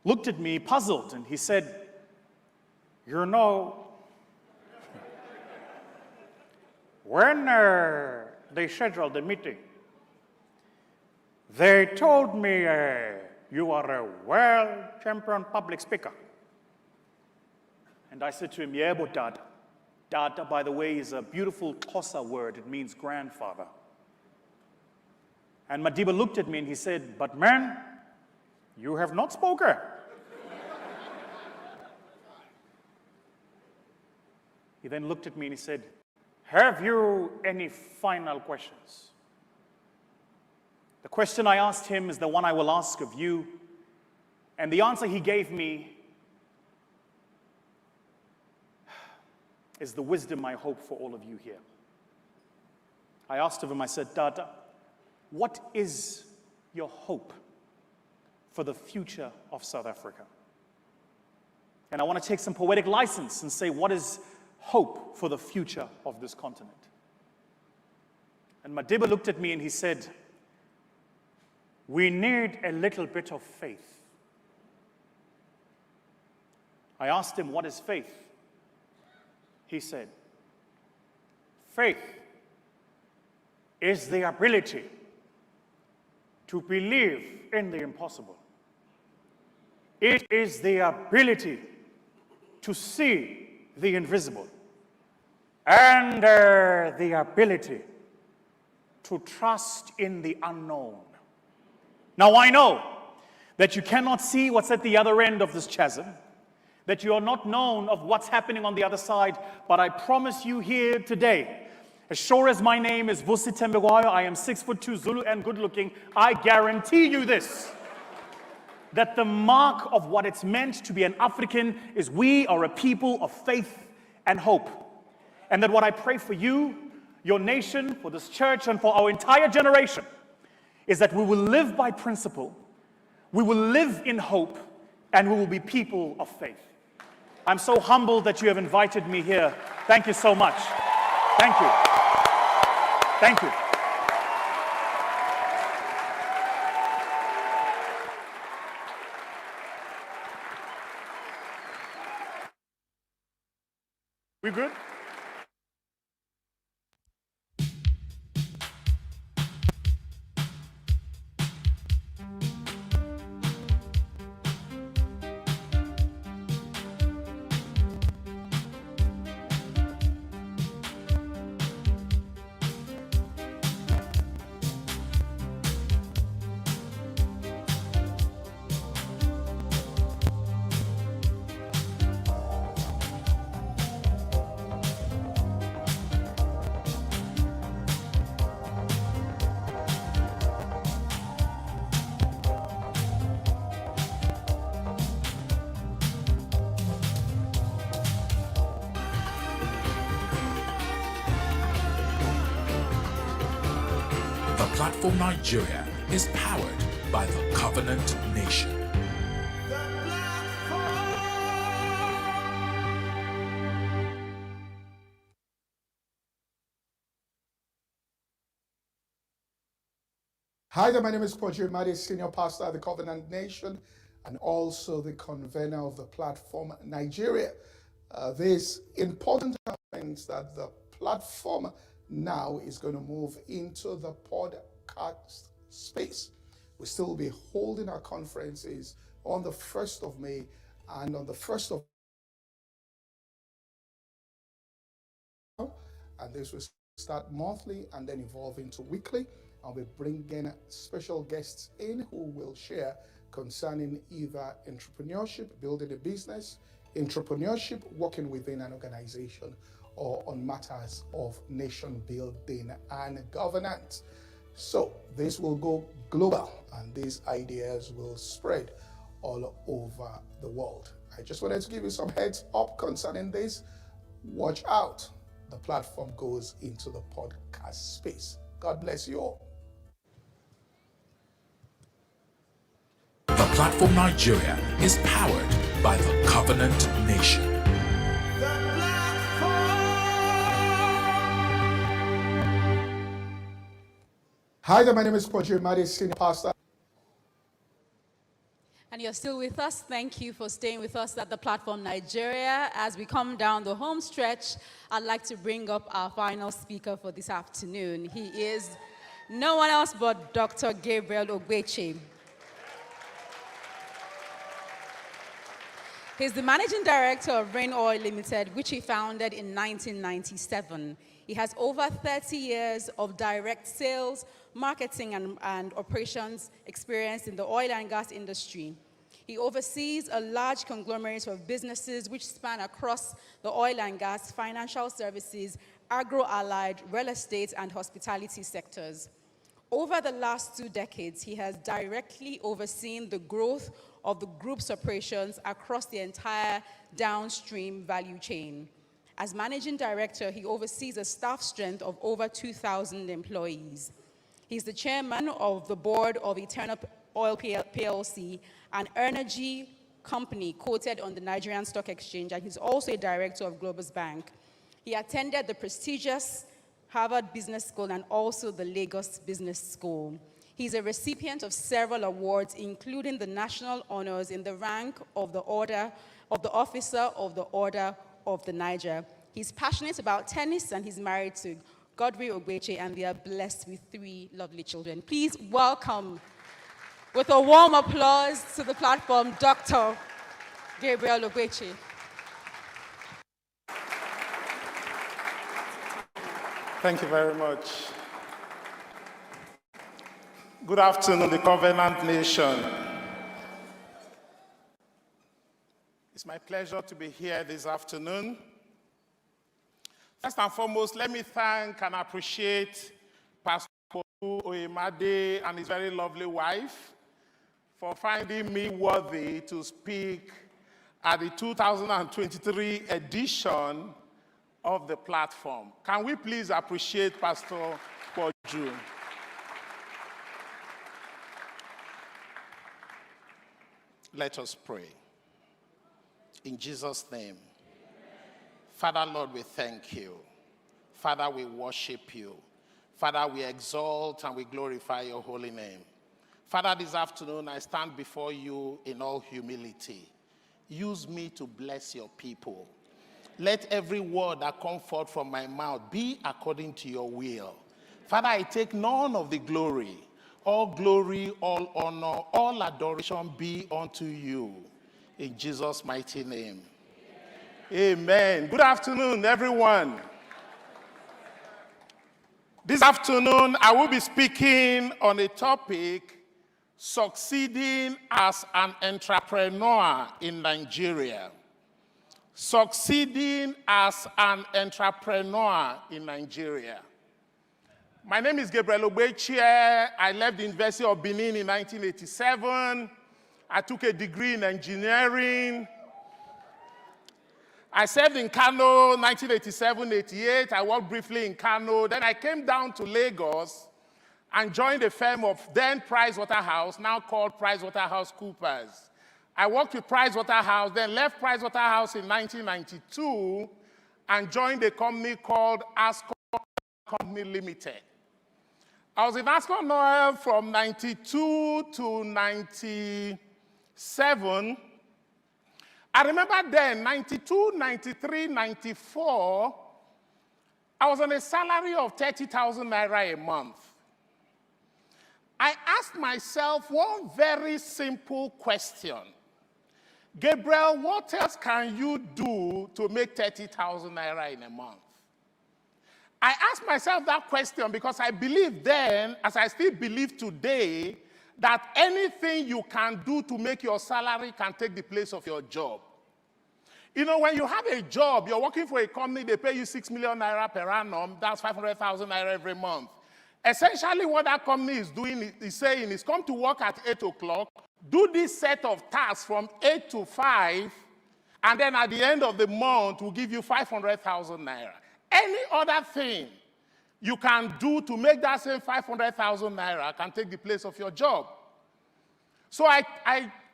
looked at me puzzled, and he said, "You know, when they scheduled the meeting, they told me you are a world champion public speaker." And I said to him, "Yebo, Dada." Dada, by the way, is a beautiful Xhosa word. It means grandfather. And Madiba looked at me and he said, "But man, you have not spoken." He then looked at me and he said, "Have you any final questions?" The question I asked him is the one I will ask of you. And the answer he gave me is the wisdom I hope for all of you here. I asked of him, I said, "Dada, what is your hope for the future of South Africa?" And I want to take some poetic license and say, what is hope for the future of this continent? And Madiba looked at me and he said, "We need a little bit of faith." I asked him, "What is faith?" He said, "Faith is the ability to believe in the impossible. It is the ability to see the invisible, and the ability to trust in the unknown." Now, I know that you cannot see what's at the other end of this chasm, that you are not known of what's happening on the other side, but I promise you here today, as sure as my name is Vusi Tembekwayo, I am 6'2" Zulu and good looking, I guarantee you this, that the mark of what it's meant to be an African is we are a people of faith and hope. And that what I pray for you, your nation, for this church, and for our entire generation is that we will live by principle, we will live in hope, and we will be people of faith. I'm so humbled that you have invited me here. Thank you so much. Thank you. Thank you. We good? The Platform Nigeria is powered by the Covenant Nation. Hi there, my name is Kojo Madi, Senior Pastor at the Covenant Nation and also the convener of the Platform Nigeria. This important means that the platform now is going to move into the podcast podcast space. We still will be holding our conferences on the 1st of May and on the 1st of and this will start monthly and then evolve into weekly. I'll be bringing special guests in who will share concerning either entrepreneurship, building a business, entrepreneurship, working within an organization, or on matters of nation building and governance. So this will go global and these ideas will spread all over the world. I just wanted to give you some heads up concerning this. Watch out. The platform goes into the podcast space. God bless you all. The Platform Nigeria is powered by the Covenant Nation. Hi there, my name is Kojo Imade, Senior Pastor. And you're still with us. Thank you for staying with us at the Platform Nigeria. As we come down the home stretch, I'd like to bring up our final speaker for this afternoon. He is no one else but Dr. Gabriel Ogbeche. He's the managing director of Rain Oil Limited, which he founded in 1997. He has over 30 years of direct sales, marketing, and operations experience in the oil and gas industry. He oversees a large conglomerate of businesses which span across the oil and gas, financial services, agro-allied, real estate, and hospitality sectors. Over the last 2 decades, he has directly overseen the growth of the group's operations across the entire downstream value chain. As managing director, he oversees a staff strength of over 2,000 employees. He's the chairman of the board of Eternal Oil PLC, an energy company quoted on the Nigerian Stock Exchange, and he's also a director of Globus Bank. He attended the prestigious Harvard Business School and also the Lagos Business School. He's a recipient of several awards, including the national honors in the rank of the Order of the Officer of the Order of the Niger. He's passionate about tennis and he's married to Godfrey Ogbeche, and they are blessed with 3 lovely children. Please welcome, with a warm applause to the platform, Dr. Gabriel Ogbeche. Thank you very much. Good afternoon, the Covenant Nation. It's my pleasure to be here this afternoon. First and foremost, let me thank and appreciate Pastor Oyemade and his very lovely wife for finding me worthy to speak at the 2023 edition of the platform. Can we please appreciate Pastor Kojo? Let us pray. In Jesus' name. Father, Lord, we thank you. Father, we worship you. Father, we exalt and we glorify your holy name. Father, this afternoon I stand before you in all humility. Use me to bless your people. Let every word that comes forth from my mouth be according to your will. Father, I take none of the glory. All glory, all honor, all adoration be unto you. In Jesus' mighty name. Amen. Good afternoon, everyone. This afternoon, I will be speaking on a topic, succeeding as an entrepreneur in Nigeria. Succeeding as an entrepreneur in Nigeria. My name is Gabriel Ogbeche. I left the University of Benin in 1987. I took a degree in engineering. I served in Kano 1987-88. I worked briefly in Kano. Then I came down to Lagos and joined a firm of then Pricewaterhouse, now called PricewaterhouseCoopers. I worked with Pricewaterhouse, then left Pricewaterhouse in 1992 and joined a company called Ascot Company Limited. I was in Ascot Oil from 92 to 97. I remember then, 92, 93, 94, I was on a salary of 30,000 naira a month. I asked myself one very simple question. Gabriel, what else can you do to make 30,000 naira in a month? I asked myself that question because I believed then, as I still believe today, that anything you can do to make your salary can take the place of your job. You know, when you have a job, you're working for a company, they pay you 6 million naira per annum, that's 500,000 naira every month. Essentially, what that company is doing is saying is come to work at 8 o'clock, do this set of tasks from 8 to 5, and then at the end of the month, we'll give you 500,000 naira. Any other thing you can do to make that same 500,000 naira can take the place of your job. So I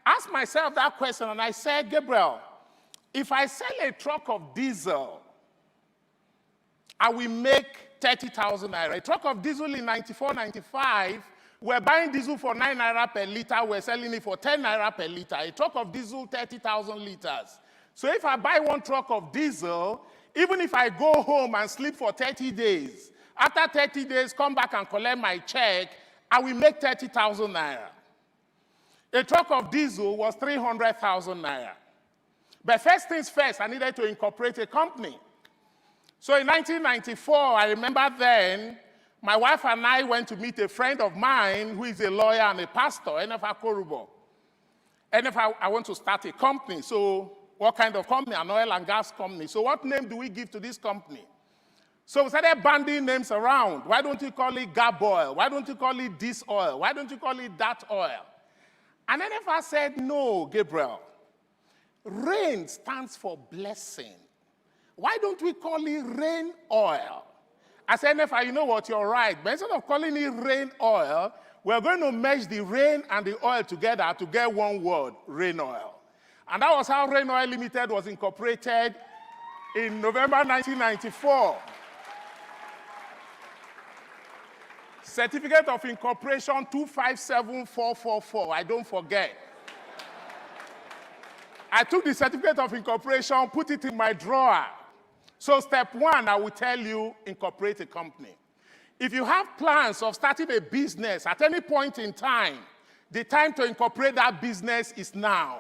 asked myself that question, and I said, Gabriel, if I sell a truck of diesel, I will make 30,000 naira. A truck of diesel in 94, 95, we're buying diesel for 9 naira per liter, we're selling it for 10 naira per liter. A truck of diesel, 30,000 liters. So if I buy one truck of diesel, even if I go home and sleep for 30 days, after 30 days, come back and collect my check, I will make 30,000 naira. A truck of diesel was 300,000 naira. But first things first, I needed to incorporate a company. So in 1994, I remember then, my wife and I went to meet a friend of mine who is a lawyer and a pastor, NFA Korubo. NFA, I want to start a company. So what kind of company? An oil and gas company. So what name do we give to this company? So we started banding names around. Why don't you call it Gab Oil? Why don't you call it this oil? Why don't you call it that oil? And NFA said, no, Gabriel. Rain stands for blessing. Why don't we call it rain oil? I said, NFA, you know what, you're right. But instead of calling it rain oil, we're going to merge the rain and the oil together to get one word, rain oil. And that was how Rain Oil Limited was incorporated in November 1994. Certificate of Incorporation 257444, I don't forget. I took the certificate of incorporation, put it in my drawer. So step one, I will tell you, incorporate a company. If you have plans of starting a business at any point in time, the time to incorporate that business is now.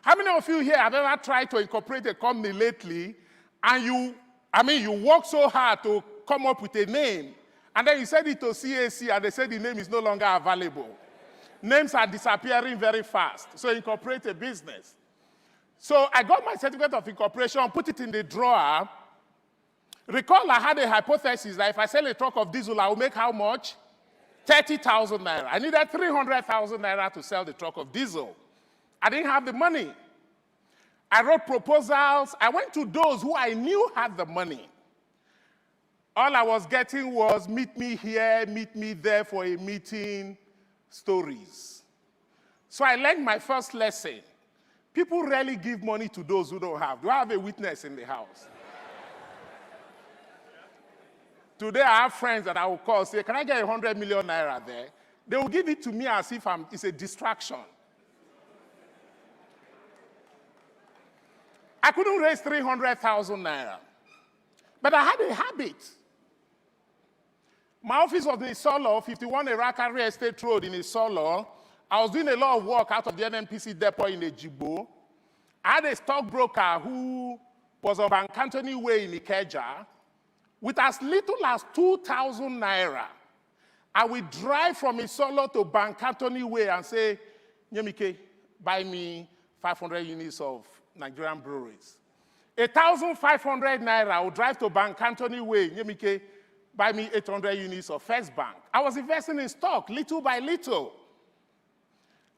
How many of you here have ever tried to incorporate a company lately, and you worked so hard to come up with a name, and then you send it to CAC, and they say the name is no longer available. Names are disappearing very fast, so incorporate a business. So I got my certificate of incorporation, put it in the drawer. Recall I had a hypothesis that if I sell a truck of diesel, I will make how much? 30,000 naira. I needed 300,000 naira to sell the truck of diesel. I didn't have the money. I wrote proposals. I went to those who I knew had the money. All I was getting was meet me here, meet me there for a meeting, stories. So I learned my first lesson. People rarely give money to those who don't have. Do I have a witness in the house? Today I have friends that I will call, say, can I get 100 million naira there? They will give it to me as if it's a distraction. I couldn't raise 300,000 naira. But I had a habit. My office was in Isolo, 51 Eraka Real Estate Road in Isolo. I was doing a lot of work out of the NNPC depot in Ejigbo. I had a stockbroker who was on Bankantoni Way in Ikeja. With as little as 2,000 naira, I would drive from Isolo to Bankantoni Way and say, Nyemike, buy me 500 units of Nigerian breweries. 1,500 naira, I would drive to Bankantoni Way, Nyemike, buy me 800 units of First Bank. I was investing in stock, little by little.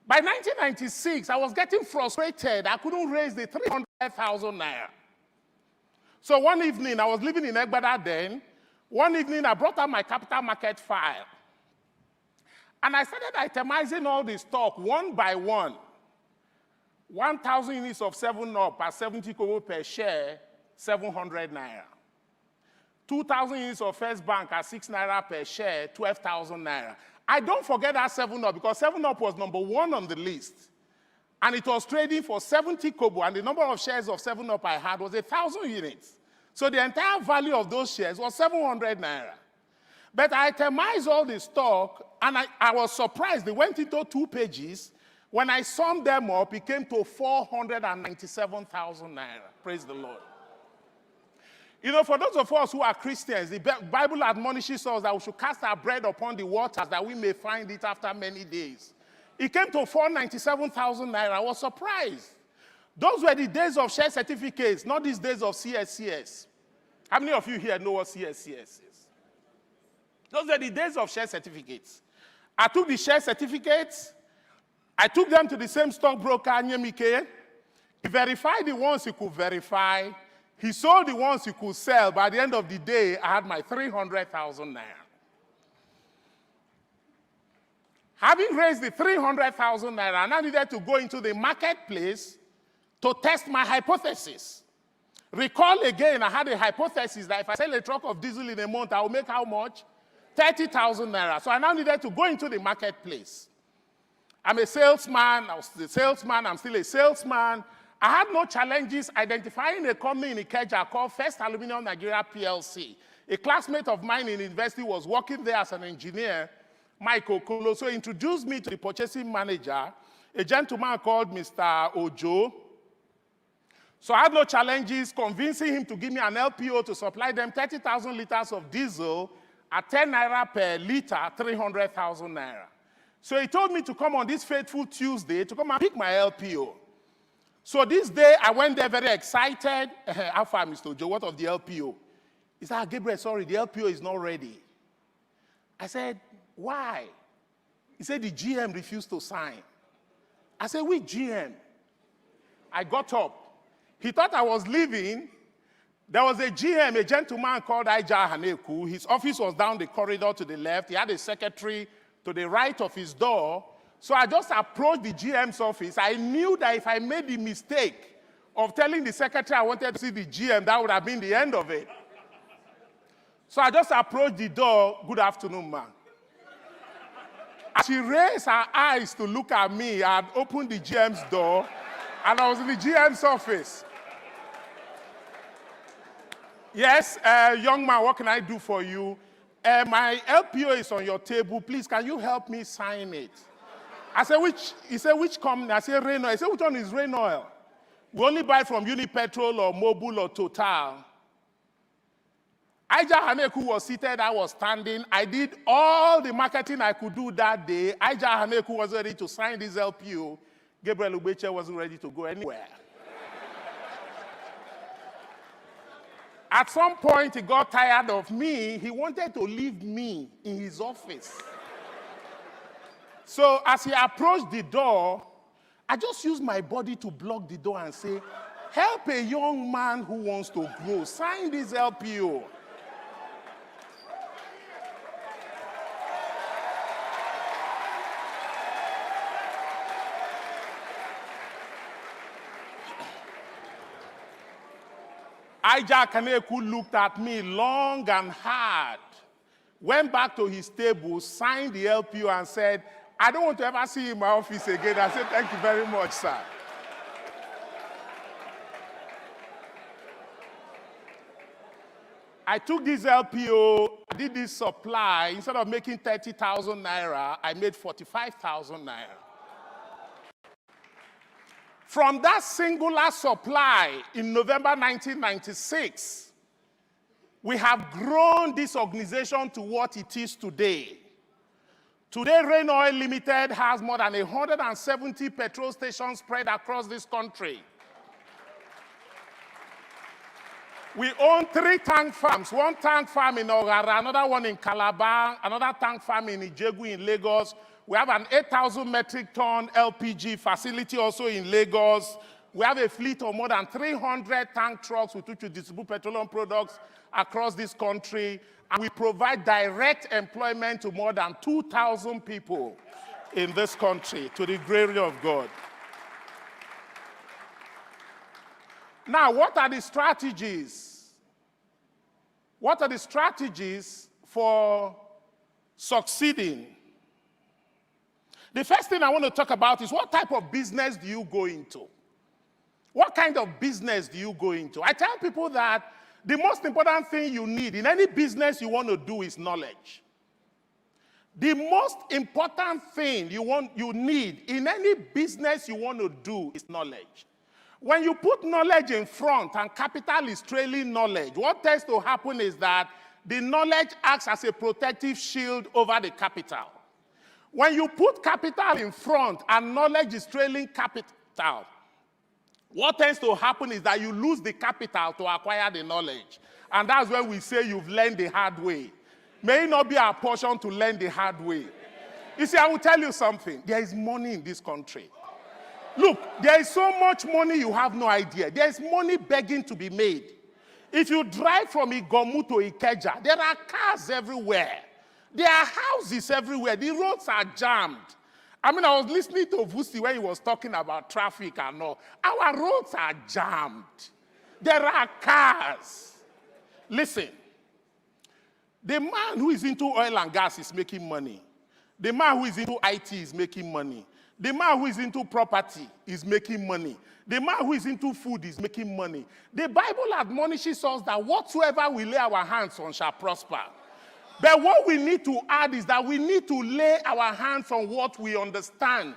By 1996, I was getting frustrated. I couldn't raise the 300,000 naira. So one evening, I was living in Egbada then. One evening, I brought out my capital market file. And I started itemizing all the stock one by one. 1,000 units of 7-Up at 70 kobo per share, 700 naira. 2,000 units of First Bank at 6 naira per share, 12,000 naira. I don't forget that 7-Up because 7-Up was #1 on the list. And it was trading for 70 kobo, and the number of shares of 7-Up I had was 1,000 units. So the entire value of those shares was 700 naira. But I itemized all the stock, and I was surprised. They went into 2 pages. When I summed them up, it came to 497,000 naira. Praise the Lord. You know, for those of us who are Christians, the Bible admonishes us that we should cast our bread upon the waters that we may find it after many days. It came to 497,000 naira. I was surprised. Those were the days of share certificates, not these days of CSCS. How many of you here know what CSCS is? Those were the days of share certificates. I took the share certificates. I took them to the same stockbroker, Nyemike. He verified the ones he could verify. He sold the ones he could sell. By the end of the day, I had my 300,000 naira. Having raised the 300,000 naira, I now needed to go into the marketplace to test my hypothesis. Recall again, I had a hypothesis that if I sell a truck of diesel in a month, I will make how much? 30,000 naira. So I now needed to go into the marketplace. I'm a salesman. I was the salesman. I'm still a salesman. I had no challenges identifying a company in Ikeja called First Aluminium Nigeria PLC. A classmate of mine in university was working there as an engineer, Mike Okolo, so he introduced me to the purchasing manager, a gentleman called Mr. Ojo. So I had no challenges convincing him to give me an LPO to supply them 30,000 liters of diesel at 10 naira per liter, 300,000 naira. So he told me to come on this fateful Tuesday to come and pick my LPO. So this day, I went there very excited. How far, Mr. Ojo? What of the LPO? He said, Gabriel, sorry, the LPO is not ready. I said, why? He said, the GM refused to sign. I said, which GM? I got up. He thought I was leaving. There was a GM, a gentleman called Aija Haneku. His office was down the corridor to the left. He had a secretary to the right of his door. So I just approached the GM's office. I knew that if I made the mistake of telling the secretary I wanted to see the GM, that would have been the end of it. So I just approached the door. Good afternoon, ma'am. As she raised her eyes to look at me, I had opened the GM's door, and I was in the GM's office. Yes, young man, what can I do for you? My LPO is on your table. Please, can you help me sign it? I said, he said, which company? I said, Rain Oil. He said, which one is Rain Oil? We only buy from Unipetrol or Mobil or Total. Aija Haneku was seated, I was standing. I did all the marketing I could do that day. Aija Haneku was ready to sign this LPO. Gabriel Ubeche wasn't ready to go anywhere. At some point, he got tired of me. He wanted to leave me in his office. So as he approached the door, I just used my body to block the door and say, help a young man who wants to grow. Sign this LPO. Aija Kaneku looked at me long and hard, went back to his table, signed the LPO and said, I don't want to ever see you in my office again. I said, thank you very much, sir. I took this LPO, I did this supply. Instead of making 30,000 naira, I made 45,000 naira. From that singular supply in November 1996, we have grown this organization to what it is today. Today, Rain Oil Limited has more than 170 petrol stations spread across this country. We own 3 tank farms, 1 tank farm in Ogara, another one in Calabar, another tank farm in Ijebu in Lagos. We have an 8,000 metric ton LPG facility also in Lagos. We have a fleet of more than 300 tank trucks with which we distribute petroleum products across this country. And we provide direct employment to more than 2,000 people in this country, to the glory of God. Now, what are the strategies? What are the strategies for succeeding? The first thing I want to talk about is what type of business do you go into? What kind of business do you go into? I tell people that the most important thing you need in any business you want to do is knowledge. The most important thing you need in any business you want to do is knowledge. When you put knowledge in front and capital is trailing knowledge, what tends to happen is that the knowledge acts as a protective shield over the capital. When you put capital in front and knowledge is trailing capital, what tends to happen is that you lose the capital to acquire the knowledge. And that's when we say you've learned the hard way. May it not be our portion to learn the hard way. You see, I will tell you something. There is money in this country. Look, there is so much money you have no idea. There is money begging to be made. If you drive from Igomu to Ikeja, there are cars everywhere. There are houses everywhere. The roads are jammed. I mean, I was listening to Vusi when he was talking about traffic and all. Our roads are jammed. There are cars. Listen, the man who is into oil and gas is making money. The man who is into IT is making money. The man who is into property is making money. The man who is into food is making money. The Bible admonishes us that whatsoever we lay our hands on shall prosper. But what we need to add is that we need to lay our hands on what we understand.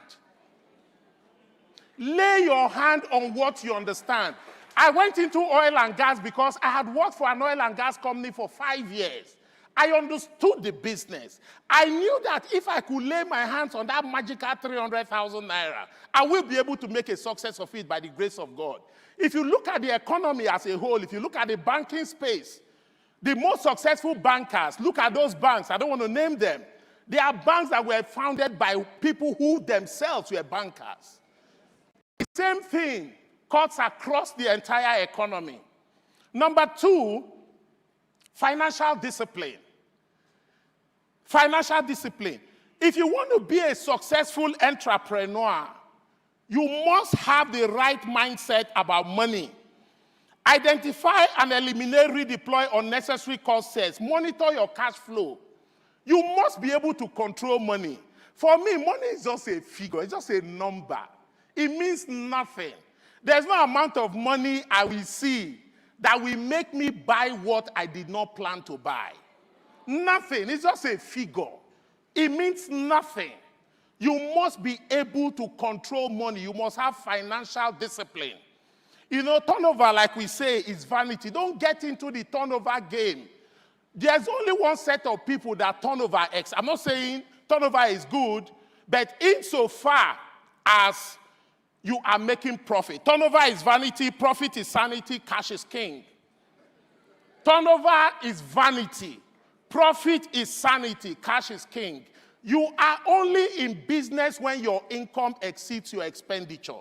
Lay your hand on what you understand. I went into oil and gas because I had worked for an oil and gas company for 5 years. I understood the business. I knew that if I could lay my hands on that magical 300,000 naira, I will be able to make a success of it by the grace of God. If you look at the economy as a whole, if you look at the banking space, the most successful bankers, look at those banks. I don't want to name them. They are banks that were founded by people who themselves were bankers. The same thing cuts across the entire economy. Number two, financial discipline. Financial discipline. If you want to be a successful entrepreneur, you must have the right mindset about money. Identify and eliminate, redeploy unnecessary costs. Monitor your cash flow. You must be able to control money. For me, money is just a figure. It's just a number. It means nothing. There's no amount of money I will see that will make me buy what I did not plan to buy. Nothing. It's just a figure. It means nothing. You must be able to control money. You must have financial discipline. You know, turnover, like we say, is vanity. Don't get into the turnover game. There's only one set of people that turnover X. I'm not saying turnover is good, but insofar as you are making profit. Turnover is vanity, profit is sanity, cash is king. Turnover is vanity, profit is sanity, cash is king. You are only in business when your income exceeds your expenditure.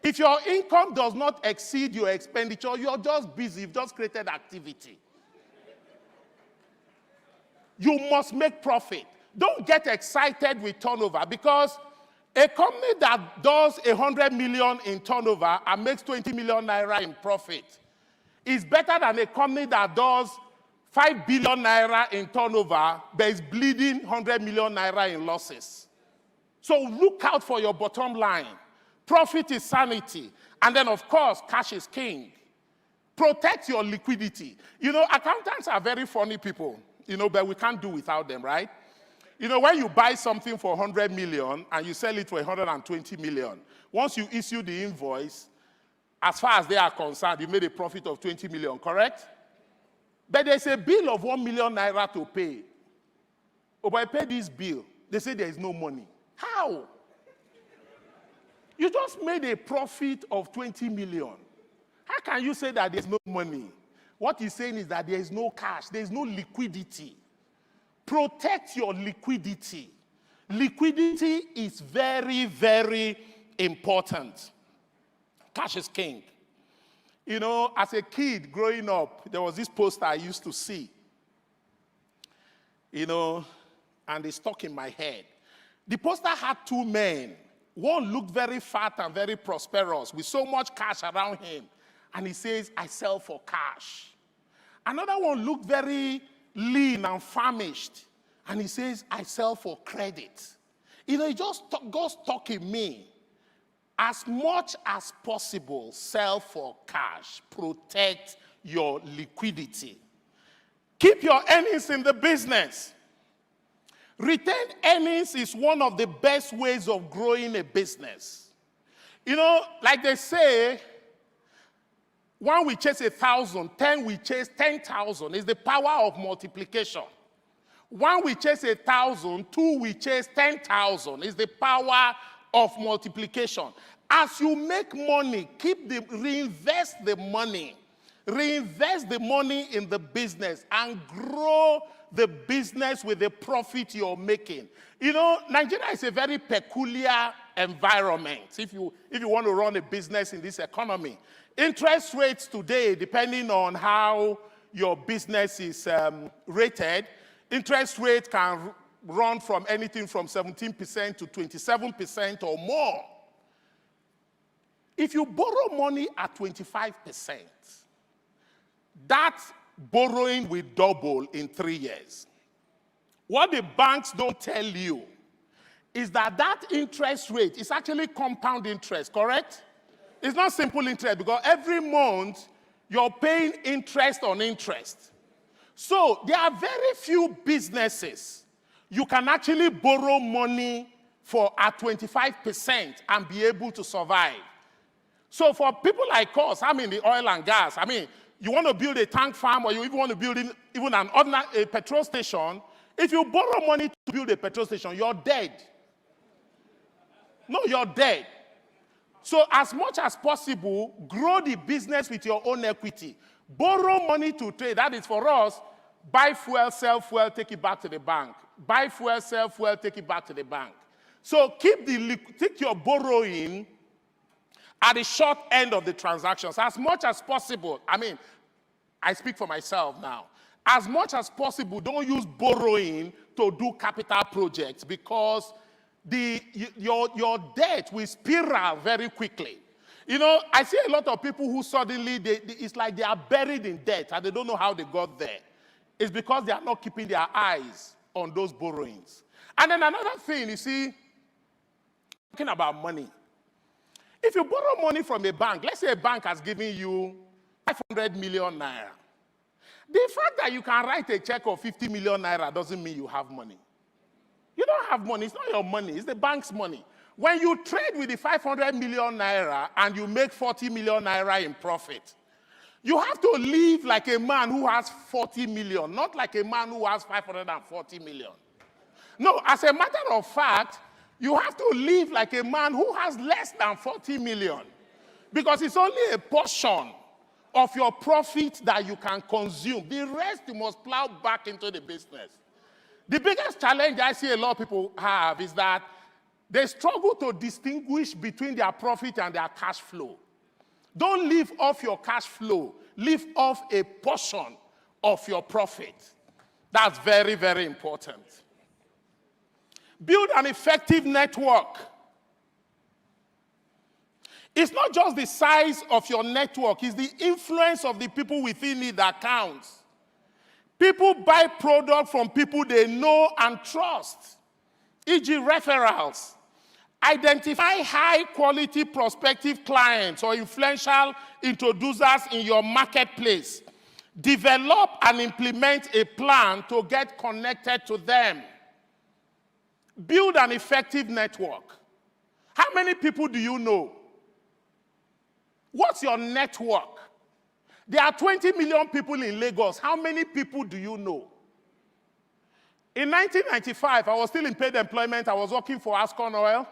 If your income does not exceed your expenditure, you're just busy, you've just created activity. You must make profit. Don't get excited with turnover, because a company that does 100 million in turnover and makes 20 million naira in profit is better than a company that does 5 billion naira in turnover but is bleeding 100 million naira in losses. So look out for your bottom line. Profit is sanity. And then, of course, cash is king. Protect your liquidity. You know, accountants are very funny people, you know, but we can't do without them, right? You know, when you buy something for 100 million and you sell it for 120 million, once you issue the invoice, as far as they are concerned, you made a profit of 20 million, correct? But there's a bill of 1 million naira to pay. Oh, but I pay this bill. They say there is no money. How? You just made a profit of 20 million. How can you say that there's no money? What he's saying is that there is no cash, there is no liquidity. Protect your liquidity. Liquidity is very, very important. Cash is king. You know, as a kid growing up, there was this poster I used to see. You know, and it stuck in my head. The poster had two men. One looked very fat and very prosperous with so much cash around him. And he says, I sell for cash. Another one looked very lean and famished. And he says, I sell for credit. You know, it just got stuck in me. As much as possible, sell for cash. Protect your liquidity. Keep your earnings in the business. Retained earnings is one of the best ways of growing a business. You know, like they say, 1 we chase 1,000, 10 we chase 10,000. It's the power of multiplication. 1 we chase 1,000, 2 we chase 10,000. It's the power of multiplication. As you make money, reinvest the money. Reinvest the money in the business and grow the business with the profit you're making. You know, Nigeria is a very peculiar environment if you want to run a business in this economy. Interest rates today, depending on how your business is rated, interest rate can run from anything from 17% to 27% or more. If you borrow money at 25%, that borrowing will double in 3 years. What the banks don't tell you is that interest rate is actually compound interest, correct? It's not simple interest because every month you're paying interest on interest. So there are very few businesses you can actually borrow money for at 25% and be able to survive. So for people like us, I'm in the oil and gas. I mean, you want to build a tank farm or you even want to build even a petrol station. If you borrow money to build a petrol station, you're dead. No, you're dead. So as much as possible, grow the business with your own equity. Borrow money to trade. That is for us, buy fuel, sell fuel, take it back to the bank. Buy fuel, sell fuel, take it back to the bank. So take your borrowing at the short end of the transactions as much as possible. I mean, I speak for myself now. As much as possible, don't use borrowing to do capital projects because your debt will spiral very quickly. You know, I see a lot of people who suddenly, it's like they are buried in debt and they don't know how they got there. It's because they are not keeping their eyes on those borrowings. And then another thing, you see, talking about money. If you borrow money from a bank, let's say a bank has given you 500 million naira. The fact that you can write a check of 50 million naira doesn't mean you have money. You don't have money. It's not your money. It's the bank's money. When you trade with the 500 million naira and you make 40 million naira in profit, you have to live like a man who has 40 million, not like a man who has 540 million. No, as a matter of fact, you have to live like a man who has less than 40 million because it's only a portion of your profit that you can consume. The rest you must plow back into the business. The biggest challenge I see a lot of people have is that they struggle to distinguish between their profit and their cash flow. Don't live off your cash flow. Live off a portion of your profit. That's very, very important. Build an effective network. It's not just the size of your network, it's the influence of the people within it that counts. People buy product from people they know and trust, e.g. referrals. Identify high-quality prospective clients or influential introducers in your marketplace. Develop and implement a plan to get connected to them. Build an effective network. How many people do you know? What's your network? There are 20 million people in Lagos. How many people do you know? In 1995, I was still in paid employment. I was working for Ascon Oil.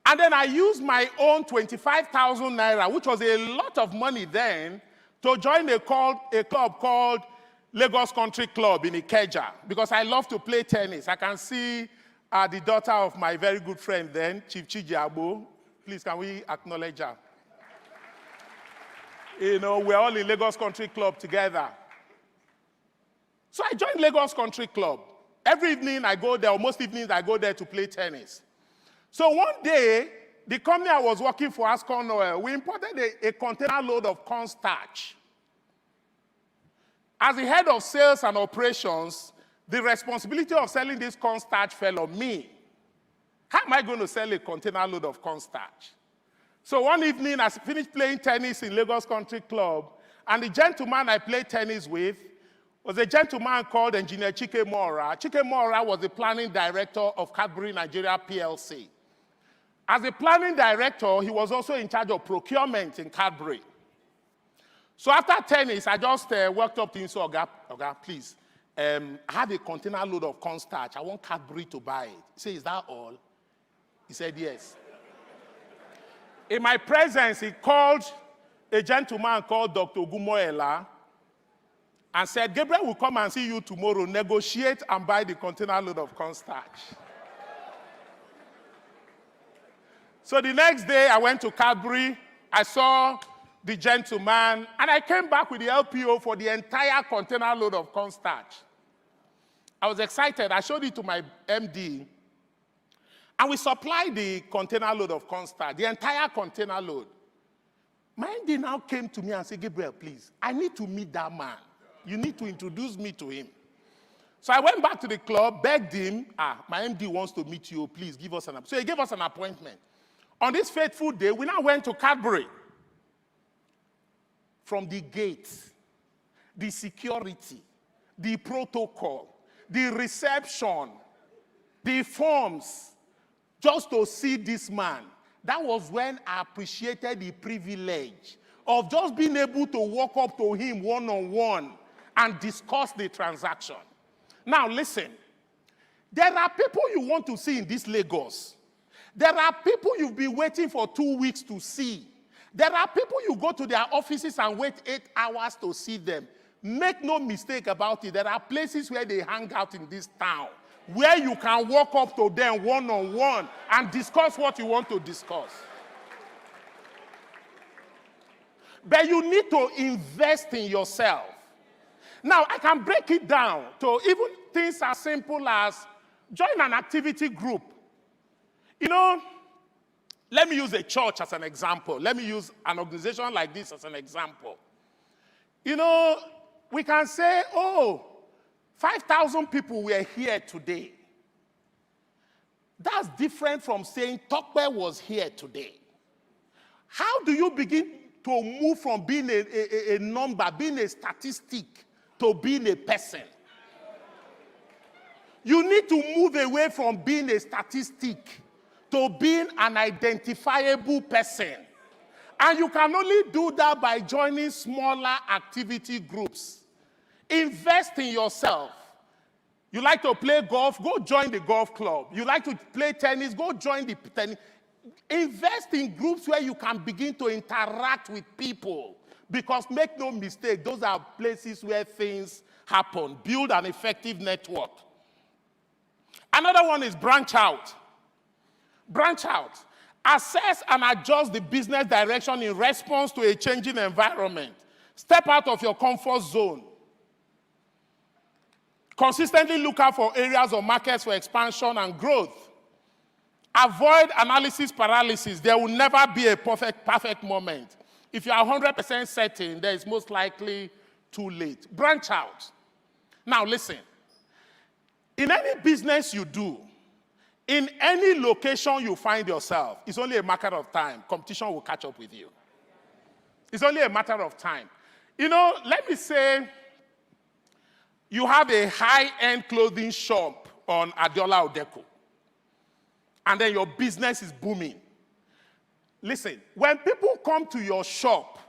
And then I used my own 25,000 naira, which was a lot of money then, to join a club called Lagos Country Club in Ikeja, because I love to play tennis. I can see the daughter of my very good friend then, Chief Chiji Agbo. Please, can we acknowledge her? You know, we're all in Lagos Country Club together. So I joined Lagos Country Club. Every evening I go there, or most evenings I go there to play tennis. So one day, the company I was working for, Ascon Oil, we imported a container load of cornstarch. As the head of sales and operations, the responsibility of selling this cornstarch fell on me. How am I going to sell a container load of cornstarch? So one evening, as I finished playing tennis in Lagos Country Club, And the gentleman I played tennis with was a gentleman called Engineer Chike Mora. Chike Mora was the planning director of Cadbury Nigeria PLC. As a planning director, he was also in charge of procurement in Cadbury. So after tennis, I just walked up to him and said, Oga, please, I have a container load of cornstarch. I want Cadbury to buy it. He said, is that all? He said, yes. In my presence, he called a gentleman called Dr. Gumoela and said, Gabriel will come and see you tomorrow, negotiate and buy the container load of cornstarch. So the next day, I went to Cadbury. I saw the gentleman, and I came back with the LPO for the entire container load of cornstarch. I was excited. I showed it to my MD, and we supplied the container load of cornstarch, the entire container load. My MD now came to me and said, Gabriel, please, I need to meet that man. You need to introduce me to him. So I went back to the club, begged him, my MD wants to meet you, please give us an appointment. So he gave us an appointment. On this fateful day, we now went to Cadbury. From the gate, the security, the protocol, the reception, the forms, just to see this man. That was when I appreciated the privilege of just being able to walk up to him one-on-one and discuss the transaction. Now listen, there are people you want to see in this Lagos. There are people you've been waiting for 2 weeks to see. There are people you go to their offices and wait 8 hours to see them. Make no mistake about it. There are places where they hang out in this town where you can walk up to them one-on-one and discuss what you want to discuss. But you need to invest in yourself. Now, I can break it down to even things as simple as join an activity group. You know, let me use a church as an example. Let me use an organization like this as an example. You know, we can say, 5,000 people were here today. That's different from saying Tokwe was here today. How do you begin to move from being a number, being a statistic, to being a person? You need to move away from being a statistic to being an identifiable person. And you can only do that by joining smaller activity groups. Invest in yourself. You like to play golf? Go join the golf club. You like to play tennis? Go join the tennis. Invest in groups where you can begin to interact with people. Because make no mistake, those are places where things happen. Build an effective network. Another one is branch out. Branch out. Assess and adjust the business direction in response to a changing environment. Step out of your comfort zone. Consistently look out for areas or markets for expansion and growth. Avoid analysis paralysis. There will never be a perfect moment. If you are 100% certain, there is most likely too late. Branch out. Now listen. In any business you do, in any location you find yourself, it's only a matter of time. Competition will catch up with you. It's only a matter of time. You know, let me say you have a high-end clothing shop on Adiola Odeko, and then your business is booming. Listen, when people come to your shop,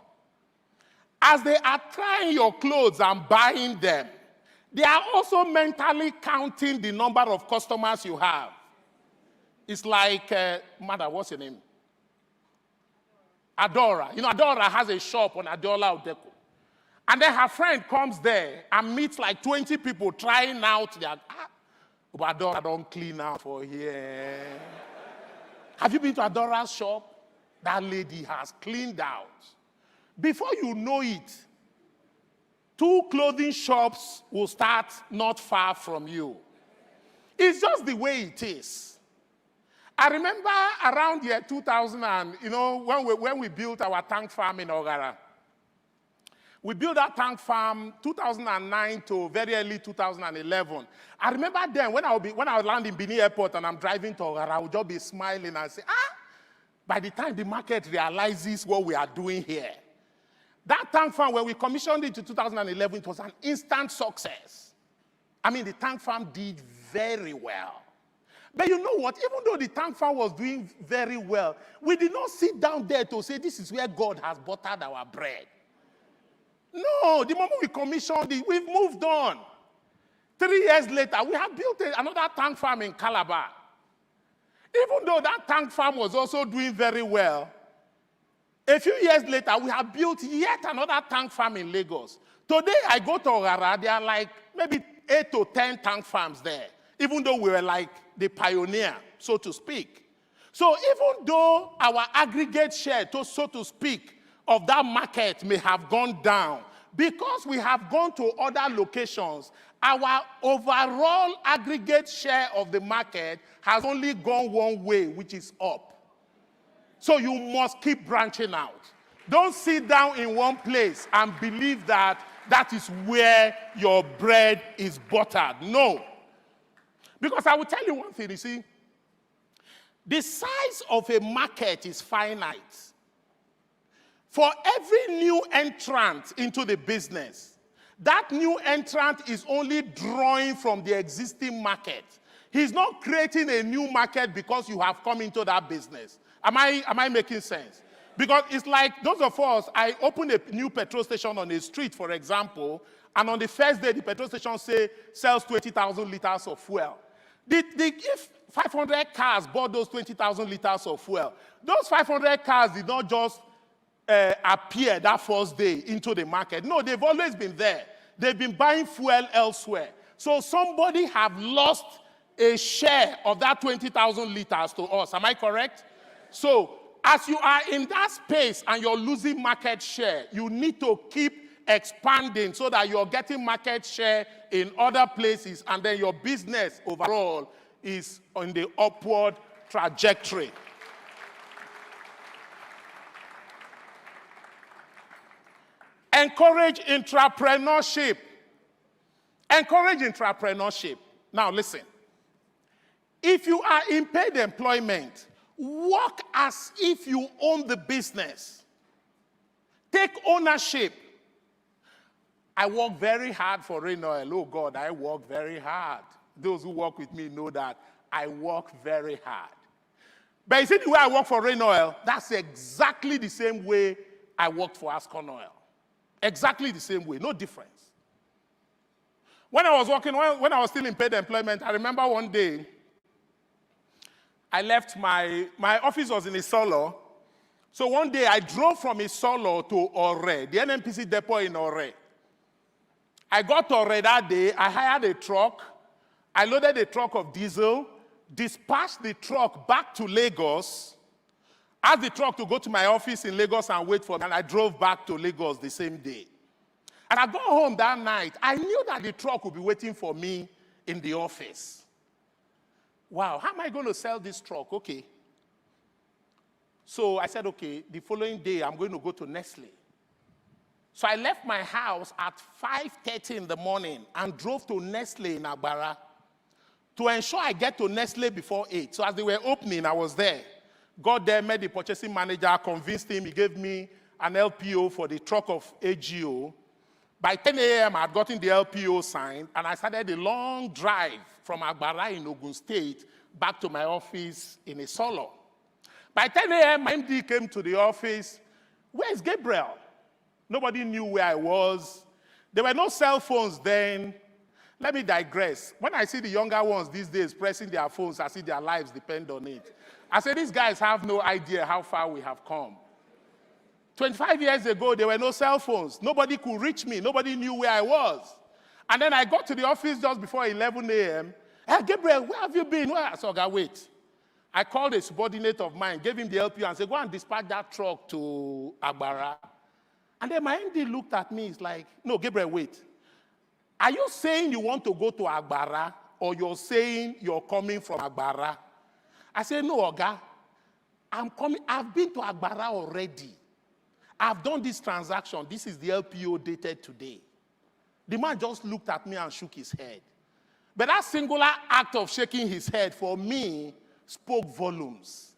as they are trying your clothes and buying them, they are also mentally counting the number of customers you have. It's like, mother, what's your name? Adora. You know, Adora has a shop on Adiola Odeko. And then her friend comes there and meets like 20 people trying out their, but Adora don't clean out for here. Have you been to Adora's shop? That lady has cleaned out. Before you know it, 2 clothing shops will start not far from you. It's just the way it is. I remember around year 2000, and, you know, when we built our tank farm in Ogara. We built that tank farm 2009 to very early 2011. I remember then when I would land in Benin Airport and I'm driving to Ogara, I would just be smiling and say, by the time the market realizes what we are doing here. That tank farm, when we commissioned it in 2011, it was an instant success. I mean, the tank farm did very well. But you know what? Even though the tank farm was doing very well, we did not sit down there to say, this is where God has buttered our bread. No, the moment we commissioned it, we've moved on. 3 years later, we have built another tank farm in Calabar. Even though that tank farm was also doing very well, a few years later, we have built yet another tank farm in Lagos. Today, I go to Ogara, there are like maybe 8 to 10 tank farms there, even though we were like the pioneer, so to speak. So even though our aggregate share, so to speak, of that market may have gone down, because we have gone to other locations, our overall aggregate share of the market has only gone one way, which is up. So you must keep branching out. Don't sit down in one place and believe that that is where your bread is buttered. No. Because I will tell you one thing, you see, the size of a market is finite. For every new entrant into the business, that new entrant is only drawing from the existing market. He's not creating a new market because you have come into that business. Am I making sense? Because it's like those of us, I opened a new petrol station on a street, for example, and on the first day, the petrol station sells 20,000 liters of fuel. If 500 cars bought those 20,000 liters of fuel, those 500 cars did not just appear that first day into the market. No, they've always been there. They've been buying fuel elsewhere. So somebody have lost a share of that 20,000 liters to us. Am I correct? So as you are in that space and you're losing market share, you need to keep expanding so that you're getting market share in other places, and then your business overall is on the upward trajectory. Encourage entrepreneurship. Encourage entrepreneurship. Now listen. If you are in paid employment, work as if you own the business. Take ownership. I work very hard for Rain Oil. Oh God, I work very hard. Those who work with me know that I work very hard. But you see the way I work for Rain Oil, that's exactly the same way I worked for Ascon Oil. Exactly the same way, no difference. When I was still in paid employment, I remember one day, I left my office was in Isolo. So one day I drove from Isolo to Ore, the NNPC depot in Ore. I got to Ore that day, I hired a truck, I loaded a truck of diesel, dispatched the truck back to Lagos, asked the truck to go to my office in Lagos and wait for me, and I drove back to Lagos the same day. And I got home that night, I knew that the truck would be waiting for me in the office. Wow, how am I going to sell this truck? Okay. So I said, okay, the following day, I'm going to go to Nestle. So I left my house at 5:30 in the morning and drove to Nestle in Agbara to ensure I get to Nestle before 8. So as they were opening, I was there. Got there, met the purchasing manager, convinced him, he gave me an LPO for the truck of AGO. By 10 a.m., I had gotten the LPO signed, and I started a long drive from Agbara in Ogun State back to my office in Isolo. By 10 a.m., my MD came to the office. Where's Gabriel? Nobody knew where I was. There were no cell phones then. Let me digress. When I see the younger ones these days pressing their phones, I see their lives depend on it. I say, these guys have no idea how far we have come. 25 years ago, there were no cell phones. Nobody could reach me. Nobody knew where I was. And then I got to the office just before 11 a.m. Hey, Gabriel, where have you been? I said, okay, wait. I called a subordinate of mine, gave him the LPO and said, go and dispatch that truck to Agbara. And then my MD looked at me. He's like, no, Gabriel, wait. Are you saying you want to go to Agbara, or you're saying you're coming from Agbara? I said, no, Oga. I'm coming. I've been to Agbara already. I've done this transaction. This is the LPO dated today. The man just looked at me and shook his head. But that singular act of shaking his head, for me, spoke volumes.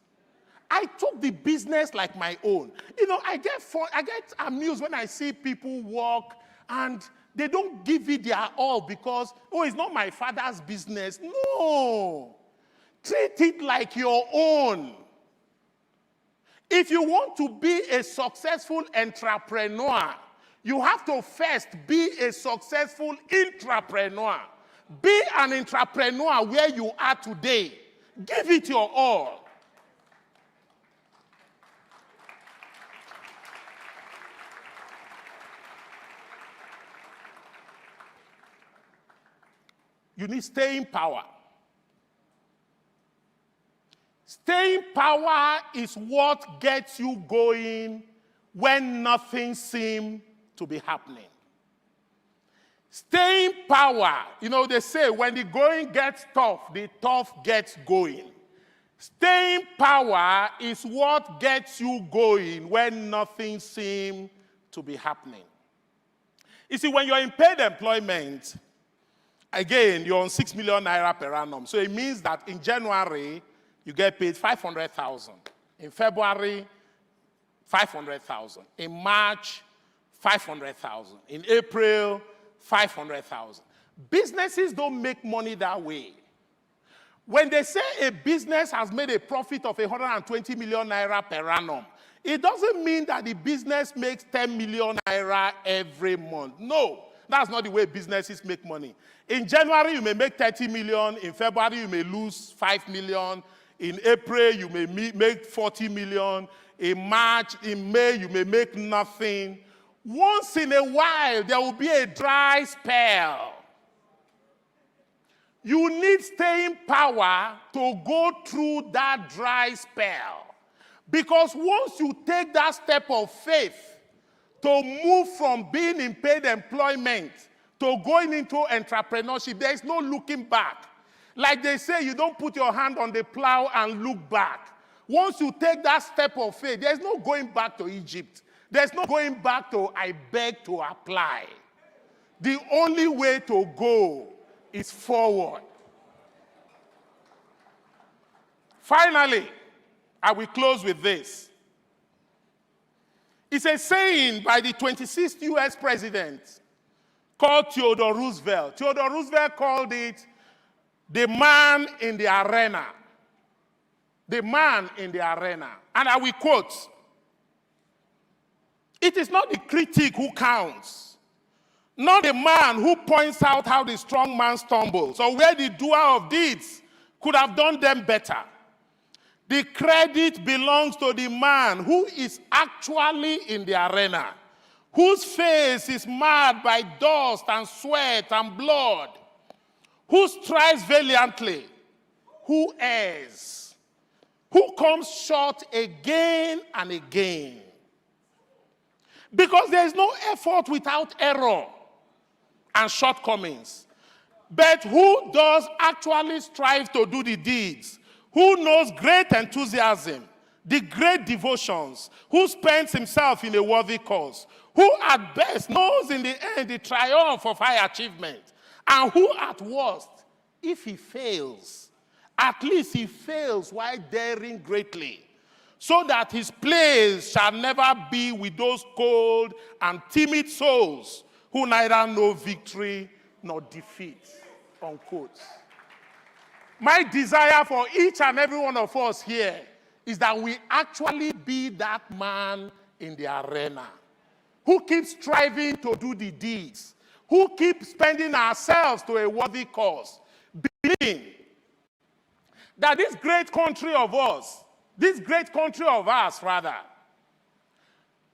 I took the business like my own. I get amused when I see people walk and they don't give it their all because, it's not my father's business. No. Treat it like your own. If you want to be a successful entrepreneur, you have to first be a successful intrapreneur. Be an entrepreneur where you are today. Give it your all. You need staying power. Staying power is what gets you going when nothing seems to be happening. Staying power, they say when the going gets tough, the tough gets going. Staying power is what gets you going when nothing seems to be happening. You see, when you're in paid employment, again, you're on 6 million naira per annum. So it means that in January, you get paid 500,000. In February, 500,000. In March, 500,000. In April, 500,000. Businesses don't make money that way. When they say a business has made a profit of 120 million naira per annum, it doesn't mean that the business makes 10 million naira every month. No, that's not the way businesses make money. In January, you may make 30 million. In February, you may lose 5 million. In April, you may make 40 million. In March, in May, you may make nothing. Once in a while, there will be a dry spell. You need staying power to go through that dry spell. Because once you take that step of faith to move from being in paid employment to going into entrepreneurship, there is no looking back. Like they say, you don't put your hand on the plow and look back. Once you take that step of faith, there's no going back to Egypt. There's no going back to I beg to apply. The only way to go is forward. Finally, I will close with this. It's a saying by the 26th U.S. president called Theodore Roosevelt. Theodore Roosevelt called it the man in the arena. The man in the arena. And I will quote, "It is not the critic who counts, not the man who points out how the strong man stumbles or where the doer of deeds could have done them better. The credit belongs to the man who is actually in the arena, whose face is marred by dust and sweat and blood, who strives valiantly, who errs, who comes short again and again. Because there is no effort without error and shortcomings. But who does actually strive to do the deeds? Who knows great enthusiasm, the great devotions, who spends himself in a worthy cause, who at best knows in the end the triumph of high achievement, and who at worst, if he fails, at least he fails while daring greatly, so that his place shall never be with those cold and timid souls who neither know victory nor defeat," unquote. My desire for each and every one of us here is that we actually be that man in the arena who keeps striving to do the deeds, who keeps spending ourselves to a worthy cause, believing that this great country of ours,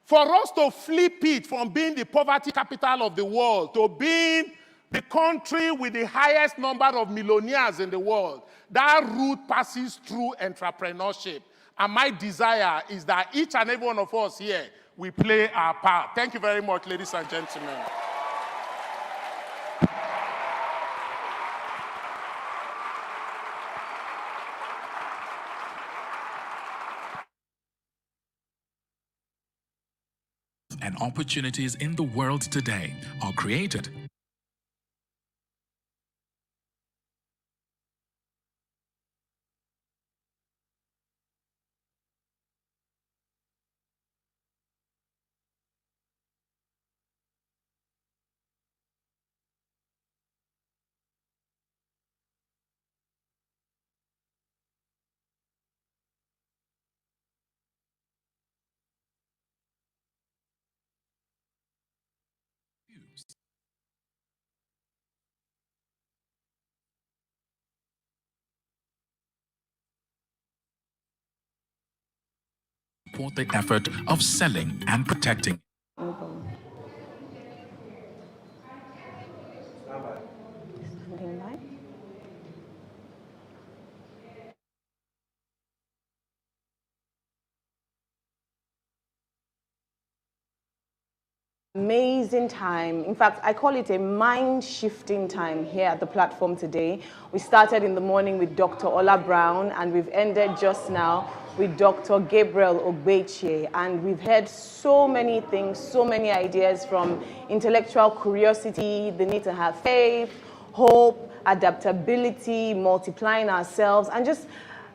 for us to flip it from being the poverty capital of the world to being the country with the highest number of millionaires in the world, that route passes through entrepreneurship. And my desire is that each and every one of us here, we play our part. Thank you very much, ladies and gentlemen. And opportunities in the world today are created support the effort of selling and protecting. Amazing time. In fact, I call it a mind-shifting time here at the platform today. We started in the morning with Dr. Ola Brown, and we've ended just now with Dr. Gabriel Ogbeche. And we've heard so many things, so many ideas, from intellectual curiosity, the need to have faith, hope, adaptability, multiplying ourselves, and just,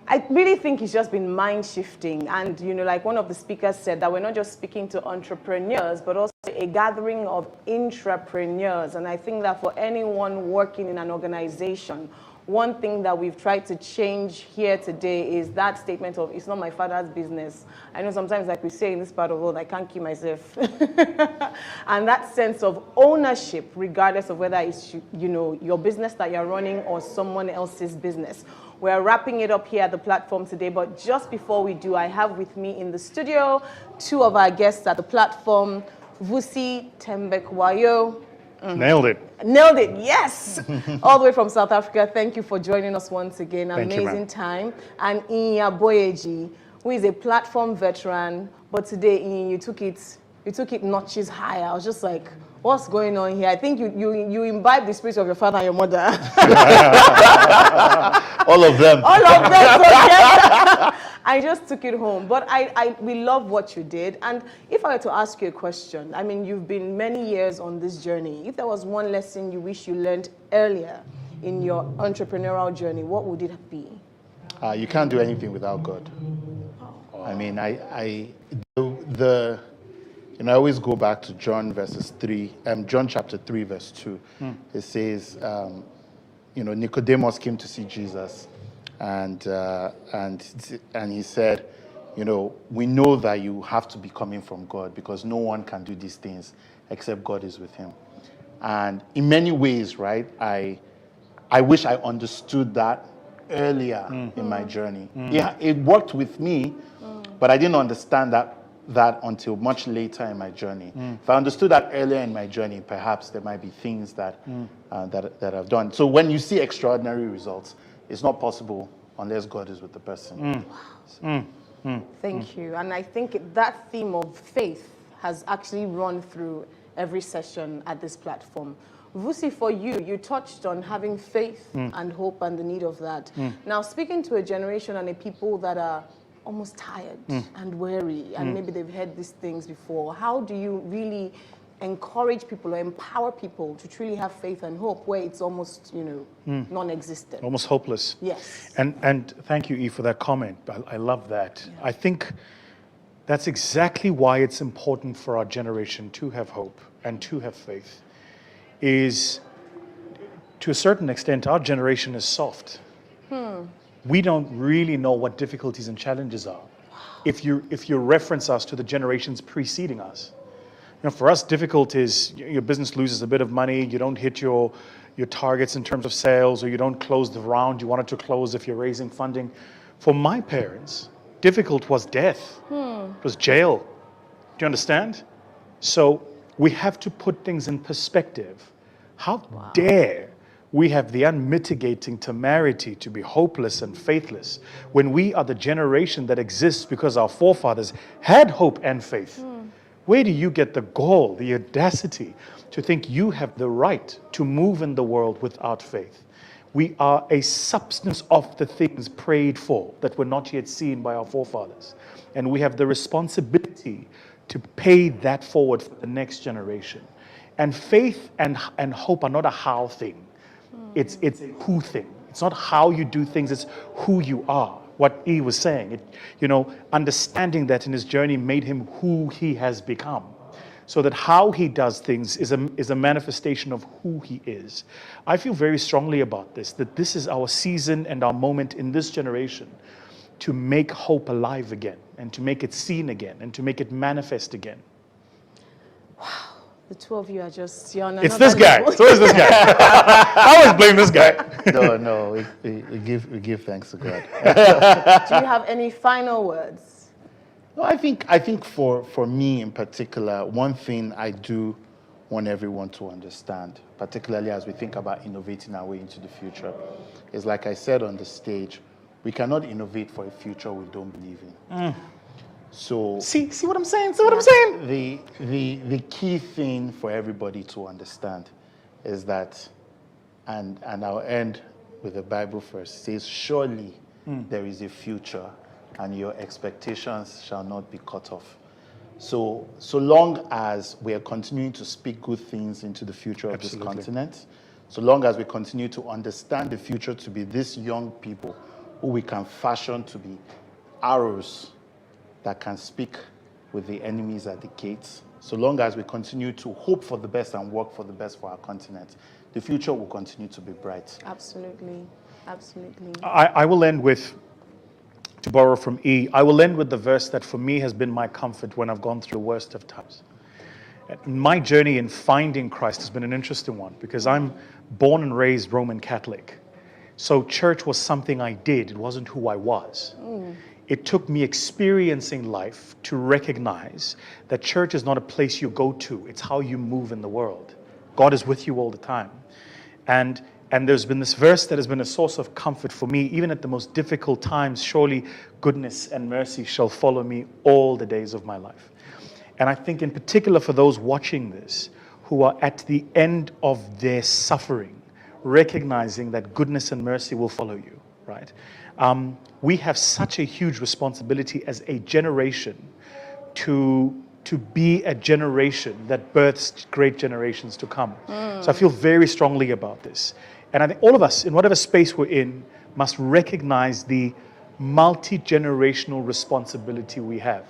I really think it's just been mind-shifting. And, you know, like one of the speakers said, that we're not just speaking to entrepreneurs, but also a gathering of intrapreneurs. And I think that for anyone working in an organization, one thing that we've tried to change here today is that statement of, it's not my father's business. I know sometimes, like we say in this part of the world, I can't keep myself. And that sense of ownership, regardless of whether it's, you know, your business that you're running or someone else's business. We're wrapping it up here at the platform today, but just before we do, I have with me in the studio two of our guests at the platform, Vusi Tembekwayo. Nailed it. Nailed it, yes! All the way from South Africa. Thank you for joining us once again. Amazing time. And Inya Boyeji, who is a platform veteran, but today, Inya, you took it notches higher. I was just like, what's going on here? I think you imbibe the spirit of your father and your mother. All of them. All of them. So yeah. I just took it home. But we love what you did. And if I were to ask you a question, I mean, you've been many years on this journey. If there was one lesson you wish you learned earlier in your entrepreneurial journey, what would it be? You can't do anything without God. I mean, I always go back to John John chapter 3, verse 2. It says, Nicodemus came to see Jesus, and he said, we know that you have to be coming from God, because no one can do these things except God is with him. And in many ways, right, I wish I understood that earlier in my journey. Yeah, it worked with me, but I didn't understand that until much later in my journey. If I understood that earlier in my journey, perhaps there might be things that I've done. So when you see extraordinary results, it's not possible unless God is with the person. Thank you. And I think that theme of faith has actually run through every session at this platform. Vusi, for you touched on having faith and hope and the need of that. Now, speaking to a generation and a people that are almost tired and weary, and maybe they've heard these things before, how do you really encourage people or empower people to truly have faith and hope where it's almost, non-existent? Almost hopeless. Yes. And thank you, Eve, for that comment. I love that. Yeah. I think that's exactly why it's important for our generation to have hope and to have faith. Is, to a certain extent, our generation is soft. We don't really know what difficulties and challenges are. If you reference us to the generations preceding us, for us, difficult is your business loses a bit of money, you don't hit your targets in terms of sales, or you don't close the round you wanted to close if you're raising funding. For my parents, difficult was death. It was jail. Do you understand? So we have to put things in perspective. How dare we have the unmitigating temerity to be hopeless and faithless when we are the generation that exists because our forefathers had hope and faith? Where do you get the gall, the audacity to think you have the right to move in the world without faith? We are a substance of the things prayed for that were not yet seen by our forefathers. And we have the responsibility to pay that forward for the next generation. And faith and hope are not a how thing. It's a who thing. It's not how you do things, it's who you are. What he was saying, understanding that in his journey made him who he has become. So that how he does things is a manifestation of who he is. I feel very strongly about this, that this is our season and our moment in this generation to make hope alive again, and to make it seen again, and to make it manifest again. Wow. The two of you are just... It's this guy. So is this guy. I always blame this guy. No, we give thanks to God. Do you have any final words? No, I think for me in particular, one thing I do want everyone to understand, particularly as we think about innovating our way into the future, is like I said on the stage, we cannot innovate for a future we don't believe in. So See what I'm saying? See what I'm saying? the key thing for everybody to understand is that, and I'll end with the Bible verse, it says, surely there is a future and your expectations shall not be cut off. So long as we are continuing to speak good things into the future of this continent, so long as we continue to understand the future to be these young people who we can fashion to be arrows that can speak with the enemies at the gates, so long as we continue to hope for the best and work for the best for our continent, the future will continue to be bright. Absolutely. Absolutely. I will end with, to borrow from E, I will end with the verse that for me has been my comfort when I've gone through the worst of times. My journey in finding Christ has been an interesting one because I'm born and raised Roman Catholic. So church was something I did. It wasn't who I was. It took me experiencing life to recognize that church is not a place you go to. It's how you move in the world. God is with you all the time. And there's been this verse that has been a source of comfort for me, even at the most difficult times. Surely goodness and mercy shall follow me all the days of my life. And I think in particular for those watching this who are at the end of their suffering, recognizing that goodness and mercy will follow you, right? We have such a huge responsibility as a generation to be a generation that births great generations to come. So I feel very strongly about this. And I think all of us, in whatever space we're in, must recognize the multi-generational responsibility we have.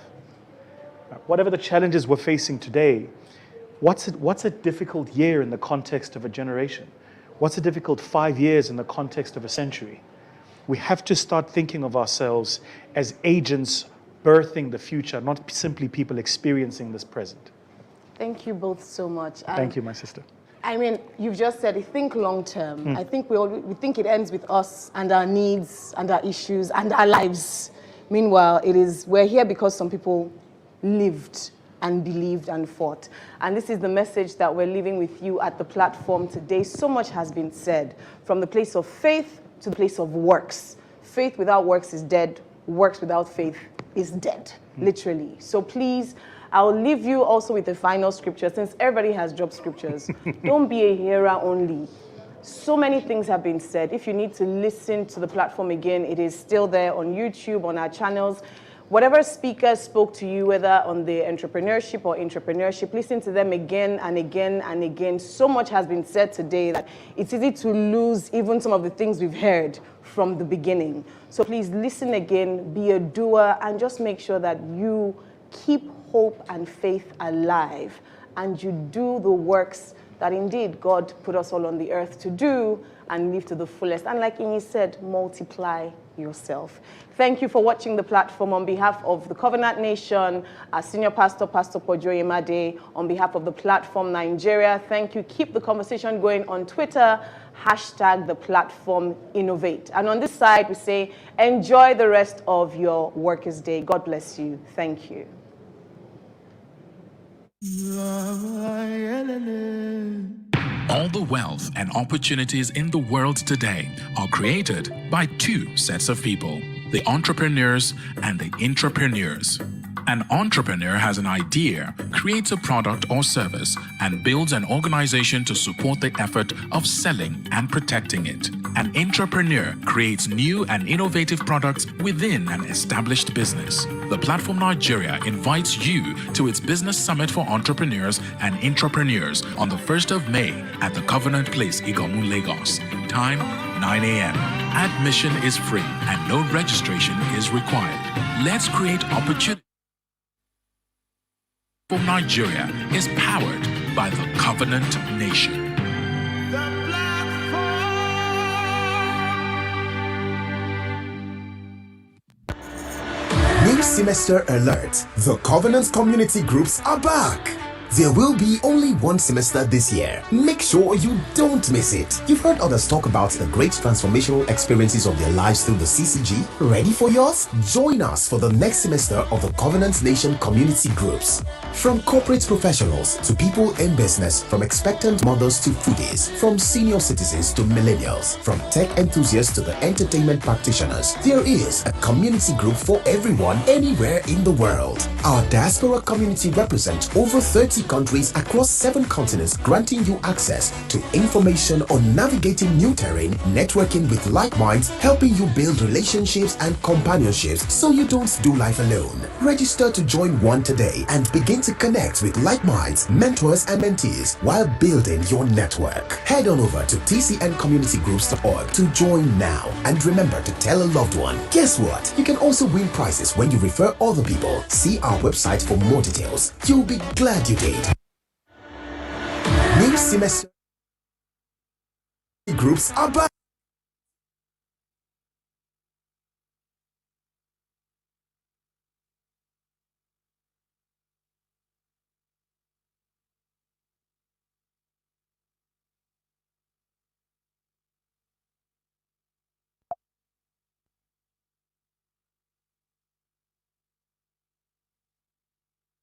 Whatever the challenges we're facing today, what's a difficult year in the context of a generation? What's a difficult 5 years in the context of a century? We have to start thinking of ourselves as agents birthing the future, not simply people experiencing this present. Thank you both so much. Thank you, my sister. I mean, you've just said, think long term. I think we think it ends with us and our needs and our issues and our lives. Meanwhile, we're here because some people lived and believed and fought. And this is the message that we're leaving with you at the platform today. So much has been said, from the place of faith to the place of works. Faith without works is dead. Works without faith is dead, literally. So please, I'll leave you also with the final scripture, since everybody has dropped scriptures. Don't be a hearer only. So many things have been said. If you need to listen to the platform again, it is still there on YouTube, on our channels. Whatever speaker spoke to you, whether on the entrepreneurship or intrapreneurship, listen to them again and again and again. So much has been said today that it's easy to lose even some of the things we've heard from the beginning. So please listen again, be a doer, and just make sure that you keep hope and faith alive, and you do the works that indeed God put us all on the earth to do, and live to the fullest. And like Inyi said, multiply yourself. Thank you for watching the platform. On behalf of the Covenant Nation, our Senior Pastor, Pastor Pojo Yemade, on behalf of the Platform Nigeria, thank you. Keep the conversation going on Twitter, #theplatforminnovate. And on this side, we say, enjoy the rest of your workers' day. God bless you. Thank you. All the wealth and opportunities in the world today are created by two sets of people, the entrepreneurs and the intrapreneurs. An entrepreneur has an idea, creates a product or service, and builds an organization to support the effort of selling and protecting it. An intrapreneur creates new and innovative products within an established business. The Platform Nigeria invites you to its Business Summit for Entrepreneurs and Intrapreneurs on the 1st of May at the Covenant Place, Igomu, Lagos. Time, 9 a.m. Admission is free and no registration is required. Let's create opportunity. Nigeria is powered by the Covenant Nation. New semester alert! The Covenant community groups are back! There will be only one semester this year. Make sure you don't miss it. You've heard others talk about the great transformational experiences of their lives through the CCG. Ready for yours? Join us for the next semester of the Covenant Nation community groups. From corporate professionals to people in business, from expectant mothers to foodies, from senior citizens to millennials, from tech enthusiasts to the entertainment practitioners, there is a community group for everyone anywhere in the world. Our diaspora community represents over 30 countries across 7 continents, granting you access to information on navigating new terrain, networking with like minds, helping you build relationships and companionships so you don't do life alone. Register to join one today and begin to connect with like minds, mentors and mentees while building your network. Head on over to tcncommunitygroups.org to join now, and remember to tell a loved one. Guess what? You can also win prizes when you refer other people. See our website for more details. You'll be glad you did. New semester groups are back.